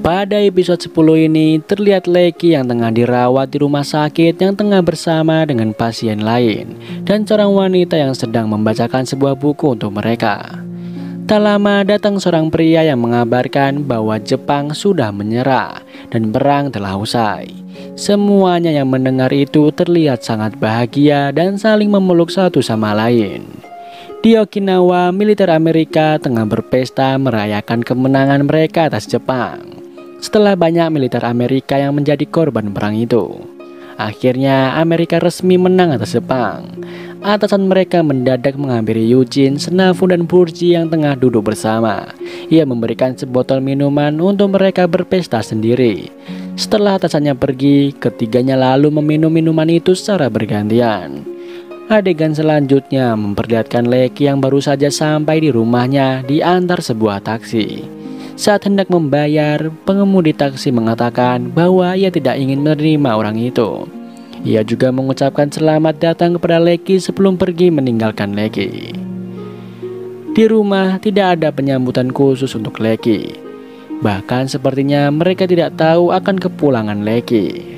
Pada episode 10 ini terlihat Lecky yang tengah dirawat di rumah sakit yang tengah bersama dengan pasien lain dan seorang wanita yang sedang membacakan sebuah buku untuk mereka. Tak lama datang seorang pria yang mengabarkan bahwa Jepang sudah menyerah dan perang telah usai. Semuanya yang mendengar itu terlihat sangat bahagia dan saling memeluk satu sama lain. Di Okinawa, militer Amerika tengah berpesta merayakan kemenangan mereka atas Jepang. Setelah banyak militer Amerika yang menjadi korban perang itu, Akhirnya Amerika resmi menang atas Jepang. Atasan mereka mendadak menghampiri Eugene, Snafu, dan Burji yang tengah duduk bersama. Ia memberikan sebotol minuman untuk mereka berpesta sendiri. Setelah atasannya pergi, ketiganya lalu meminum minuman itu secara bergantian. Adegan selanjutnya memperlihatkan Lecky yang baru saja sampai di rumahnya diantar sebuah taksi. Saat hendak membayar, pengemudi taksi mengatakan bahwa ia tidak ingin menerima orang itu. Ia juga mengucapkan selamat datang kepada Lecky sebelum pergi meninggalkan Lecky. Di rumah tidak ada penyambutan khusus untuk Lecky. Bahkan sepertinya mereka tidak tahu akan kepulangan Lecky.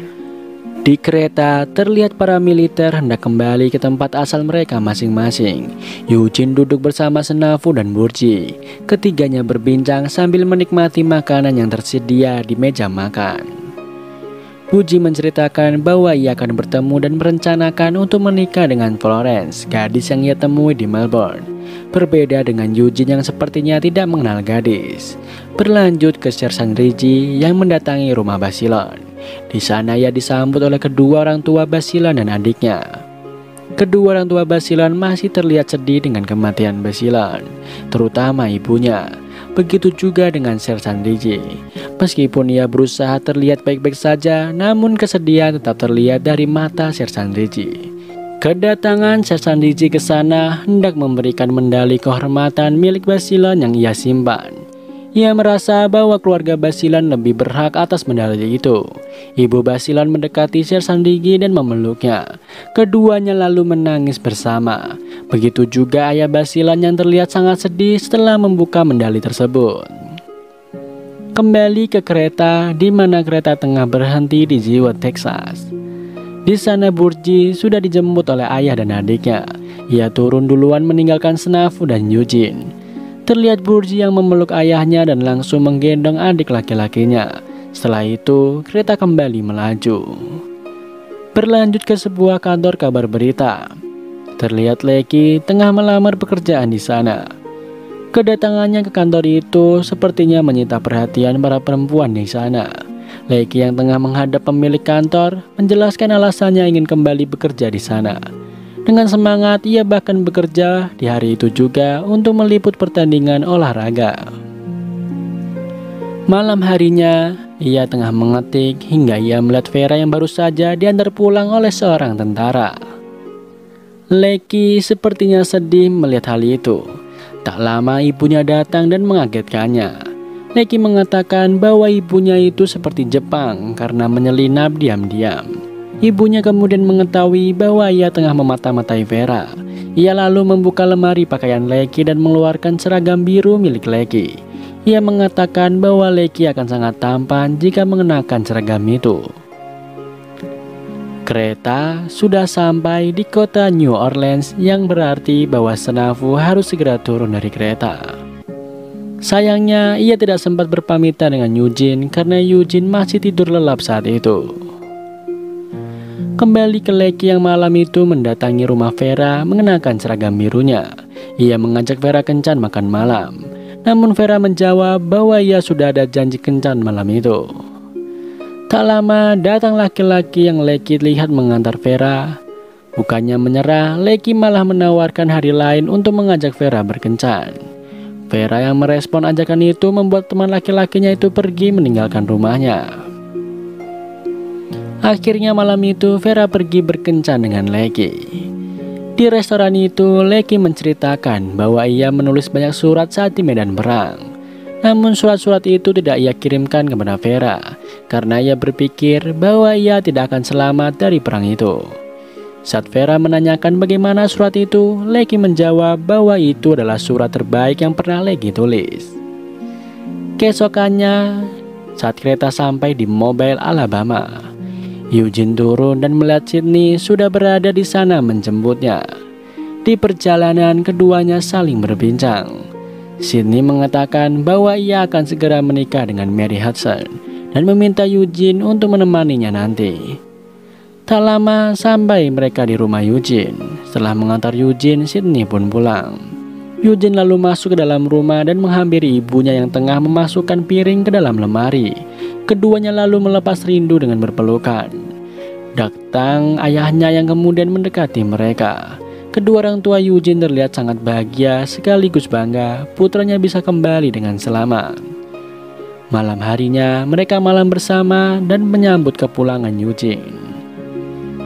Di kereta terlihat para militer hendak kembali ke tempat asal mereka masing-masing. Eugene duduk bersama Snafu dan Burji. Ketiganya berbincang sambil menikmati makanan yang tersedia di meja makan. Burji menceritakan bahwa ia akan bertemu dan merencanakan untuk menikah dengan Florence, gadis yang ia temui di Melbourne. Berbeda dengan Eugene yang sepertinya tidak mengenal gadis. Berlanjut ke Sersan Ricci yang mendatangi rumah Basilon. Di sana ia disambut oleh kedua orang tua Basilon dan adiknya. Kedua orang tua Basilon masih terlihat sedih dengan kematian Basilon, terutama ibunya. Begitu juga dengan Sersan Ricci. Meskipun ia berusaha terlihat baik-baik saja, namun kesedihan tetap terlihat dari mata Sersan Ricci. Kedatangan Sersan Ricci ke sana hendak memberikan medali kehormatan milik Basilon yang ia simpan. Ia merasa bahwa keluarga Basilon lebih berhak atas medali itu. Ibu Basilon mendekati Sersan Ricci dan memeluknya. Keduanya lalu menangis bersama. Begitu juga ayah Basilon yang terlihat sangat sedih setelah membuka medali tersebut. Kembali ke kereta, di mana kereta tengah berhenti di Zewot, Texas. Di sana Burji sudah dijemput oleh ayah dan adiknya. Ia turun duluan meninggalkan Snafu dan Eugene. Terlihat Burji yang memeluk ayahnya dan langsung menggendong adik laki-lakinya. Setelah itu, kereta kembali melaju. Berlanjut ke sebuah kantor kabar berita. Terlihat Lecky tengah melamar pekerjaan di sana. Kedatangannya ke kantor itu sepertinya menyita perhatian para perempuan di sana. Lecky yang tengah menghadap pemilik kantor menjelaskan alasannya ingin kembali bekerja di sana. Dengan semangat, ia bahkan bekerja di hari itu juga untuk meliput pertandingan olahraga. Malam harinya, ia tengah mengetik hingga ia melihat Vera yang baru saja diantar pulang oleh seorang tentara. Lecky sepertinya sedih melihat hal itu. Tak lama ibunya datang dan mengagetkannya. Lecky mengatakan bahwa ibunya itu seperti Jepang karena menyelinap diam-diam. Ibunya kemudian mengetahui bahwa ia tengah memata-matai Vera. Ia lalu membuka lemari pakaian Lecky dan mengeluarkan seragam biru milik Lecky. Ia mengatakan bahwa Lecky akan sangat tampan jika mengenakan seragam itu. Kereta sudah sampai di kota New Orleans yang berarti bahwa Snafu harus segera turun dari kereta. Sayangnya ia tidak sempat berpamitan dengan Eugene karena Eugene masih tidur lelap saat itu. Kembali ke Lecky yang malam itu mendatangi rumah Vera mengenakan seragam birunya. Ia mengajak Vera kencan makan malam. Namun Vera menjawab bahwa ia sudah ada janji kencan malam itu. Tak lama datang laki-laki yang Lecky lihat mengantar Vera. Bukannya menyerah, Lecky malah menawarkan hari lain untuk mengajak Vera berkencan. Vera yang merespon ajakan itu membuat teman laki-lakinya itu pergi meninggalkan rumahnya. Akhirnya malam itu Vera pergi berkencan dengan Lecky. Di restoran itu Lecky menceritakan bahwa ia menulis banyak surat saat di medan perang. Namun surat-surat itu tidak ia kirimkan kepada Vera karena ia berpikir bahwa ia tidak akan selamat dari perang itu. Saat Vera menanyakan bagaimana surat itu, Lecky menjawab bahwa itu adalah surat terbaik yang pernah Lecky tulis. Keesokannya, saat kereta sampai di Mobile, Alabama, Eugene turun dan melihat Sydney sudah berada di sana menjemputnya. Di perjalanan keduanya saling berbincang. Sydney mengatakan bahwa ia akan segera menikah dengan Mary Hudson dan meminta Eugene untuk menemaninya nanti. Tak lama sampai mereka di rumah Eugene. Setelah mengantar Eugene, Sydney pun pulang. Eugene lalu masuk ke dalam rumah dan menghampiri ibunya yang tengah memasukkan piring ke dalam lemari. Keduanya lalu melepas rindu dengan berpelukan. Datang ayahnya yang kemudian mendekati mereka. Kedua orang tua Eugene terlihat sangat bahagia sekaligus bangga putranya bisa kembali dengan selamat. Malam harinya mereka malam bersama dan menyambut kepulangan Eugene.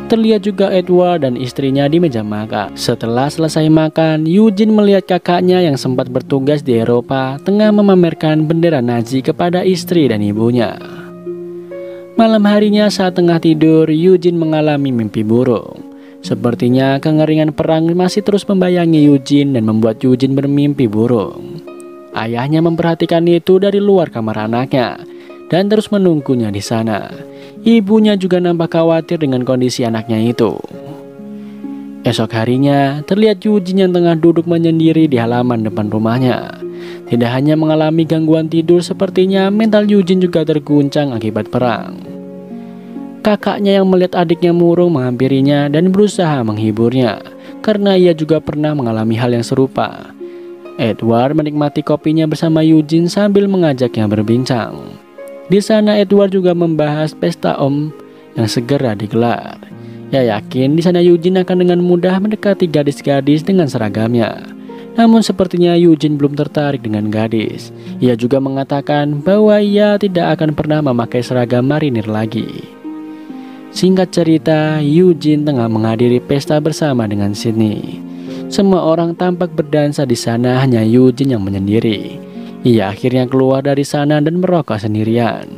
Terlihat juga Edward dan istrinya di meja makan. Setelah selesai makan, Eugene melihat kakaknya yang sempat bertugas di Eropa tengah memamerkan bendera Nazi kepada istri dan ibunya. Malam harinya saat tengah tidur, Eugene mengalami mimpi buruk. Sepertinya kengeringan perang masih terus membayangi Eugene dan membuat Eugene bermimpi buruk. Ayahnya memperhatikan itu dari luar kamar anaknya dan terus menunggunya di sana. Ibunya juga nampak khawatir dengan kondisi anaknya itu. Esok harinya, terlihat Eugene yang tengah duduk menyendiri di halaman depan rumahnya. Tidak hanya mengalami gangguan tidur, sepertinya mental Eugene juga terguncang akibat perang. Kakaknya yang melihat adiknya murung menghampirinya dan berusaha menghiburnya, karena ia juga pernah mengalami hal yang serupa. Edward menikmati kopinya bersama Eugene sambil mengajaknya berbincang. Di sana Edward juga membahas pesta Om yang segera digelar. Ia yakin di sana Eugene akan dengan mudah mendekati gadis-gadis dengan seragamnya. Namun sepertinya Eugene belum tertarik dengan gadis. Ia juga mengatakan bahwa ia tidak akan pernah memakai seragam marinir lagi. Singkat cerita, Eugene tengah menghadiri pesta bersama dengan Sydney. Semua orang tampak berdansa di sana, hanya Eugene yang menyendiri. Ia akhirnya keluar dari sana dan merokok sendirian.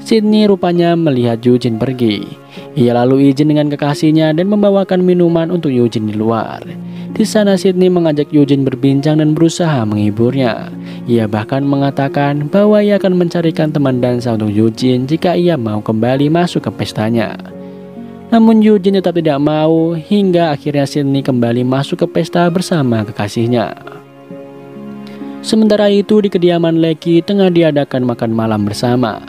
Sydney rupanya melihat Eugene pergi. Ia lalu izin dengan kekasihnya dan membawakan minuman untuk Eugene di luar. Di sana Sydney mengajak Eugene berbincang dan berusaha menghiburnya. Ia bahkan mengatakan bahwa ia akan mencarikan teman dansa untuk Eugene jika ia mau kembali masuk ke pestanya. Namun Eugene tetap tidak mau, hingga akhirnya Sydney kembali masuk ke pesta bersama kekasihnya. Sementara itu di kediaman Lecky tengah diadakan makan malam bersama.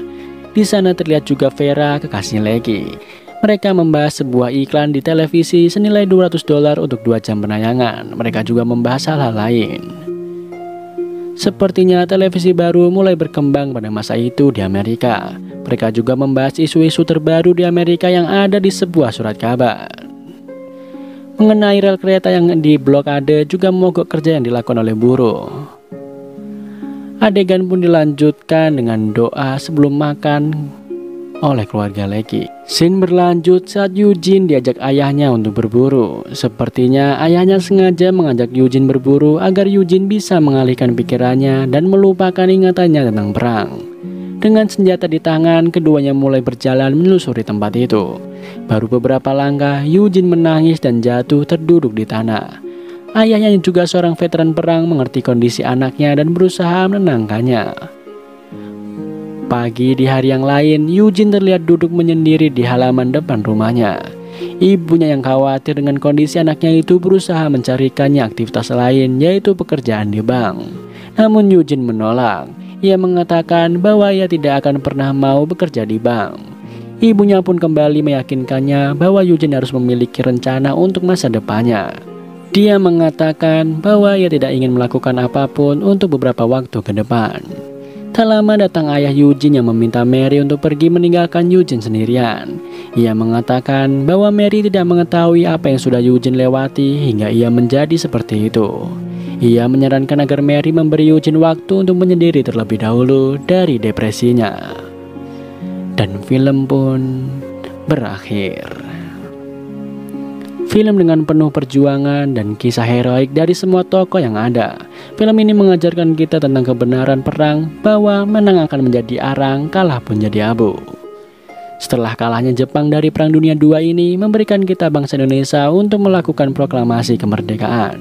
Di sana terlihat juga Vera, kekasih Lecky. Mereka membahas sebuah iklan di televisi senilai $200 untuk 2 jam penayangan. Mereka juga membahas hal-hal lain. Sepertinya televisi baru mulai berkembang pada masa itu di Amerika. Mereka juga membahas isu-isu terbaru di Amerika yang ada di sebuah surat kabar. Mengenai rel kereta yang diblokade juga mogok kerja yang dilakukan oleh buruh. Adegan pun dilanjutkan dengan doa sebelum makan oleh keluarga Lecky. Scene berlanjut saat Eugene diajak ayahnya untuk berburu. Sepertinya ayahnya sengaja mengajak Eugene berburu agar Eugene bisa mengalihkan pikirannya dan melupakan ingatannya tentang perang. Dengan senjata di tangan, keduanya mulai berjalan menelusuri tempat itu. Baru beberapa langkah, Eugene menangis dan jatuh terduduk di tanah. Ayahnya yang juga seorang veteran perang mengerti kondisi anaknya dan berusaha menenangkannya. Pagi di hari yang lain, Eugene terlihat duduk menyendiri di halaman depan rumahnya. Ibunya yang khawatir dengan kondisi anaknya itu berusaha mencarikannya aktivitas lain, yaitu pekerjaan di bank. Namun Eugene menolak. Ia mengatakan bahwa ia tidak akan pernah mau bekerja di bank. Ibunya pun kembali meyakinkannya bahwa Eugene harus memiliki rencana untuk masa depannya. Dia mengatakan bahwa ia tidak ingin melakukan apapun untuk beberapa waktu ke depan. Tak lama datang ayah Eugene yang meminta Mary untuk pergi meninggalkan Eugene sendirian. Ia mengatakan bahwa Mary tidak mengetahui apa yang sudah Eugene lewati hingga ia menjadi seperti itu. Ia menyarankan agar Mary memberi Eugene waktu untuk menyendiri terlebih dahulu dari depresinya. Dan film pun berakhir. Film dengan penuh perjuangan dan kisah heroik dari semua tokoh yang ada. Film ini mengajarkan kita tentang kebenaran perang, bahwa menang akan menjadi arang, kalah pun jadi abu. Setelah kalahnya Jepang dari Perang Dunia II ini, memberikan kita bangsa Indonesia untuk melakukan proklamasi kemerdekaan.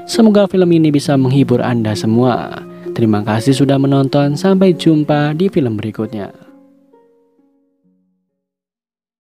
Semoga film ini bisa menghibur Anda semua. Terima kasih sudah menonton, sampai jumpa di film berikutnya.